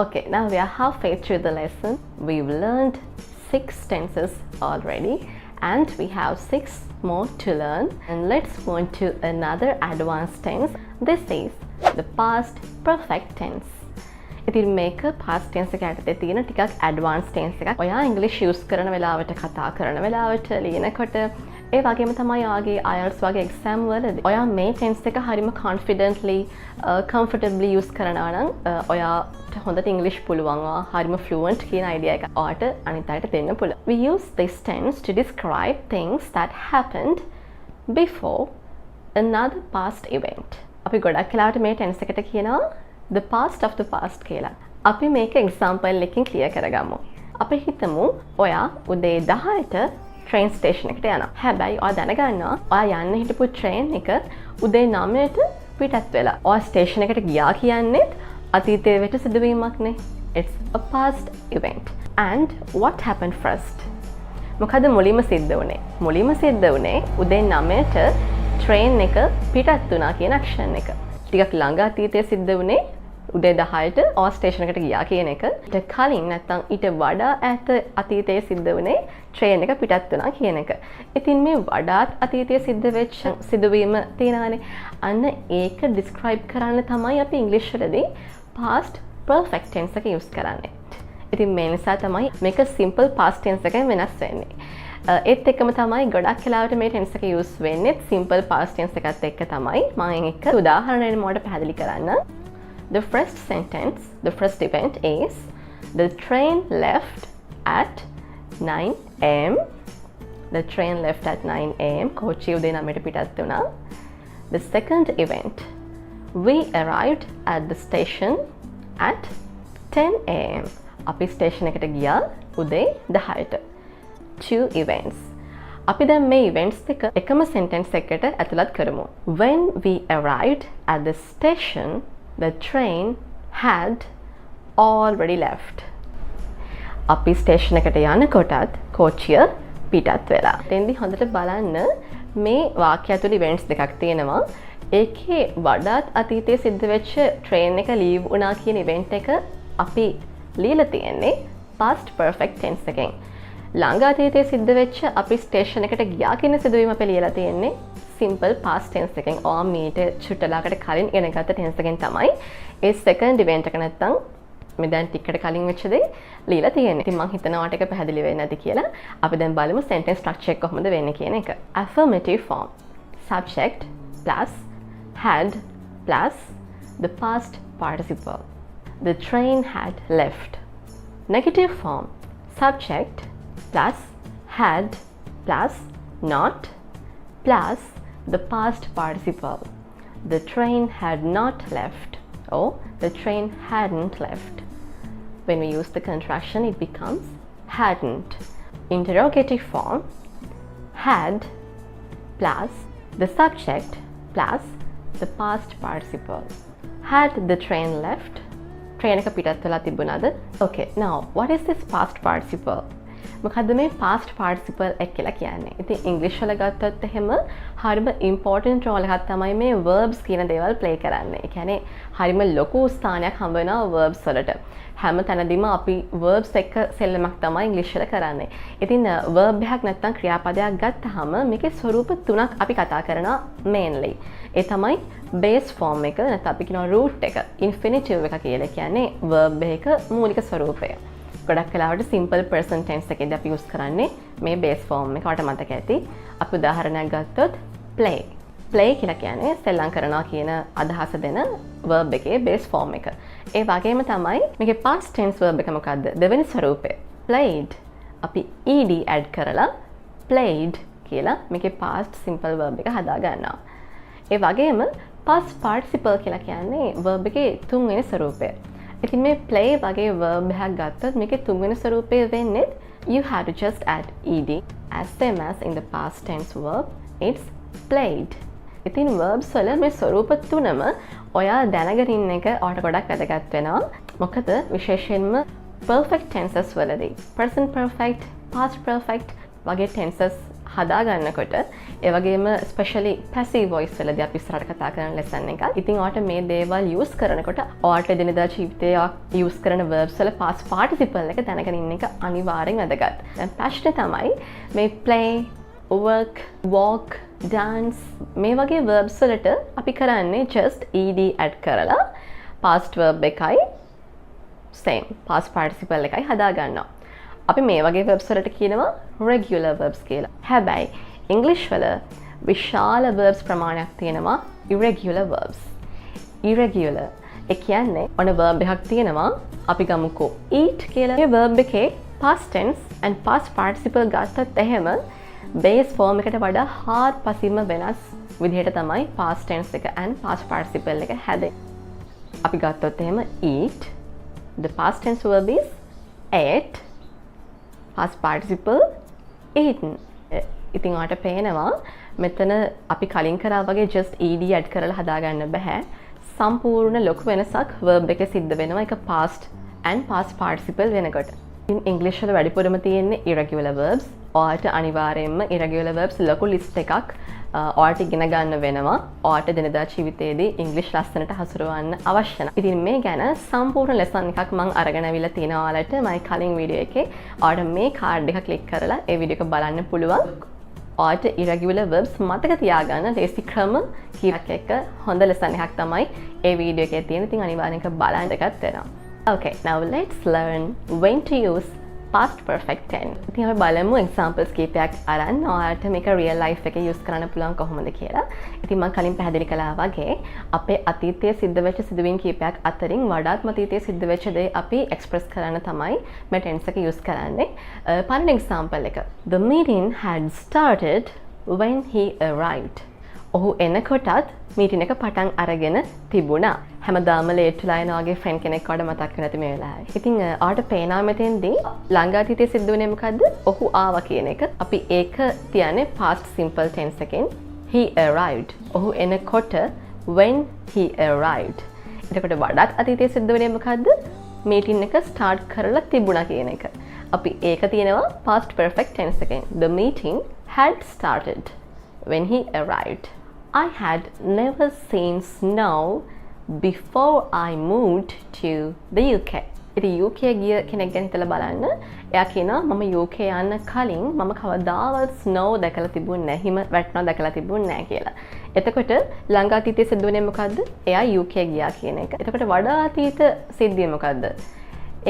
Okay, now we are halfway through the lesson. We've learned 6 tenses already and we have 6 more to learn. And let's move to another advanced tense. This is the past perfect tense. ඉතින් මේක past tense එක යටතේ තියෙන ටිකක් advanced tense එකක්. ඔයා English use කරන වෙලාවට, කතා කරන වෙලාවට, ලියනකොට ඒ වගේම තමයි ඔයාගේ IELTS වගේ exam වලදී ඔයා මේ tense එක හරිම confidently, comfortably use කරනවා නම් ඔයාට හොඳට English පුළුවන්, හරිම fluent කියන idea එක ඔයාට අනිත් අයට දෙන්න පුළුවන්. We use this tense to describe things that happened before another past event. අපි ගොඩක් වෙලාවට මේ tense එකට කියනවා the past of the past කියලා. අපි මේක example එකකින් clear කරගමු. අපි හිතමු ඔයා උදේ 10ට train station එකට යනවා. හැබැයි ඔයා දැනගන්නවා ඔයා යන්න හිටපු train එක උදේ 9ට පිටත් වෙලා. ඔයා station එකට ගියා කියන්නේ අතීතයේ වෙච්ච සිදුවීමක් නේ. It's a past event. And what happened first? මොකද මුලින්ම සිද්ධ වුණේ? මුලින්ම සිද්ධ වුණේ උදේ 9ට train එක පිටත් වුණා කියන action එක. ටිකක් ළඟ අතීතයේ සිද්ධ වුණේ උදේ 10ට ඔය ස්ටේෂන් එකට ගියා කියන එක. ඊට කලින් නැත්තම් ඊට වඩා ඈත අතීතයේ සිද්ධ වුණේ ට්‍රේන් එක පිටත් වුණා කියන එක. ඉතින් මේ වඩාත් අතීතයේ සිද්ධ වෙච්ච සිදුවීම තියෙනවානේ. අන්න ඒක describe කරන්න තමයි අපි ඉංග්‍රීසි වලදී past perfect tense එක use කරන්නේ. ඉතින් මේ නිසා තමයි මේක simple past tense එකෙන් වෙනස් වෙන්නේ. ඒත් එක්කම තමයි ගොඩක් වෙලාවට මේ tense එක use වෙන්නේ simple past tense එකත් එක්ක තමයි. මම එක උදාහරණයක් මොකට පැහැදිලි කරන්න. The first sentence, the first event is the train left at 9 am. The train left at 9 am. කෝච්චිය උදේ 9ට පිටත් වුණා. The second event, we arrived at the station at 10 am. අපි ස්ටේෂන් එකට ගියා උදේ 10ට. Two events. අපි දැන් මේ events දෙක එකම sentence එකකට ඇතුළත් කරමු. When we arrived at the station, the train had already left. අපි ස්ටේෂන් එකට යනකොටත් කෝච්චිය පිටත් වෙලා. එතෙන්දී හොඳට බලන්න මේ වාක්‍ය ඇතුළේ events දෙකක් තියෙනවා. ඒකේ වඩාත් අතීතයේ සිද්ධ වෙච්ච train එක leave වුණා කියන event එක අපි ලියලා තියෙන්නේ past perfect tense එකෙන්. ළඟ අතීතයේ සිද්ධ වෙච්ච අපි ස්ටේෂන් එකට ගියා කියන සිදුවීම අපි ලියලා තියෙන්නේ simple past tense එකෙන්. ඔයා මීට චුට්ටලාකට කලින් ඉගෙනගත්ත tense එකෙන් තමයි ඒ second event එක නැත්තම් මේ දැන් ටිකකට කලින් වෙච්ච දේ ලියලා තියෙන්නේ. ඉතින් මම හිතනවා ටික පැහැදිලි වෙන්නේ නැති කියලා. අපි දැන් බලමු sentence structure එක කොහොමද වෙන්නේ කියන එක. Affirmative form. Subject plus had plus the past participle. The train had left. Negative form. Subject plus had plus not plus the past participle. The train had not left or the train hadn't left. When we use the contraction, it becomes hadn't. Interrogative form. Had plus the subject plus the past participle. Had the train left? Train එක පිටත් වෙලා තිබුණාද? Okay, now what is this past participle? මොකද්ද මේ past participle එක කියලා කියන්නේ? ඉතින් ඉංග්‍රීසි වල ගත්තොත් එහෙම හරිම important role එකක් තමයි මේ verbs කියන දේවල් play කරන්නේ. ඒ කියන්නේ හරිම ලොකු ස්ථානයක් හම්බ වෙනවා verbs වලට. හැම තැනදීම අපි verbs එක සෙල්ලමක් තමයි ඉංග්‍රීසි වල කරන්නේ. ඉතින් verb එකක් නැත්නම් ක්‍රියාපදයක් ගත්තාම මේකේ ස්වරූප තුනක් අපි කතා කරනවා mainly. ඒ තමයි base form එක නැත්නම් අපි කියනවා root එක, infinitive එක කියලා කියන්නේ verb එක මූලික ස්වරූපය. ගොඩක් වෙලාවට simple present tense එකේදී අපි use කරන්නේ මේ base form එක. ඔයාලට මතක ඇති. අපි උදාහරණයක් ගත්තොත් play. play කියලා කියන්නේ සෙල්ලම් කරනවා කියන අදහස දෙන verb එකේ base form එක. ඒ වගේම තමයි මේකේ past tense verb එක මොකද්ද? දෙවෙනි ස්වරූපය. played. අපි ed add කරලා played කියලා මේකේ past simple verb එක හදා ගන්නවා. ඒ වගේම past participle කියලා කියන්නේ verb එකේ තුන්වෙනි ස්වරූපය. ඉතින් මේ play වගේ verb එකක් ගත්තොත් මේකේ තුන්වෙනි ස්වරූපය වෙන්නේ you have to just add ed as same as in the past tense verb. It's played. ඉතින් verbs වල මේ ස්වරූප තුනම ඔයා දැනගෙන ඉන්න එක ඔයාලට ගොඩක් වැදගත් වෙනවා. මොකද විශේෂයෙන්ම perfect tenses වලදී present perfect, past perfect වගේ tenses හදා ගන්නකොට ඒ වගේම especially passive voice වලදී අපි ඉස්සරහට කතා කරන lesson එක. ඉතින් ඔයාලට මේ දේවල් use කරනකොට ඔයාලට දිනදා ජීවිතයේ use කරන verbs වල past participle එක දැනගෙන ඉන්න එක අනිවාර්යෙන් වැදගත්. දැන් ප්‍රශ්නේ තමයි මේ play, work, walk, dance මේ වගේ verbs වලට අපි කරන්නේ just ed add කරලා past verb එකයි same past participle එකයි හදා ගන්නවා. අපි මේ වගේ verbs වලට කියනවා regular verbs කියලා. හැබැයි English වල විශාල verbs ප්‍රමාණයක් තියෙනවා irregular verbs. irregular ඒ කියන්නේ ඔන්න verb එකක් තියෙනවා අපි ගමුකෝ eat කියලා. මේ verb එකේ past tense and past participle ගත්තත් එහෙම base form එකට වඩා හාත්පසින්ම වෙනස් විදිහට තමයි past tense එක and past participle එක හැදෙන්නේ. අපි ගත්තොත් එහෙම eat, the past tense verb is ate, past participle eaten. ඉතින් ඔයාලට පේනවා මෙතන අපි කලින් කරා වගේ just ed add කරලා හදාගන්න බෑ. සම්පූර්ණ ලොකු වෙනසක් verb එකේ සිද්ධ වෙනවා ඒක past and past participle වෙනකොට. ඉතින් English වල වැඩිපුරම තියෙන්නේ irregular verbs. ඔයාලට අනිවාර්යයෙන්ම irregular verbs ලොකු list එකක් ඔයාලට ඉගෙන ගන්න වෙනවා. ඔයාලට දිනදා ජීවිතයේදී English ලස්සනට හසුරවන්න අවශ්‍ය නැහැ. ඉතින් මේ ගැන සම්පූර්ණ lesson එකක් මම අරගෙන අවිලා තිනවා ඔයාලට මම කලින් වීඩියෝ එකේ. ඔයාලට මේ card එක click කරලා ඒ වීඩියෝ එක බලන්න පුළුවන්. ඔයාලට irregular verbs මතක තියාගන්න ලේසි ක්‍රම කීපයක් එක්ක හොඳ lesson එකක් තමයි ඒ වීඩියෝ එකේ තියෙන. ඉතින් අනිවාර්යෙන් ඒක බලන්න එකත් වෙනවා. Okay, now let's learn when to use past perfect tense. ඉතින් අපි බලමු examples කීපයක් අරන් ඔයාලට මේක real life එකේ use කරන්න පුළුවන් කොහොමද කියලා. ඉතින් මම කලින් පැහැදිලි කළා වගේ අපේ අතීතයේ සිද්ධ වෙච්ච සිදුවීම් කීපයක් අතරින් වඩාත්ම අතීතයේ සිද්ධ වෙච්ච දේ අපි express කරන්න තමයි මේ tense එක use කරන්නේ. පළවෙනි example එක. The meeting had started when he arrived. ඔහු එනකොටත් මීටින් එක පටන් අරගෙන තිබුණා. හැමදාම ලේට් වෙලා යන වගේ ෆ්‍රෙන්ඩ් කෙනෙක් වඩ මතක් වෙන්නේ නැති මේ වෙලාවේ. ඉතින් ආට පේනවා මෙතෙන්දී ළඟ අතීතයේ සිද්ධ වුණේ මොකද්ද? ඔහු ආවා කියන එක. අපි ඒක තියන්නේ past simple tense එකෙන්. He arrived. ඔහු එනකොට when he arrived. එතකොට වඩාත් අතීතයේ සිද්ධ වුණේ මොකද්ද? මීටින් එක ස්ටාර්ට් කරලා තිබුණා කියන එක. අපි ඒක තියෙනවා past perfect tense එකෙන්. The meeting had started when he arrived. I had never seen snow before I moved to the UK. ඉතින් UK ගිය කෙනෙක් ගැන හිතලා බලන්න. එයා කියනවා මම UK යන්න කලින් මම කවදාවත් snow දැකලා තිබුණේ නැහැ. හිම වැටෙනවා දැකලා තිබුණේ නැහැ කියලා. එතකොට ළඟ අතීතයේ සිද්ධ වුණේ මොකද්ද? එයා UK ගියා කියන එක. එතකොට වඩා අතීත සිද්ධිය මොකද්ද?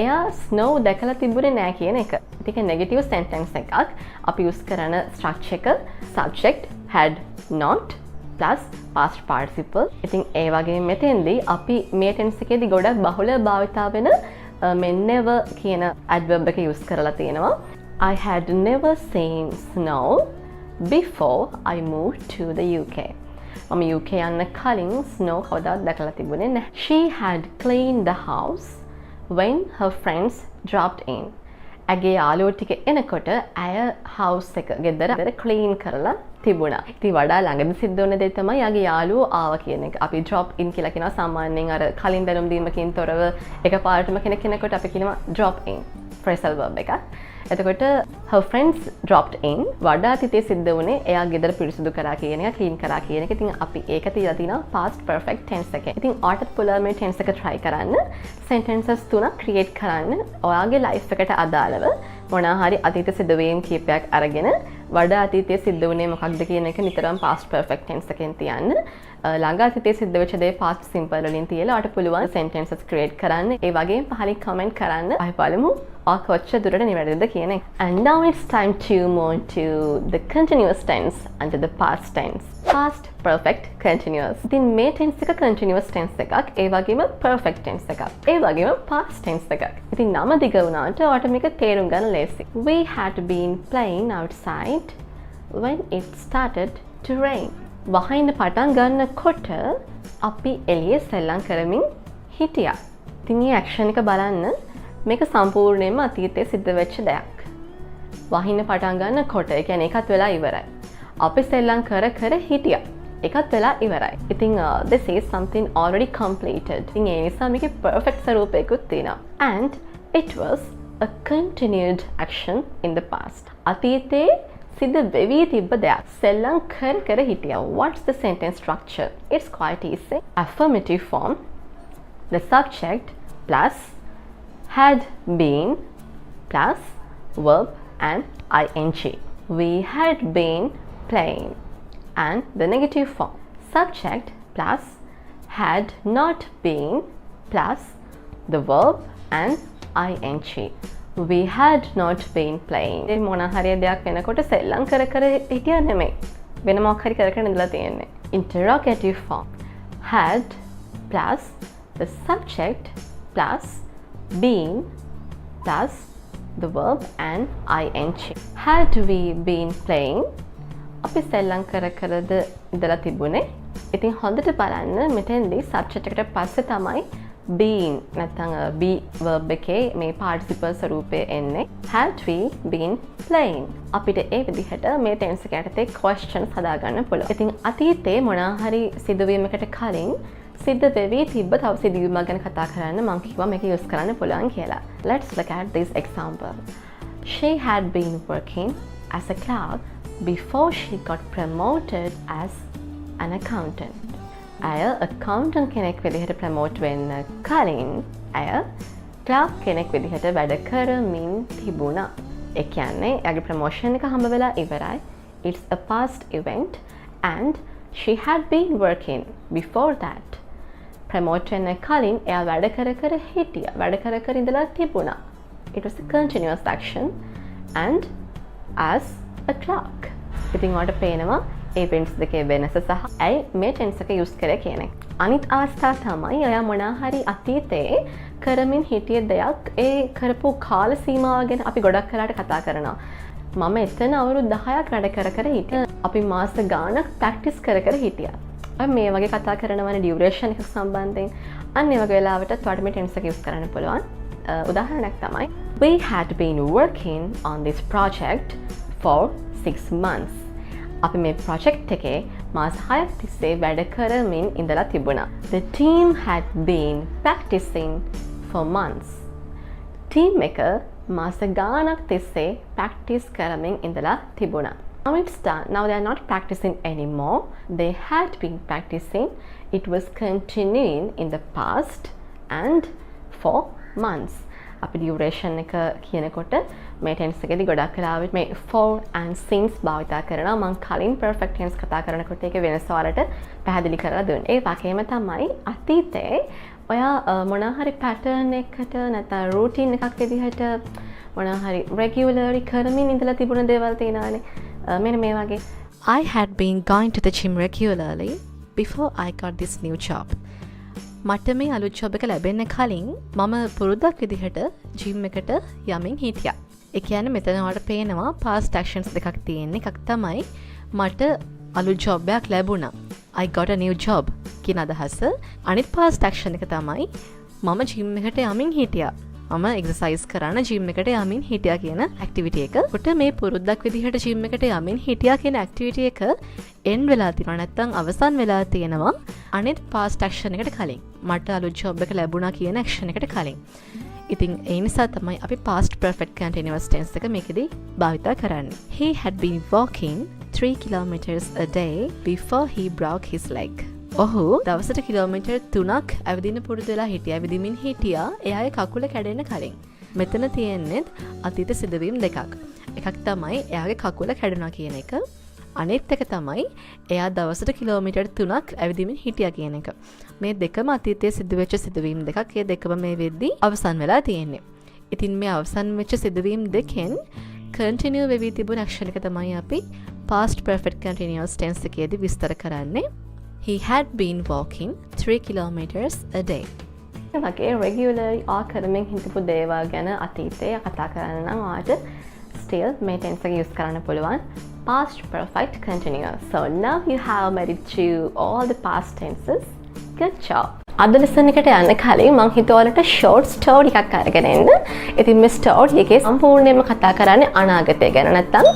එයා snow දැකලා තිබුණේ නැහැ කියන එක. ඒක negative sentence එකක්. අපි use කරන structure එක subject had not plus past participle. ඉතින් ඒ වගේ මෙතෙන්දී අපි මේ tense එකේදී ගොඩක් බහුල භාවිතා වෙන never කියන adverb එක use කරලා තියෙනවා. I had never seen snow before I moved to the UK. මම UK යන්න කලින් snow කවදාවත් දැකලා තිබුණේ නැහැ. She had cleaned the house when her friends dropped in. ඇගේ යාළුවෝ ටික එනකොට ඇය house එක ගෙදර clean කරලා තිබුණා. ඉතින් වඩා ළඟදී සිද්ධ වුණ දේ තමයි යාගේ යාළුවෝ ආවා කියන එක. අපි drop in කියලා කියනවා සාමාන්‍යයෙන් අර කලින් දැනුම් දීමකින් තොරව එකපාරටම කෙනෙක් එනකොට අපි කියනවා drop in phrasal verb එකක්. එතකොට her friends dropped in වඩා අතීතයේ සිද්ධ වුණේ එයා ගෙදර පිරිසිදු කරා කියන එක clean කරා කියන එක. ඉතින් අපි ඒක තියලා තිනවා past perfect tense එකේ. ඉතින් ඔයාලට පුළුවන් මේ tense එක try කරන්න. sentences තුනක් create කරන්න. ඔයාගේ life එකට අදාළව මොනවා හරි අතීත සිදුවීම් කීපයක් අරගෙන වඩා අතීතයේ සිද්ධ වුණේ මොකක්ද කියන එක නිතරම past perfect tense එකෙන් තියන්න. ළඟ අතීතයේ සිද්ධ වෙච්ච දේ past simple වලින් තියලා ඔයාලට පුළුවන් sentences create කරන්න. ඒ වගේම පහලින් comment කරන්න. අපි බලමු ඔයා කොච්චර දුරට නිවැරදිද කියන එක. And now it's time to move on to the continuous tense under the past tense. Past perfect continuous. ඉතින් මේ tense එක continuous tense එකක්. ඒ වගේම perfect tense එකක්. ඒ වගේම past tense එකක්. ඉතින් නම දිග වුණාට ඔයාලට මේක තේරුම් ගන්න ලේසි. We had been playing outside when it started to rain. වහින්න පටන් ගන්නකොට අපි එළියේ සෙල්ලම් කරමින් හිටියා. ඉතින් මේ action එක බලන්න මේක සම්පූර්ණයෙන්ම අතීතයේ සිද්ධ වෙච්ච දෙයක්. වහින්න පටන් ගන්නකොට ඒ කියන්නේ එකත් වෙලා ඉවරයි. අපි සෙල්ලම් කර හිටියා. එකත් වෙලා ඉවරයි. ඉතින් this is something already completed. ඉතින් ඒ නිසා මේකේ perfect ස්වරූපයකුත් තියෙනවා. And it was a continued action in the past. අතීතයේ සිද්ධ වෙවි තිබ්බ දෙයක්. සෙල්ලම් කර හිටියා. What's the sentence structure? It's quite easy. Affirmative form, the subject plus had been plus verb and ing. We had been playing. And the negative form, subject plus had not been plus the verb and ing. We had not been playing. මේ මොන හරි දෙයක් වෙනකොට සෙල්ලම් කර හිටියා නෙමෙයි. වෙන මොකක් හරි කර ඉඳලා තියෙන්නේ. Interrogative form, had plus the subject plus been plus the verb and ing. Had we been playing? අපි සෙල්ලම් කරද ඉඳලා තිබුණේ. ඉතින් හොඳට බලන්න මෙතෙන්දී subject එකට පස්සේ තමයි been නැත්නම් be verb එකේ මේ participle ස්වරූපය එන්නේ. Had we been playing? අපිට ඒ විදිහට මේ tense එක යටතේ questions හදාගන්න පුළුවන්. ඉතින් අතීතේ මොනවා හරි සිදුවීමකට කලින් සිද්ධ වෙවි තිබ්බ තව සිදුවීමක් ගැන කතා කරන්න මම කිව්වා මේක use කරන්න පුළුවන් කියලා. Let's look at this example. She had been working as a clerk before she got promoted as an accountant. ඇය accountant කෙනෙක් විදිහට promote වෙන්න කලින් ඇය clerk කෙනෙක් විදිහට වැඩ කරමින් තිබුණා. ඒ කියන්නේ එයාගේ promotion එක හම්බ වෙලා ඉවරයි. It's a past event and she had been working before that. promote වෙන්න කලින් එයා වැඩ කර හිටියා. වැඩ කර ඉඳලා තිබුණා. It was a continuous action and as a clerk. ඉතින් ඔයාලට පේනවා ඒ tense දෙකේ වෙනස සහ ඇයි මේ tense එක use කරේ කියන එක. අනිත් අවස්ථාව තමයි ඔයා මොනවා හරි අතීතයේ කරමින් හිටිය දෙයක් ඒ කරපු කාල සීමාව ගැන අපි ගොඩක් වෙලාට කතා කරනවා. මම එතන අවුරුදු 10ක් වැඩ කර කර හිටියා. අපි මාස ගාණක් ප්‍රැක්ටිස් කර කර හිටියා. අපි මේ වගේ කතා කරනවනේ ඩියුරේෂන් එකක් සම්බන්ධයෙන්. අන්න ඒ වගේ වෙලාවට ඔයාලට මේ ටෙන්ස් එක යූස් කරන්න පුළුවන්. උදාහරණයක් තමයි we had been working on this project for 6 months. අපි මේ ප්‍රොජෙක්ට් එකේ මාස 6ක් තිස්සේ වැඩ කරමින් ඉඳලා තිබුණා. The team had been practicing for months. Team එක මාස ගාණක් තිස්සේ ප්‍රැක්ටිස් කරමින් ඉඳලා තිබුණා. Now it's done. Now they are not practicing anymore. They had been practicing. It was continuing in the past and for months. අපි duration එක කියනකොට මේ ටෙන්ස් එකේදී ගොඩක් වෙලාවට මේ for and since භාවිත කරනවා. මම කලින් perfect tense කතා කරනකොට ඒක වෙනස වලට පැහැදිලි කරලා දුන්නා. ඒ වගේම තමයි අතීතේ ඔයා මොනවා හරි pattern එකකට නැත්නම් routine එකක් විදිහට මොනවා හරි regularly කරමින් ඉඳලා තිබුණ දේවල් තියෙනවානේ. මෙන්න මේ වගේ I had been going to the gym regularly before I got this new job. මට මේ අලුත් ජොබ් එක ලැබෙන්න කලින් මම පුරුද්දක් විදිහට ජිම් එකට යමින් හිටියා. ඒ කියන්නේ මෙතන ඔයාලට පේනවා past actions දෙකක් තියෙන එකක් තමයි මට අලුත් ජොබ් එකක් ලැබුණා. I got a new job කියන අදහස. අනිත් past action එක තමයි මම ජිම් එකට යමින් හිටියා. මම එක්සර්සයිස් කරන්න ජිම් එකට යමින් හිටියා කියන ඇක්ටිවිටි එක. කොට මේ පුරුද්දක් විදිහට ජිම් එකට යමින් හිටියා කියන ඇක්ටිවිටි එක එන්ඩ් වෙලා තියෙනවා නැත්නම් අවසන් වෙලා තියෙනවා අනිත් past action එකට කලින්. මට අලුත් ජොබ් එක ලැබුණා කියන action එකට කලින්. ඉතින් ඒ නිසා තමයි අපි past perfect continuous tense එක මේකෙදි භාවිත කරන්නේ. He had been walking 3 kilometers a day before he broke his leg. ඔහු දවසට කිලෝමීටර් 3ක් ඇවිදින්න පුරුදු වෙලා හිටියා. ඇවිදිමින් හිටියා එයාගේ කකුල කැඩෙන්න කලින්. මෙතන තියෙන්නේ අතීත සිදුවීම් දෙකක්. එකක් තමයි එයාගේ කකුල කැඩුණා කියන එක. අනිත් එක තමයි එයා දවසට කිලෝමීටර් 3ක් ඇවිදිමින් හිටියා කියන එක. මේ දෙකම අතීතයේ සිදුවෙච්ච සිදුවීම් දෙකක්. ඒ දෙකම මේ වෙද්දී අවසන් වෙලා තියෙන්නේ. ඉතින් මේ අවසන් වෙච්ච සිදුවීම් දෙකෙන් continue වෙවි තිබුණ action එක තමයි අපි past perfect continuous tense එකේදී විස්තර කරන්නේ. He had been walking 3 kilometers a day. වගේ regularly කරමින් හිටපු දේවල් ගැන අතීතයේ කතා කරන්න නම් ඔයාලට still මේ tense එක use කරන්න පුළුවන්. Past perfect continuous. So now you have made it through all the past tenses. Good job. අද lesson එකට යන්න කලින් මම හිතුවා ඔයාලට short story එකක් අරගෙන එන්න. ඉතින් මේ story එකේ සම්පූර්ණයෙන්ම කතා කරන්නේ අනාගතය ගැන නැත්නම්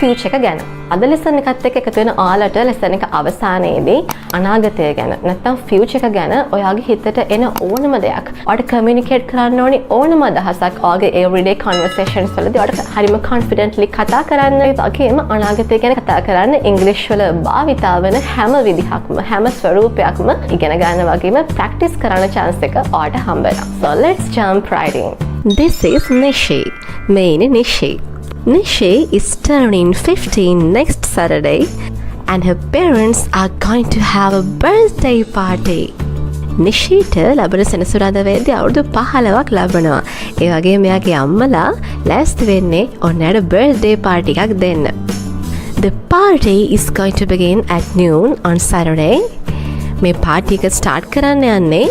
future එක ගැන. අද lesson එකත් එක්ක එකතු වෙන ඔයාලට lesson එක අවසානයේදී අනාගතය ගැන නැත්නම් future එක ගැන ඔයාගේ හිතට එන ඕනම දෙයක් ඔයාලට communicate කරන්න ඕනි ඕනම අදහසක් ඔයාගේ everyday conversations වලදී ඔයාලට හරිම confidently කතා කරන්න. ඒ වගේම අනාගතය ගැන කතා කරන්න English වල භාවිතා වෙන හැම විදිහක්ම හැම ස්වරූපයක්ම ඉගෙන ගන්න වගේම practice කරන්න chance එක ඔයාලට හම්බ වෙනවා. So let's jump right in. This is Nishi. Main Nishi. Nishi is turning 15 next Saturday and her parents are going to have a birthday party. නිෂීට ලැබෙන සෙනසුරාදා වේදී අවුරුදු 15ක් ලැබෙනවා. ඒ වගේම එයාගේ අම්මලා ලෑස්ති වෙන්නේ ඔන්නට birthday party එකක් දෙන්න. The party is going to begin at noon on Saturday. මේ party එක start කරන්න යන්නේ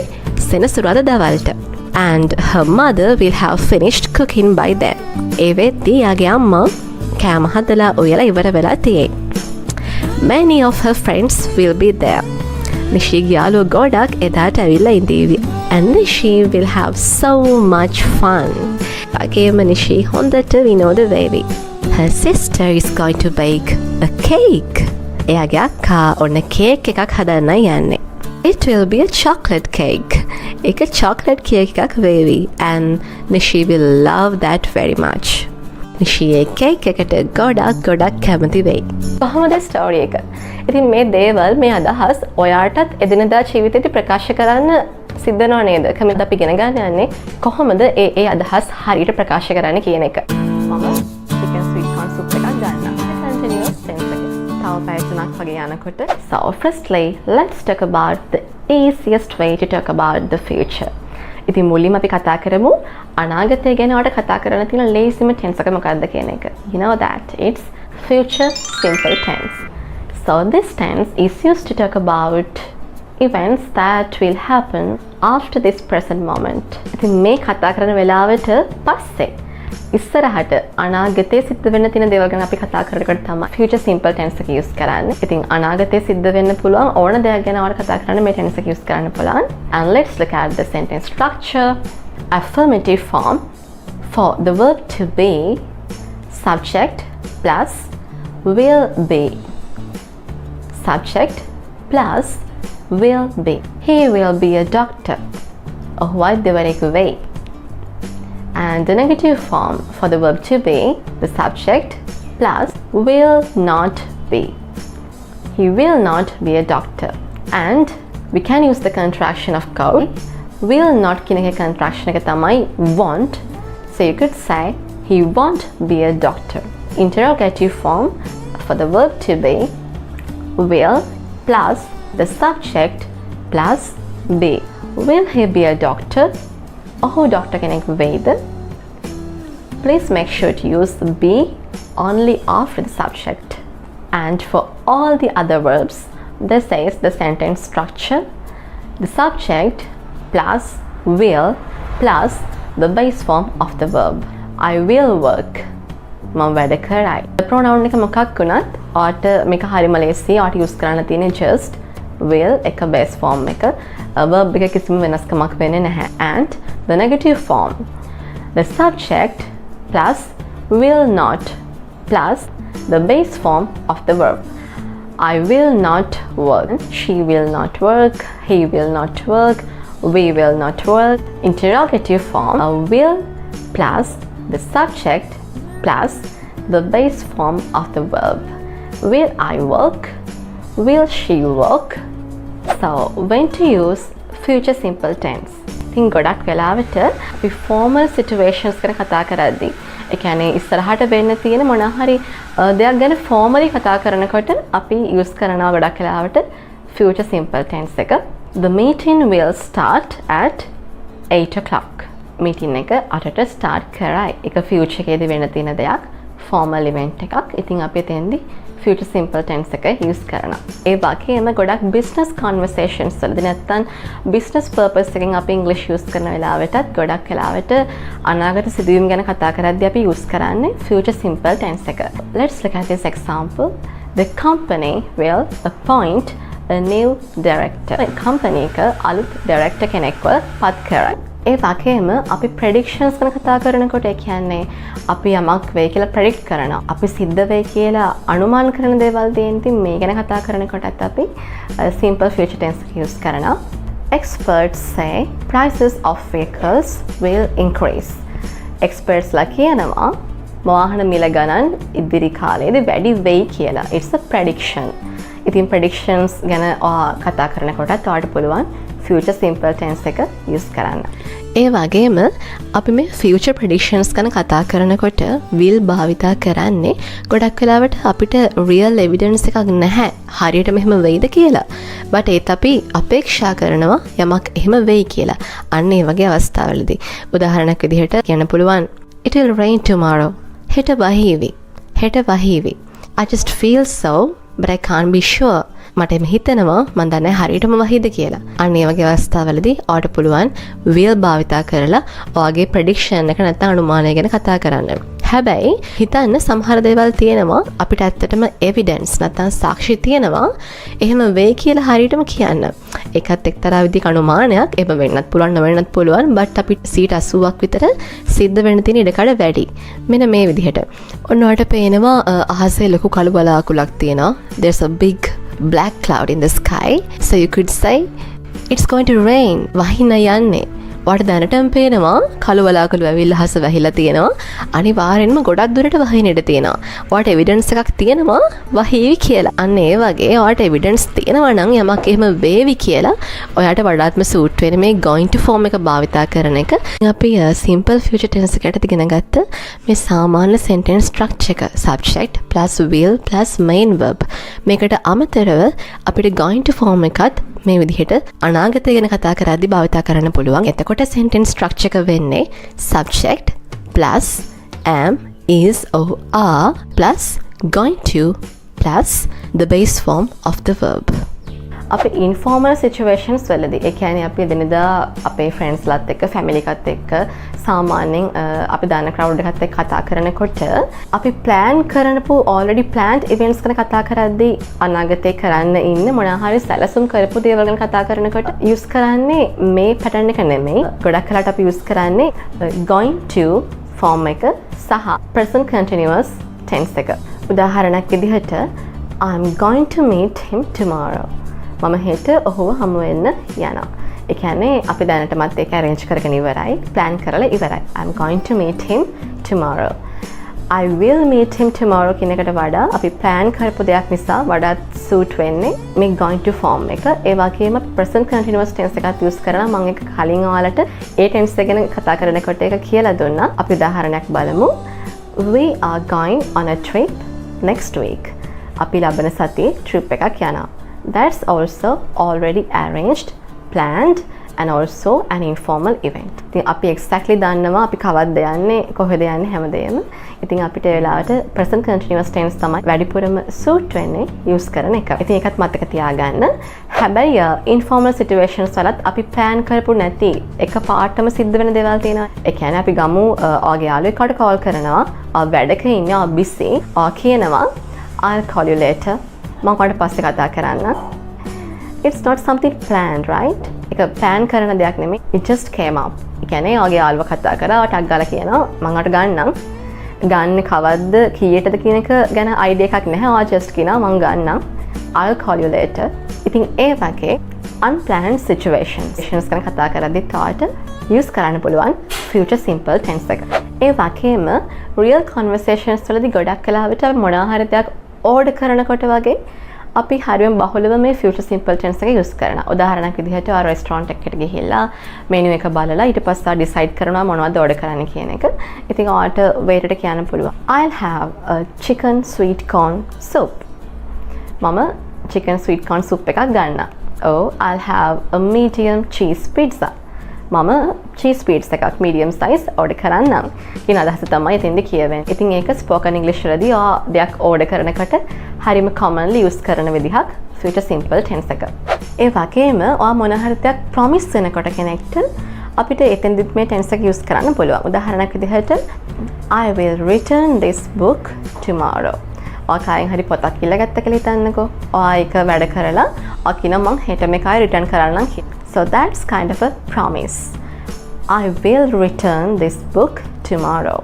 සෙනසුරාදා දවල්ට. And her mother will have finished cooking by then. ඒ වෙද්දී යාගේ අම්මා කෑම හදලා ඔයලා ඉවර වෙලා තියෙයි. Many of her friends will be there. නිෂීගේ යාළුවෝ ගොඩක් එදාට ඇවිල්ලා ඉඳීවි. And Nishi will have so much fun. වගේම නිෂී හොඳට විනෝද වේවි. Her sister is going to bake a cake. එයාගේ අක්කා ඔන්න කේක් එකක් හදන්න යන්නේ. It will be a chocolate cake. ඒක chocolate cake එකක් වේවි. And Nishi will love that very much. Nishi A cake එකට ගොඩක් කැමති වෙයි. කොහොමද story එක? ඉතින් මේ දේවල් මේ අදහස් ඔයාටත් එදිනදා ජීවිතේදී ප්‍රකාශ කරන්න සිද්ධ වෙනව නේද? කමිට අපි ඉගෙන ගන්න යන්නේ කොහොමද ඒ අදහස් හරියට ප්‍රකාශ කරන්න කියන එක. මම chicken sweet corn soup එකක් ගන්නවා. Continuous tense එක. තව පැය 3ක් වගේ යනකොට. So firstly, let's talk about the easiest way to talk about the future. ඉතින් මුලින්ම අපි කතා කරමු අනාගතය ගැන ඔයාලට කතා කරන්න තියෙන ලේසිම tense එක මොකක්ද කියන එක. You know that it's future simple tense. So this tense is used to talk about events that will happen after this present moment. ඉතින් මේ කතා කරන වෙලාවට පස්සේ ඉස්සරහට අනාගතයේ සිද්ධ වෙන්න තියෙන දේවල් ගැන අපි කතා කරනකොට තමයි future simple tense එක use කරන්නේ. ඉතින් අනාගතයේ සිද්ධ වෙන්න පුළුවන් ඕන දෙයක් ගැන අපිට කතා කරන්න මේ tense එක use කරන්න පුළුවන්. And let's look at the sentence structure. Affirmative form for the verb to be, subject plus will be. Subject plus will be. He will be a doctor. ඔහුවත් දෙවරෙකු වෙයි. And the negative form for the verb to be, the subject plus will not be. He will not be a doctor. And we can use the contraction of code. Will not කියන එක contraction එක තමයි won't. So you could say he won't be a doctor. Interrogative form for the verb to be, will plus the subject plus be. Will he be a doctor? ඔහු doctor කෙනෙක් වෙයිද? Please make sure to use the be only after the subject. And for all the other verbs, this is the sentence structure. The subject plus will plus the base form of the verb. I will work. මම වැඩ කරයි. pronoun එක මොකක් වුණත් ඔයාට මේක හරිම ලේසි. ඔයාට use කරන්න තියෙන්නේ just will එක base form එක. verb එක කිසිම වෙනස්කමක් වෙන්නේ නැහැ. And the negative form, the subject plus will not plus the base form of the verb. I will not work. She will not work. He will not work. We will not work. Interrogative form, will plus the subject plus the base form of the verb. Will I work? Will she work? So when to use future simple tense? ඉතින් ගොඩක් වෙලාවට අපි formal situations ගැන කතා කරද්දී ඒ කියන්නේ ඉස්සරහට වෙන්න තියෙන මොන හරි දෙයක් ගැන formally කතා කරනකොට අපි use කරනවා ගොඩක් වෙලාවට future simple tense එක. The meeting will start at 8 o'clock. meeting එක 8ට start කරයි. ඒක future එකේදී වෙන්න තියෙන දෙයක්. formal event එකක්. ඉතින් අපි එතෙන්දී future simple tense එක use කරනවා. ඒ වගේම ගොඩක් business conversations වලදී නැත්තම් business purpose එකෙන් අපි English use කරන වෙලාවටත් ගොඩක් වෙලාවට අනාගත සිදුවීම් ගැන කතා කරද්දී අපි use කරන්නේ future simple tense එක. Let's look at this example. The company will appoint a new director. company එක අලුත් director කෙනෙක්ව පත් කරයි. ඒ වගේම අපි predictions ගැන කතා කරනකොට ඒ කියන්නේ අපි යමක් වෙයි කියලා predict කරනවා. අපි සිද්ධ වෙයි කියලා අනුමාන කරන දේවල් දෙන්නේ මේ ගැන කතා කරනකොටත් අපි simple future tense use කරනවා. Experts say prices of vehicles will increase. Experts ලා කියනවා වාහන මිල ගණන් ඉදිරි කාලයේදී වැඩි වෙයි කියලා. It's a prediction. ඉතින් predictions ගැන කතා කරනකොටත් ඔයාලට පුළුවන් future simple tense එක use කරන්න. ඒ වගේම අපි මේ future predictions ගැන කතා කරනකොට will භාවිතා කරන්නේ ගොඩක් වෙලාවට අපිට real evidence එකක් නැහැ. හරියට මෙහෙම වෙයිද කියලා. but ඒත් අපි අපේක්ෂා කරනවා යමක් එහෙම වෙයි කියලා. අන්න ඒ වගේ අවස්ථාවලදී උදාහරණයක් විදිහට කියන්න පුළුවන් it will rain tomorrow. හෙට වහීවි. හෙට වහීවි. I just feel so but I can't be sure. මට එම හිතෙනවා මම දන්නේ හරියටම වහීද කියලා. අන්න ඒ වගේ අවස්ථාවලදී ඔයාලට පුළුවන් will භාවිතා කරලා ඔයාගේ prediction එක නැත්නම් අනුමානය ගැන කතා කරන්න. හැබැයි හිතන්න සමහර දේවල් තියෙනවා අපිට ඇත්තටම evidence නැත්නම් සාක්ෂි තියෙනවා එහෙම වෙයි කියලා හරියටම කියන්න. ඒකත් එක්තරා විදිහක අනුමානයක්. එහෙම වෙන්නත් පුළුවන් නොවෙන්නත් පුළුවන්. but අපිට 80%ක් විතර සිද්ධ වෙන්න තියෙන ඉඩකඩ වැඩි. මෙන්න මේ විදිහට. ඔන්න ඔයාලට පේනවා අහසේ ලොකු කළු වලාකුළක් තියෙනවා. There's a big black cloud in the sky. So you could say it's going to rain. වහින්න යන්නේ. ඔයාලට දැනටම පේනවා කළු වලාකුළු ඇවිල්ලා හස වැහිලා තියෙනවා. අනිවාර්යෙන්ම ගොඩක් දුරට වහින්න ඉඩ තියෙනවා. ඔයාලට evidence එකක් තියෙනවා වහීවි කියලා. අන්න ඒ වගේ ඔයාලට evidence තියෙනවා නම් යමක් එහෙම වේවි කියලා ඔයාලට වඩාත්ම සූට් වෙන මේ going to form එක භාවිතා කරන එක. අපි simple future tense එකට ඉගෙන ගත්ත මේ සාමාන්‍ය sentence structure එක subject plus will plus main verb. මේකට අමතරව අපිට going to form එකත් මේ විදිහට අනාගතය ගැන කතා කරද්දී භාවිතා කරන්න පුළුවන්. එතකොට sentence structure එක වෙන්නේ subject plus am is or are plus going to plus the base form of the verb. අපි informal situations වලදී ඒ කියන්නේ අපි එදිනෙදා අපේ friends ලාත් එක්ක family එකත් එක්ක සාමාන්‍යයෙන් අපි දාන crowd එකත් එක්ක කතා කරනකොට අපි plan කරනපු already planned events ගැන කතා කරද්දී අනාගතේ කරන්න ඉන්න මොනවා හරි සැලසුම් කරපු දේවල් ගැන කතා කරනකොට use කරන්නේ මේ pattern එක නෙමෙයි. ගොඩක් වෙලාවට අපි use කරන්නේ going to form එක සහ present continuous tense එක. උදාහරණයක් විදිහට I'm going to meet him tomorrow. මම හෙට ඔහුව හමු වෙන්න යනවා. ඒ කියන්නේ අපි දැනටමත් ඒක arrange කරගෙන ඉවරයි, plan කරලා ඉවරයි. I'm going to meet him tomorrow. I will meet him tomorrow කියන එකට වඩා අපි plan කරපු දෙයක් නිසා වඩාත් suit වෙන්නේ මේ going to form එක. ඒ වගේම present continuous tense එකත් use කරලා මම ඒක කලින් ඔයාලට ඒ tense එක ගැන කතා කරනකොට ඒක කියලා දුන්නා. අපි උදාහරණයක් බලමු. We are going on a trip next week. අපි ලබන සතියේ trip එකක් යනවා. That's also already arranged, planned and also an informal event. ඉතින් අපි exactly දන්නවා අපි කවද්ද යන්නේ කොහෙද යන්නේ හැමදේම. ඉතින් අපිට ඒ වෙලාවට present continuous tense තමයි වැඩිපුරම suit වෙන්නේ use කරන එක. ඉතින් ඒකත් මතක තියාගන්න. හැබැයි informal situations වලත් අපි plan කරපු නැති එක පාටම සිද්ධ වෙන දේවල් තියෙනවා. ඒ කියන්නේ අපි ගමු ඔයාගේ යාළුවෙක්ට call කරනවා. වැඩක ඉන්නේ busy. කියනවා I'll call you later. මම ඔයාලට පස්සේ කතා කරන්න. It's not something planned, right? ඒක plan කරන දෙයක් නෙමෙයි. It just came up. ඒ කියන්නේ ඔයාගේ යාළුවා කතා කරා ටක් ගාලා කියනවා මම අට ගන්නම්. ගන්න කවද්ද කීයටද කියන එක ගැන idea එකක් නැහැ. ඔයා just කියනවා මම ගන්නම්. I'll call you later. ඉතින් ඒ වගේ unplanned situations ගැන කතා කරද්දිත් ඔයාලට use කරන්න පුළුවන් future simple tense එක. ඒ වගේම real conversations වලදී ගොඩක් වෙලාවට අපි මොනවා හරි දෙයක් order කරනකොට වගේ අපි හරියම බහුලව මේ future simple tense එක use කරනවා. උදාහරණයක් විදිහට ආ restaurant එකකට ගිහිල්ලා menu එක බලලා ඊට පස්සේ decide කරනවා මොනවද order කරන්න කියන එක. ඉතින් ඔයාලට waiter ට කියන්න පුළුවන්. I'll have a chicken sweet corn soup. මම chicken sweet corn soup එකක් ගන්නවා. Oh, I'll have a medium cheese pizza. මම cheese pizza එකක් medium size order කරන්නම්. කියන අදහස තමයි එතෙන්ද කියවෙන්නේ. ඉතින් ඒක spoken English වලදී දෙයක් order කරනකොට හරිම commonly use කරන විදිහක් future simple tense එක. ඒ වගේම ඔයා මොන හරි දෙයක් promise වෙනකොට කෙනෙක්ට අපිට එතෙන්දිත් මේ tense එක use කරන්න පුළුවන්. උදාහරණයක් විදිහට I will return this book tomorrow. ඔයා කායෙන් හරි පොතක් ඉල්ලගත්ත කියලා හිතන්නකෝ. ඔයා ඒක වැඩ කරලා ඔයා කියනවා මං හෙට මේකයි return කරන්නම් කියලා. So that's kind of a promise. I will return this book tomorrow.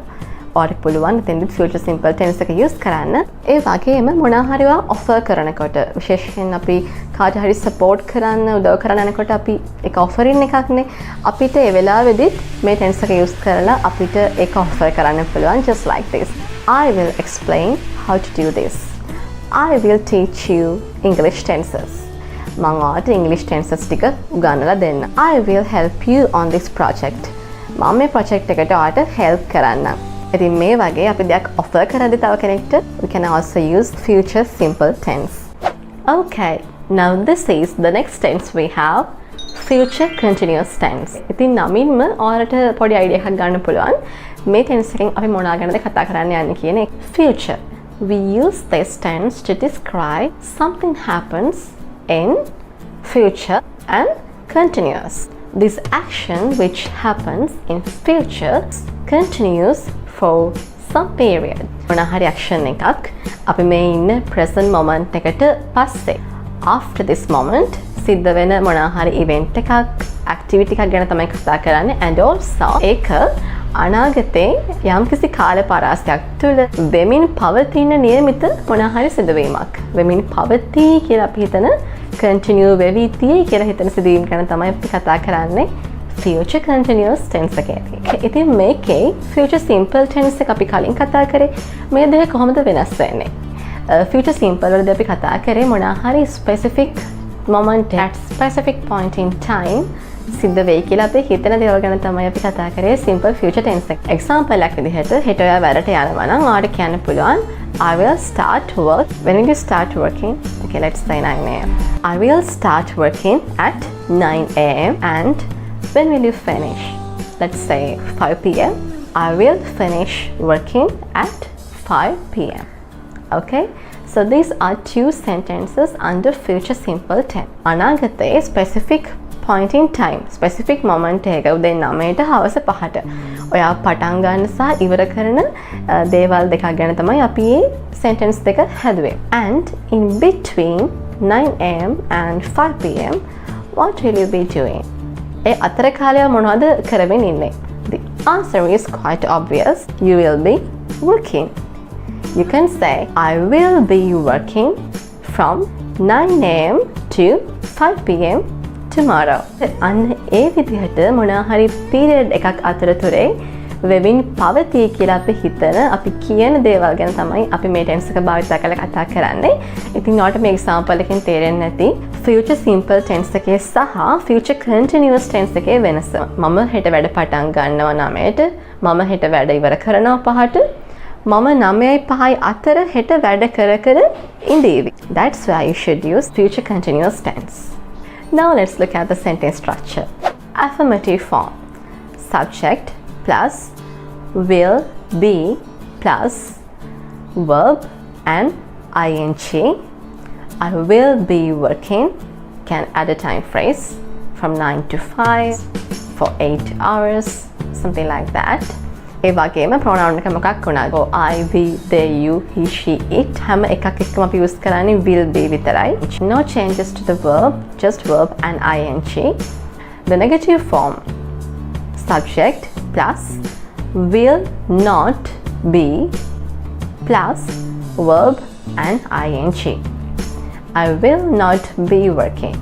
ඔයාලට පුළුවන් එතෙන්දි future simple tense එක use කරන්න. ඒ වගේම මොනවා හරි offer කරනකොට විශේෂයෙන් අපි කාට හරි support කරන්න උදව් කරන්න යනකොට අපි ඒක offering එකක්නේ. අපිට ඒ වෙලාවෙදිත් මේ tense එක use කරලා අපිට ඒක offer කරන්න පුළුවන් just like this. I will explain how to do this. I will teach you English tenses. මම ඔයාලට English tenses ටික උගන්වලා දෙන්න. I will help you on this project. මම මේ project එකට ඔයාලට help කරන්නම්. ඉතින් මේ වගේ අපි දෙයක් offer කරද්දී තව කෙනෙක්ට we can also use future simple tense. Okay, now this is the next tense we have future continuous tense. ඉතින් නමින්ම ඔයාලට පොඩි idea එකක් ගන්න පුළුවන්. මේ tense එකෙන් අපි මොනවා ගැනද කතා කරන්න යන්නේ කියන එක. Future. We use this tense to describe something happens in future and continuous. This action which happens in future continues for some period. මොනවා හරි action එකක් අපි මේ ඉන්න present moment එකට පස්සේ after this moment සිද්ධ වෙන මොනවා හරි event එකක් activity එකක් ගැන තමයි කතා කරන්නේ and also ඒක අනාගතේ යම්කිසි කාල පරාසයක් තුළ වෙමින් පවතින නියමිත මොනවා හරි සිදුවීමක්. වෙමින් පවතී කියලා අපි හිතන continue වෙවි තියේ කියලා හිතන සිදුවීම් ගැන තමයි අපි කතා කරන්නේ future continuous tense එකේදී. ඉතින් මේකේ future simple tense එක අපි කලින් කතා කරේ මේ දෙක කොහොමද වෙනස් වෙන්නේ? future simple වලදී අපි කතා කරේ මොනවා හරි specific moment at specific point in time සිද්ධ වෙයි කියලා අපි හිතන දේවල් ගැන තමයි අපි කතා කරේ simple future tense එක. example එකක් විදිහට හෙට ඔයා වැඩට යනවා නම් ඔයාලට කියන්න පුළුවන් I will start work. When will you start working? Okay, let's say 9 a.m. I will start working at 9 a.m. and when will you finish? Let's say 5 p.m. I will finish working at 5 p.m. Okay, So these are two sentences under future simple tense. අනාගතයේ specific point in time, specific moment එක උදේ 9ට හවස 5ට. ඔයා පටන් ගන්න සහ ඉවර කරන දේවල් දෙකක් ගැන තමයි අපි මේ sentence දෙක හැදුවේ. And in between 9 am and 5 pm, what will you be doing? ඒ අතර කාලය මොනවද කරමින් ඉන්නේ? The answer is quite obvious. You will be working. You can say, I will be working from 9 am to 5 pm tomorrow. අන්න ඒ විදිහට මොනවා හරි period එකක් අතරතුරේ වෙමින් පවතී කියලා අපි හිතන අපි කියන දේවල් ගැන තමයි අපි මේ tense එක භාවිත කරලා කතා කරන්නේ. ඉතින් ඔයාලට මේ example එකෙන් තේරෙන්නේ නැති future simple tense එකේ සහ future continuous tense එකේ වෙනස. මම හෙට වැඩ පටන් ගන්නවා 9ට. මම හෙට වැඩ ඉවර කරනවා 5ට. මම 9යි 5යි අතර හෙට වැඩ කර ඉඳීවි. That's why you should use future continuous tense. Now let's look at the sentence structure. Affirmative form. Subject plus will be plus verb and ing. I will be working can add a time phrase from 9 to 5 for 8 hours, something like that. ඒ වගේම pronoun එක මොකක් වුණාද? I, we, they, you, he, she, it හැම එකක් එක්කම අපි use කරන්නේ will be විතරයි. No changes to the verb, just verb and ing. The negative form. Subject plus will not be plus verb and ing. I will not be working.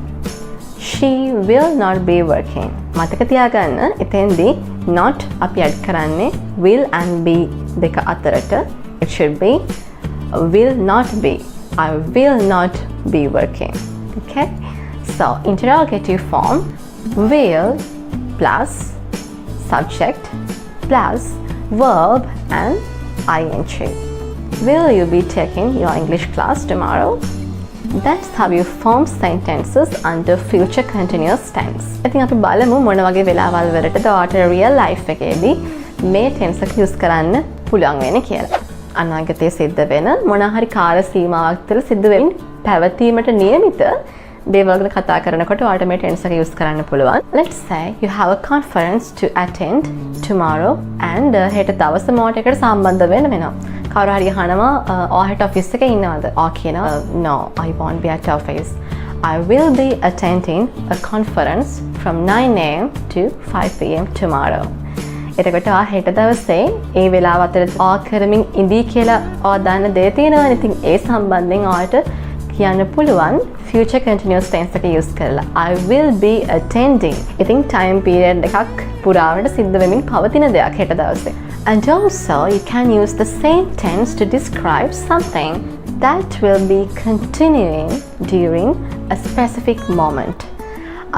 She will not be working. මතක තියාගන්න එතෙන්දී not අපි add කරන්නේ will and be දෙක අතරට. It should be will not be. I will not be working. Okay? So interrogative form. Will plus subject plus verb and ing. Will you be taking your English class tomorrow? That's how you form sentences under future continuous tense. ඉතින් අපි බලමු මොන වගේ වෙලාවල් වලටද ඔයාට real life එකේදී මේ tense එක use කරන්න පුළුවන් වෙන්නේ කියලා. අනාගතයේ සිද්ධ වෙන මොන හරි කාල සීමාවක් තුළ සිද්ධ වෙමින් පැවතීමට නියමිත දේවල් ගැන කතා කරනකොට ඔයාට මේ tense එක use කරන්න පුළුවන්. Let's say you have a conference to attend tomorrow and හෙට දවස මොකට එකට සම්බන්ධ වෙන්න වෙනවා. කවුරු හරි අහනවා ඔයාට ඔෆිස් එකේ ඉන්නවද? ඔයා කියනවා no, I won't be at office. I will be attending a conference from 9 am to 5 pm tomorrow. එතකොට ඔයා හෙට දවසේ ඒ වෙලාව අතරේ ඔයා කරමින් ඉඳී කියලා ඔයා දන්න දේ තියෙනවනේ. ඉතින් ඒ සම්බන්ධයෙන් ඔයාට කියන්න පුළුවන් future continuous tense එක use කරලා. I will be attending. ඉතින් time period එකක් පුරාවට සිද්ධ වෙමින් පවතින දෙයක් හෙට දවසේ. And also you can use the same tense to describe something that will be continuing during a specific moment.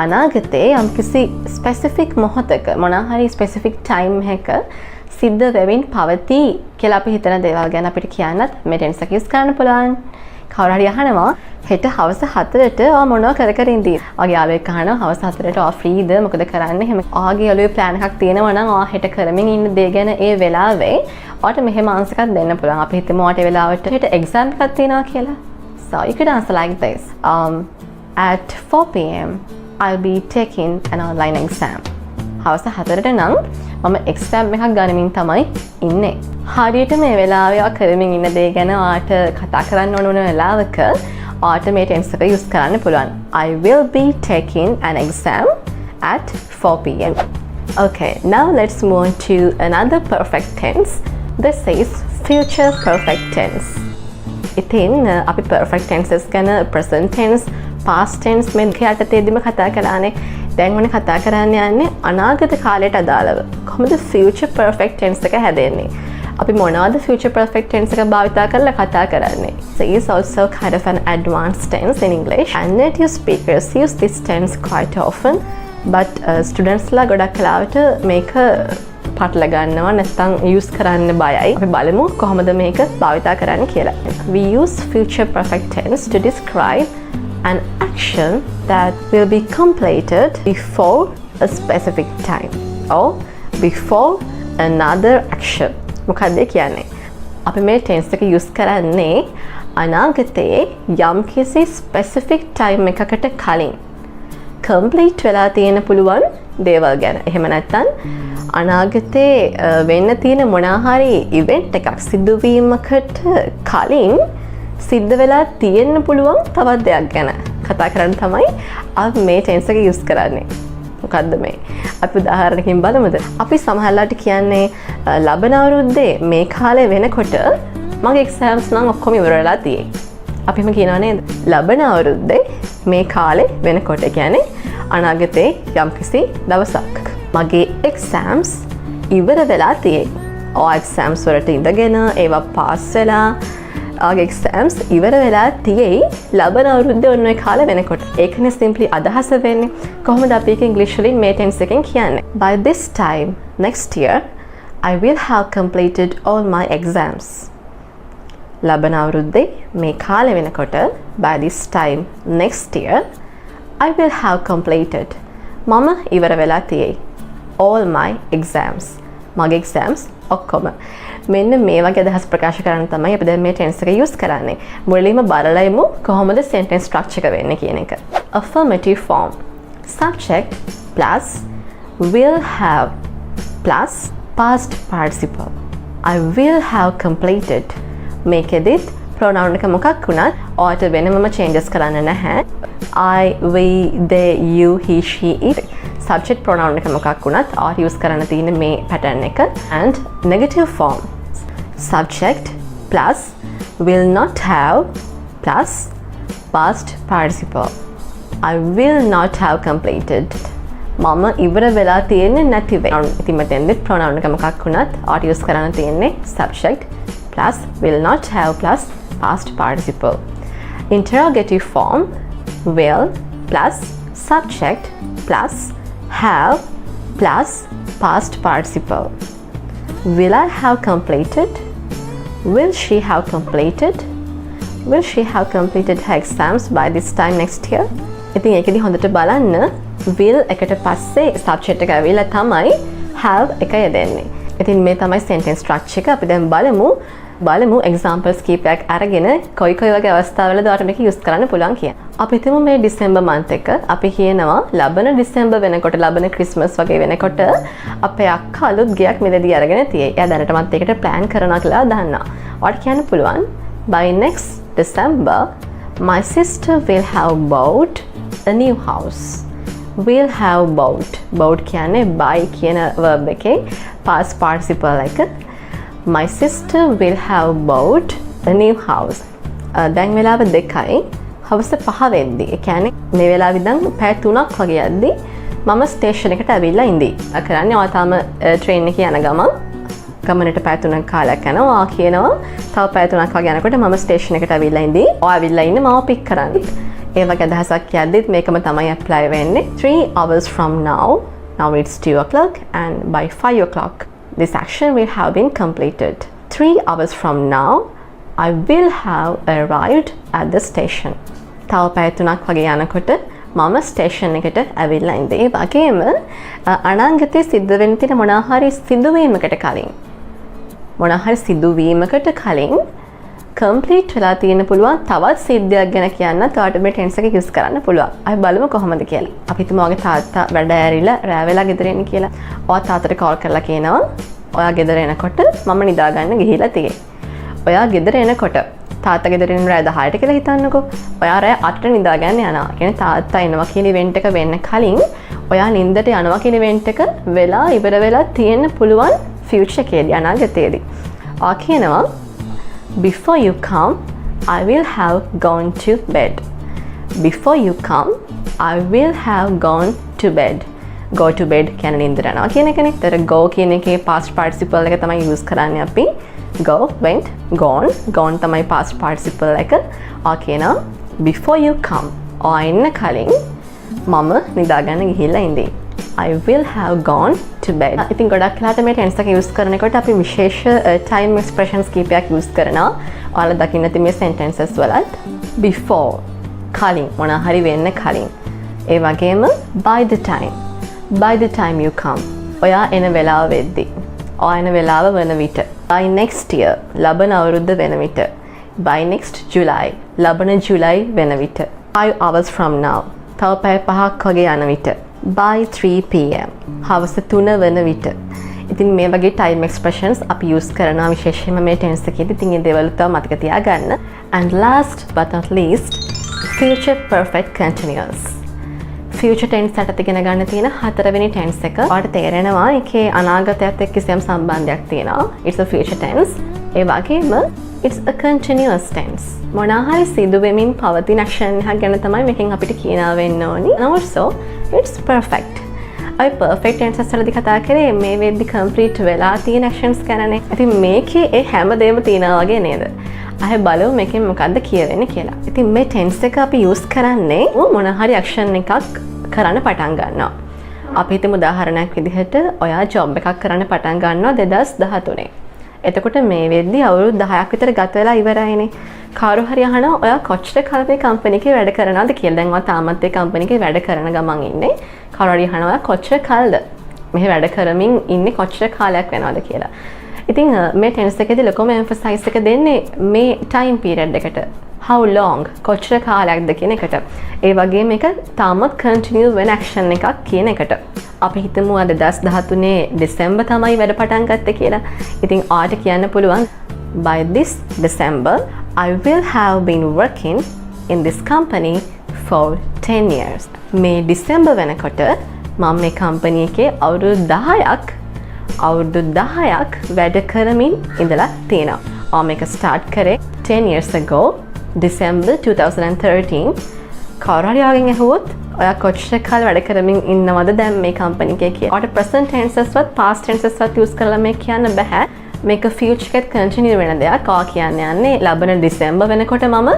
අනාගතයේ යම්කිසි specific මොහොතක මොනවා හරි specific time එකක සිද්ධ වෙමින් පවතී කියලා අපි හිතන දේවල් ගැන අපිට කියන්නත් මේ tense එක use කරන්න පුළුවන්. කවුරු හරි අහනවා හෙට හවස 4ට ඔයා මොනව කර ඉඳී? ඔයාගේ යාළුවෙක් අහනවා හවස 4ට ඔයා ෆ්‍රීද? මොකද කරන්නේ? එහෙම ඔයාගේ යාළුවේ plan එකක් තියෙනවා නම් ඔයා හෙට කරමින් ඉන්න දේ ගැන ඒ වෙලාවේ ඔයාට මෙහෙම answer එකක් දෙන්න පුළුවන්. අපි හිතමු ඔයාට ඒ වෙලාවට හෙට exam එකක් තියෙනවා කියලා. So you could answer like this. At 4 pm I'll be taking an online exam. හවස 4ට නම් මම exam එකක් ගනිමින් තමයි ඉන්නේ. හරියට මේ වෙලාවේ ඔයා කරමින් ඉන්න දේ ගැන ඔයාට කතා කරන්න ඕන වෙලාවක ඔයාට මේ tense එක use කරන්න පුළුවන්. I will be taking an exam at 4 pm. Okay, now let's move to another perfect tense. This is future perfect tense. ඉතින් අපි perfect tenses ගැන present tense, past tense මේ දෙක යටතේදීම කතා කරානේ. දැන් මොන කතා කරන්න යන්නේ අනාගත කාලයට අදාළව. කොහොමද future perfect tense එක හැදෙන්නේ? අපි මොනවද future perfect tense එක භාවිතා කරලා කතා කරන්නේ? So it's also kind of an advanced tense in English and native speakers use this tense quite often, but students ලා ගොඩක් කලාවට මේක පටල ගන්නවා නැත්නම් use කරන්න බයයි. අපි බලමු කොහොමද මේක භාවිතා කරන්න කියලා. We use future perfect tense to describe an action that will be completed before a specific time or before another action. මොකක්ද කියන්නේ? අපි මේ tense එක use කරන්නේ අනාගතයේ යම්කිසි ස්පෙસિෆික් ටයිම් එකකට කලින් කම්ප්ලීට් වෙලා තියෙන පුළුවන් දේවල් ගැන. එහෙම නැත්නම් අනාගතේ වෙන්න තියෙන මොනාහරි ඉවෙන්ට් එකක් සිදුවීමකට කලින් සිද්ධ වෙලා තියෙන්න පුළුවන් තවත් දෙයක් ගැන කතා කරන්න තමයි අපි මේ ටෙන්ස් එක යූස් කරන්නේ. මොකද්ද මේ? අපි උදාහරණකින් බලමුද? අපි සමහරලාට කියන්නේ ලබන අවුරුද්දේ මේ කාලේ වෙනකොට මගේ එක්සෑම්ස් නම් ඔක්කොම ඉවර වෙලා තියෙයි. අපිම කියනවා නේද? ලබන අවුරුද්දේ මේ කාලේ වෙනකොට කියන්නේ අනාගතේ යම්කිසි දවසක් මගේ එක්සෑම්ස් ඉවර වෙලා තියෙයි. ඔය එක්සෑම්ස් වලට ඉඳගෙන ඒවා පාස් වෙලා ආගේ එක්සෑම්ස් ඉවර වෙලා තියෙයි ලබන අවුරුද්දේ ඔන්න ඔය කාලේ වෙනකොට. ඒකනේ සිම්පලි අදහස වෙන්නේ. කොහොමද අපි ඒක ඉංග්‍රීසි වලින් මේ ටෙන්ස් එකෙන් කියන්නේ? By this time next year I will have completed all my exams. ලබන අවුරුද්දේ මේ කාලේ වෙනකොට by this time next year I will have completed. මම ඉවර වෙලා තියෙයි. all my exams. මගේ exams ඔක්කොම. මෙන්න මේ වගේ අදහස් ප්‍රකාශ කරන්න තමයි අපි දැන් මේ ටෙන්ස් එක යූස් කරන්නේ. මුලින්ම බලලා ඉමු කොහොමද sentence structure එක වෙන්නේ කියන එක. Affirmative form. Subject plus will have plus past participle. I will have completed. මේකෙදිත් pronoun එක මොකක් වුණත් ඔයාට වෙනමම changes කරන්න නැහැ. I, we, they, you, he, she, it. Subject pronoun එක මොකක් වුණත් ඔයාට use කරන්න තියෙන මේ pattern එක. And negative form. Subject plus will not have plus past participle. I will not have completed. මම ඉවර වෙලා තියෙන්නේ නැති වෙයි. ඉතින් මෙතෙන්දි pronoun එක මොකක් වුණත් ඔයාට use කරන්න තියෙන්නේ subject plus will not have plus past participle. Interrogative form. Will plus subject plus have plus past participle. Will I have completed? Will she have completed? Will she have completed her exams by this time next year? ඉතින් ඒකෙදි හොඳට බලන්න will එකට පස්සේ subject එක ඇවිල්ලා තමයි have එක යෙදෙන්නේ. ඉතින් මේ තමයි sentence structure එක. අපි දැන් බලමු examples කීපයක් අරගෙන කොයි වගේ අවස්ථාවලද ඔයාලට මේක use කරන්න පුළුවන් කියන. අපි හිතමු මේ December month එක අපි කියනවා ලබන December වෙනකොට ලබන Christmas වගේ වෙනකොට අපේ අක්කා අලුත් ගෙයක් මෙතනදී අරගෙන තියෙයි. එයා දැනටමත් ඒකට plan කරනවා කියලා දන්නවා. ඔයාලට කියන්න පුළුවන් by next December my sister will have bought a new house. Will have bought. Bought කියන්නේ buy කියන verb එකේ past participle එක. My sister will have bought a new house. දැන් වෙලාව 2යි. හවස 5 වෙද්දී. ඒ කියන්නේ මේ වෙලාවෙ ඉඳන් පැය 3ක් වගේ යද්දී මම ස්ටේෂන් එකට ඇවිල්ලා ඉඳී. කරන්නේ ඔයා තාම ට්‍රේන් එකේ යන ගමනට පැය 3ක් කාලයක් යනවා. ඔයා කියනවා තව පැය 3ක් වගේ යනකොට මම ස්ටේෂන් එකට ඇවිල්ලා ඉඳී. ඔයා ඇවිල්ලා ඉන්න මම පික් කරන්න. ඒ වගේ අදහසක් කියද්දිත් මේකම තමයි apply වෙන්නේ. 3 hours from now. Now it's 2 o'clock and by 5 o'clock this action will have been completed. 3 hours from now, I will have arrived at the station. තව පැය 3ක් වගේ යනකොට මම ස්ටේෂන් එකට ඇවිල්ලා ඉඳී. ඒ වගේම අනාගතයේ සිද්ධ වෙන්න තියෙන මොනාහරි සිදුවීමකට කලින් complete වෙලා තියෙන පුළුවන් තවත් සිද්ධියක් ගැන කියන්නත් ඔයාලට මේ ටෙන්ස් එක යූස් කරන්න පුළුවන්. අපි බලමු කොහොමද කියලා. අපි හිතමු ඔයාගේ තාත්තා වැඩ ඇරිලා රෑ වෙලා ගෙදර එන්න කියලා. ඔයා තාත්තට කෝල් කරලා කියනවා ඔයා ගෙදර එනකොට මම නිදාගන්න ගිහිලා තියෙයි. ඔයා ගෙදර එනකොට තාත්තා ගෙදර එන්න රෑ 10ට කියලා හිතන්නකෝ. ඔයා රෑ 8ට නිදාගන්න යනවා. කියන්නේ තාත්තා එනවා කියන ඉවෙන්ට් එක වෙන්න කලින් ඔයා නිින්දට යනවා කියන ඉවෙන්ට් එක වෙලා ඉවර වෙලා තියෙන්න පුළුවන් ෆියුචර් එකේදී අනාගතයේදී. ඔයා කියනවා before you come I will have gone to bed. Before you come I will have gone to bed. Go to bed කියන්නේ නින්දට යනවා කියන එකනේ. ඒතර go කියන එකේ past participle එක තමයි use කරන්නේ අපි. Go, went, gone. Gone තමයි past participle එක. ඔය කියනවා before you come. ඔය එන්න කලින් මම නිදාගන්න ගිහිල්ලා ඉඳී. I will have gone to bed. ඉතින් ගොඩක් වෙලාවට මේ tense එක use කරනකොට අපි විශේෂ time expressions කීපයක් use කරනවා. ඔයාලා දකින්න ඇති මේ sentences වලත් before කලින් මොනවා හරි වෙන්න කලින්. ඒ වගේම by the time you come. ඔයා එන වෙලාව වෙද්දී. ඔයා එන වෙලාව වෙන විට. by next year ලබන අවුරුද්ද වෙන විට. by next July. ලබන ජුලයි වෙන විට. 5 hours from now. තව පැය 5ක් වගේ යන විට. by 3 pm. හවස 3 වෙන විට. ඉතින් මේ වගේ time expressions අපි use කරනවා විශේෂයෙන්ම මේ tense එකේදී. ඉතින් ඒ දේවල් තව මතක තියාගන්න. And last but not least, future perfect continuous. future tense එකට ඉගෙන ගන්න තියෙන හතරවෙනි tense එක. ඔයාලට තේරෙනවා ඒකේ අනාගතයත් එක්ක කිසියම් සම්බන්ධයක් තියෙනවා. It's a future tense. ඒ වගේම it's a continuous tense. මොනහරි සිදු වෙමින් පවතින action එකක් ගැන තමයි මේකෙන් අපිට කියනවා වෙන්න ඕනි. And also it's perfect. අපි perfect tenses වලදී කතා කරේ මේ වෙද්දි complete වෙලා තියෙන actions ගැනනේ. ඉතින් මේකේ ඒ හැම දෙයක්ම තියෙනවා වගේ නේද? අය බලමු මේකෙන් මොකද්ද කියවෙන්නේ කියලා. ඉතින් මේ tense එක අපි use කරන්නේ මොන හරි action එකක් කරන්න පටන් ගන්නවා. අපි හිතමු උදාහරණයක් විදිහට ඔයා job එකක් කරන්න පටන් ගන්නවා 2013. එතකොට මේ වෙද්දි අවුරුදු 10ක් විතර ගත වෙලා ඉවරයිනේ. කාරු හරි අහනවා ඔයා කොච්චර කාලෙක මේ කම්පැනි එකේ වැඩ කරනවද කියලා. දැන් ඔයා තාමත් ඒ කම්පැනි එකේ වැඩ කරන ගමන් ඉන්නේ. කාරු හරි අහනවා ඔයා කොච්චර කාලද මෙහෙ වැඩ කරමින් ඉන්නේ කොච්චර කාලයක් වෙනවද කියලා. ඉතින් මේ tense එකේදී ලොකම emphasize එක දෙන්නේ මේ time period එකට. How long කොච්චර කාලයක්ද කියන එකට. ඒ වගේම මේක තාමත් continue වෙන action එකක් කියන එකට. අපි හිතමු අද 2013 දෙසැම්බර් තමයි වැඩ පටන් ගත්තේ කියලා. ඉතින් ඔයාට කියන්න පුළුවන් by this December I will have been working in this company for 10 years. මේ ඩිසෙම්බර් වෙනකොට මම මේ කම්පැනි එකේ අවුරුදු 10ක් වැඩ කරමින් ඉඳලා තියෙනවා. මම මේක start කරේ 10 years ago December 2013. කවුරු හරි ආගෙන් ඇහුවොත් ඔයා කොච්චර කාල වැඩ කරමින් ඉන්නවද දැන් මේ කම්පැනි එකේ කියලා. ඔයාට present tenses වත් past tenses වත් use කරලා මේක කියන්න බෑ. මේක future එකත් continue වෙන දෙයක්. ඔයා කියන්න යන්නේ ලබන ඩිසෙම්බර් වෙනකොට මම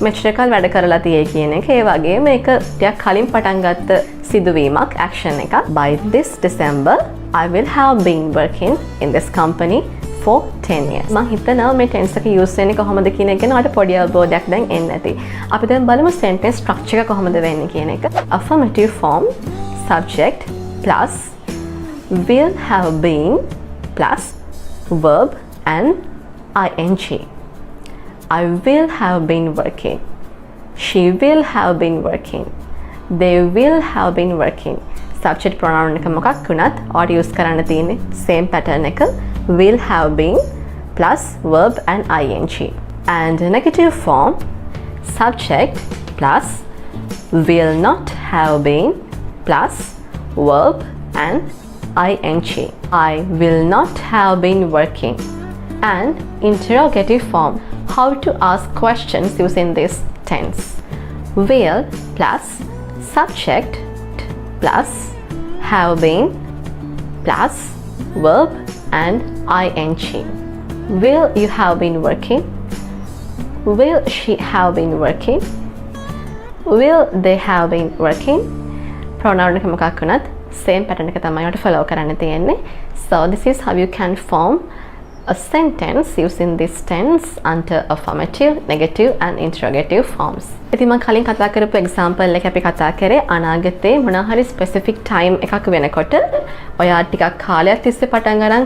මෙච්චර කාල වැඩ කරලා තියෙයි කියන එක. ඒ වගේම මේක ටිකක් කලින් පටන් ගත්ත සිදුවීමක් action එකක්. By this December I will have been working in this company for 10 years. මම හිතනවා මේ tense එක use වෙන්නේ කොහොමද කියන එක ගැන ඔයාලට පොඩි අවබෝධයක් දැන් එන්න ඇති. අපි දැන් බලමු sentence structure එක කොහොමද වෙන්නේ කියන එක. Affirmative form subject plus will have been plus verb and ing. I will have been working. She will have been working. They will have been working. Subject pronoun එක මොකක් වුණත් ඔයාට use කරන්න තියෙන්නේ same pattern එක. Will have been plus verb and ing. And negative form subject plus will not have been plus verb and ing. I will not have been working. And interrogative form, how to ask questions using this tense. Will plus subject plus have been plus verb and ing. Will you have been working? Will she have been working? Will they have been working? Pronoun එක මොකක් වුණත් same pattern එක තමයි ඔයාලට follow කරන්න තියෙන්නේ. So this is how you can form a sentence using this tense under affirmative, negative and interrogative forms. ඉතින් මම කලින් කතා කරපු example එක අපි කතා කරේ අනාගතේ මොනවා හරි specific time එකක් වෙනකොට ඔයා ටිකක් කාලයක් තිස්සේ පටන් ගන්න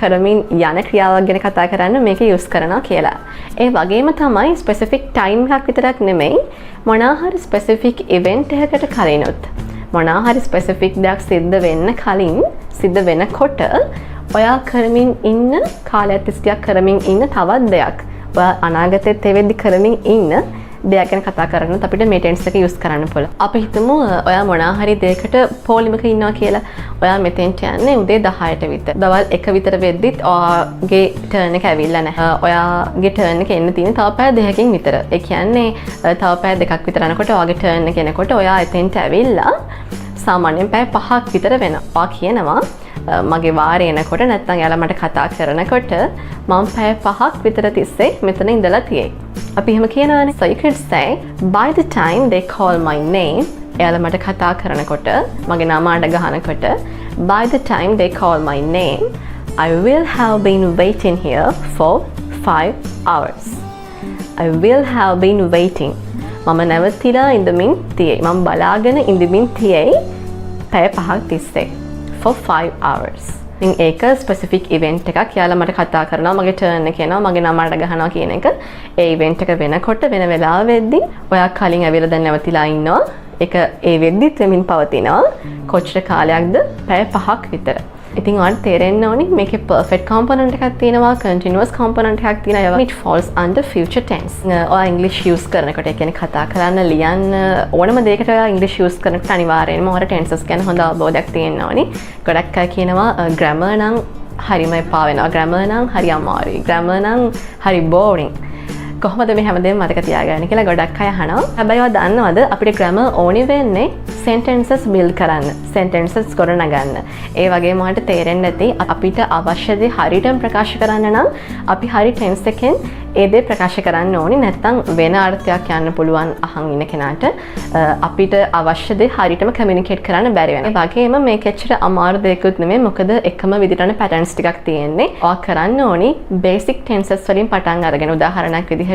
කරමින් යන ක්‍රියාවක් ගැන කතා කරන්න මේක use කරනවා කියලා. ඒ වගේම තමයි specific time එකක් විතරක් නෙමෙයි මොනවා හරි specific event එකකට කලිනුත් මොනවා හරි specific දෙයක් සිද්ධ වෙනකොට ඔයා කරමින් ඉන්න කාලයක් තිස්සේ කරමින් ඉන්න තවත් දෙයක් ඔයා අනාගතයේ තෙවෙද්දි කරමින් ඉන්න දෙයක් ගැන කතා කරනොත් අපිට මේ tense එක use කරන්න පුළුවන්. අපි හිතමු ඔයා මොනවා හරි දෙයකට පොලිමක ඉන්නවා කියලා. ඔයා මෙතෙන්ට යන්නේ උදේ 10ට විතර. දවල් 1 විතර වෙද්දිත් ඔයාගේ turn එක ඇවිල්ලා නැහැ. ඔයාගේ turn එක එන්න තියෙන්නේ තව පැය 2කින් විතර. ඒ කියන්නේ තව පැය 2ක් විතර යනකොට ඔයාගේ turn එක එනකොට ඔයා එතෙන්ට ඇවිල්ලා සාමාන්‍යයෙන් පැය 5ක් විතර වෙනවා. ඔයා කියනවා මගේ වාරේ එනකොට නැත්නම් එයාලා මට කතා කරනකොට මම පැය 5ක් විතර තිස්සේ මෙතන ඉඳලා තියෙයි. අපි එහෙම කියනවානේ. So you could say by the time they call my name එයාලා මට කතා කරනකොට මගේ නම අඬ ගහනකොට by the time they call my name I will have been waiting here for 5 hours. I will have been waiting. මම නැවතිලා ඉඳමින් තියෙයි. මම බලාගෙන ඉඳමින් තියෙයි පැය 5ක් තිස්සේ. For 5 hours. ඉතින් ඒක ස්පෙસિෆික් ඉවෙන්ට් එකක්. යාලා මට කතා කරනවා, මගේ ටර්න් එක එනවා, මගේ නම අඩ ගහනවා කියන එක. ඒ ඉවෙන්ට් එක වෙනකොට වෙන වෙලාවෙද්දී ඔයා කලින් ඇවිල්ලා දැන් නැවතිලා ඉන්නවා. ඒක ඒ වෙද්දිත් වෙමින් පවතිනවා. කොච්චර කාලයක්ද? පැය 5ක් විතර. ඉතින් ඔයාලට තේරෙන්න ඕනි මේකේ perfect component එකක් තියෙනවා, continuous component එකක් තියෙනවා. it falls under future tense. ඔයා English use කරනකොට, ඒ කියන්නේ කතා කරන්න, ලියන්න ඕනම දෙයකට ඔයා English use කරනකොට අනිවාර්යයෙන්ම ඔයාලට tenses ගැන හොඳ අවබෝධයක් තියෙන්න ඕනි. ගොඩක් අය කියනවා grammar නම් හරිම එපා වෙනවා. grammar නම් හරි අමාරුයි. grammar නම් හරි boring. කොහොමද මේ හැමදේම මතක තියාගන්නේ කියලා ගොඩක් අය අහනවා. හැබැයි ඔයා දන්නවද අපිට grammar ඕනි වෙන්නේ sentences build කරන්න, sentences ගොඩනගන්න. ඒ වගේම ඔයාලට තේරෙන්න ඇති අපිට අවශ්‍ය දේ හරියටම ප්‍රකාශ කරන්න නම් අපි හරි tense එකෙන් ඒ දේ ප්‍රකාශ කරන්න ඕනි. නැත්නම් වෙන අර්ථයක් යන්න පුළුවන් අහන් ඉන්න කෙනාට. අපිට අවශ්‍ය දේ හරියටම communicate කරන්න බැරි වෙනවා. ඒ වගේම මේක ඇත්තට අමාරු දෙයක්වත් නෙමෙයි. මොකද එකම විදිහටම patterns ටිකක් තියෙන්නේ. ඔයා කරන්න ඕනි basic tenses වලින් පටන් අරගෙන උදාහරණයක් විදිහට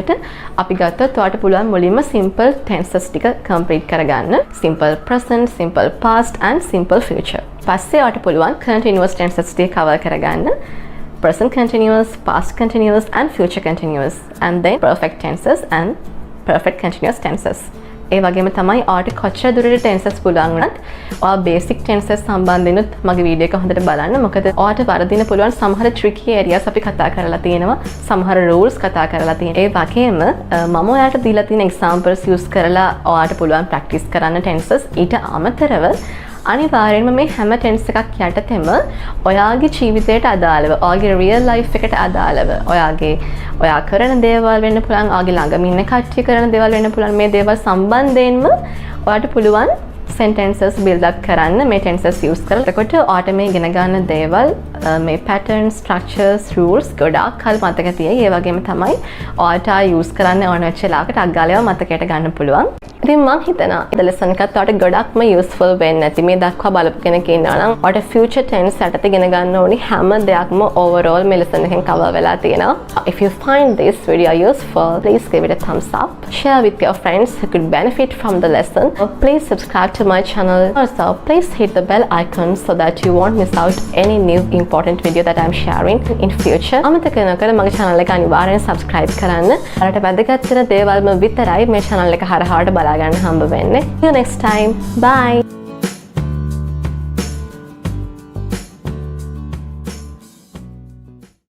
අපි ගත්තොත් ඔයාලට පුළුවන් මුලින්ම simple tenses ටික complete කරගන්න. simple present, simple past and simple future. පස්සේ ඔයාලට පුළුවන් continuous tenses ටික cover කරගන්න. present continuous, past continuous and future continuous, and then perfect tenses and perfect continuous tenses. ඒ වගේම තමයි ඔයාලට කොච්චර දුරට tenses පුළුවන් වුණත් ඔයා basic tenses සම්බන්ධෙනුත් මගේ වීඩියෝ එක හොඳට බලන්න. මොකද ඔයාලට වරදින පුළුවන් සමහර tricky areas අපි කතා කරලා තියෙනවා, සමහර rules කතා කරලා තියෙනවා. ඒ වගේම මම ඔයාලට දීලා තියෙන examples use කරලා ඔයාලට පුළුවන් practice කරන්න tenses. ඊට අමතරව අනිවාර්යෙන්ම මේ හැම tense එකක් යටතෙම ඔයාගේ ජීවිතයට අදාළව, ඔයාගේ real life එකට අදාළව, ඔයා කරන දේවල් වෙන්න පුළුවන්, ඔයාගේ ළඟම ඉන්න කට්ටිය කරන දේවල් වෙන්න පුළුවන්. මේ දේවල් සම්බන්ධයෙන්ම ඔයාට පුළුවන් sentences build up කරන්න මේ tenses use කරලා. එතකොට ඔයාට මේ ඉගෙන ගන්න දේවල්, මේ patterns, structures, rules ගොඩාක් කල් මතක තියෙයි. ඒ වගේම තමයි ඔයාට use කරන්න ඕන වෙච්ච ලාකට අග්ගාලේව මතකයට ගන්න පුළුවන්. ඉතින් මම හිතනවා මේ lesson එකත් ඔයාට ගොඩක්ම useful වෙන්න ඇති. මේ දක්වා බලපු කෙනෙක් ඉන්නවා නම් ඔයාට future tense යටතේ ඉගෙන ගන්න ඕනි හැම දෙයක්ම overall මේ lesson එකෙන් cover වෙලා තියෙනවා. If you find this video useful, please give it a thumbs up. Share with your friends who could benefit from the lesson. Please subscribe to my channel. Also, please hit the bell icon so that you won't miss out any new important video that I'm sharing in future. අමතක නොකර මගේ channel එක අනිවාර්යෙන් subscribe කරන්න. ඔයාලට වැදගත් වෙන දේවල්ම විතරයි මේ channel එක හරහාට බලා ගන්න හම්බ වෙන්නේ. See you next time. Bye.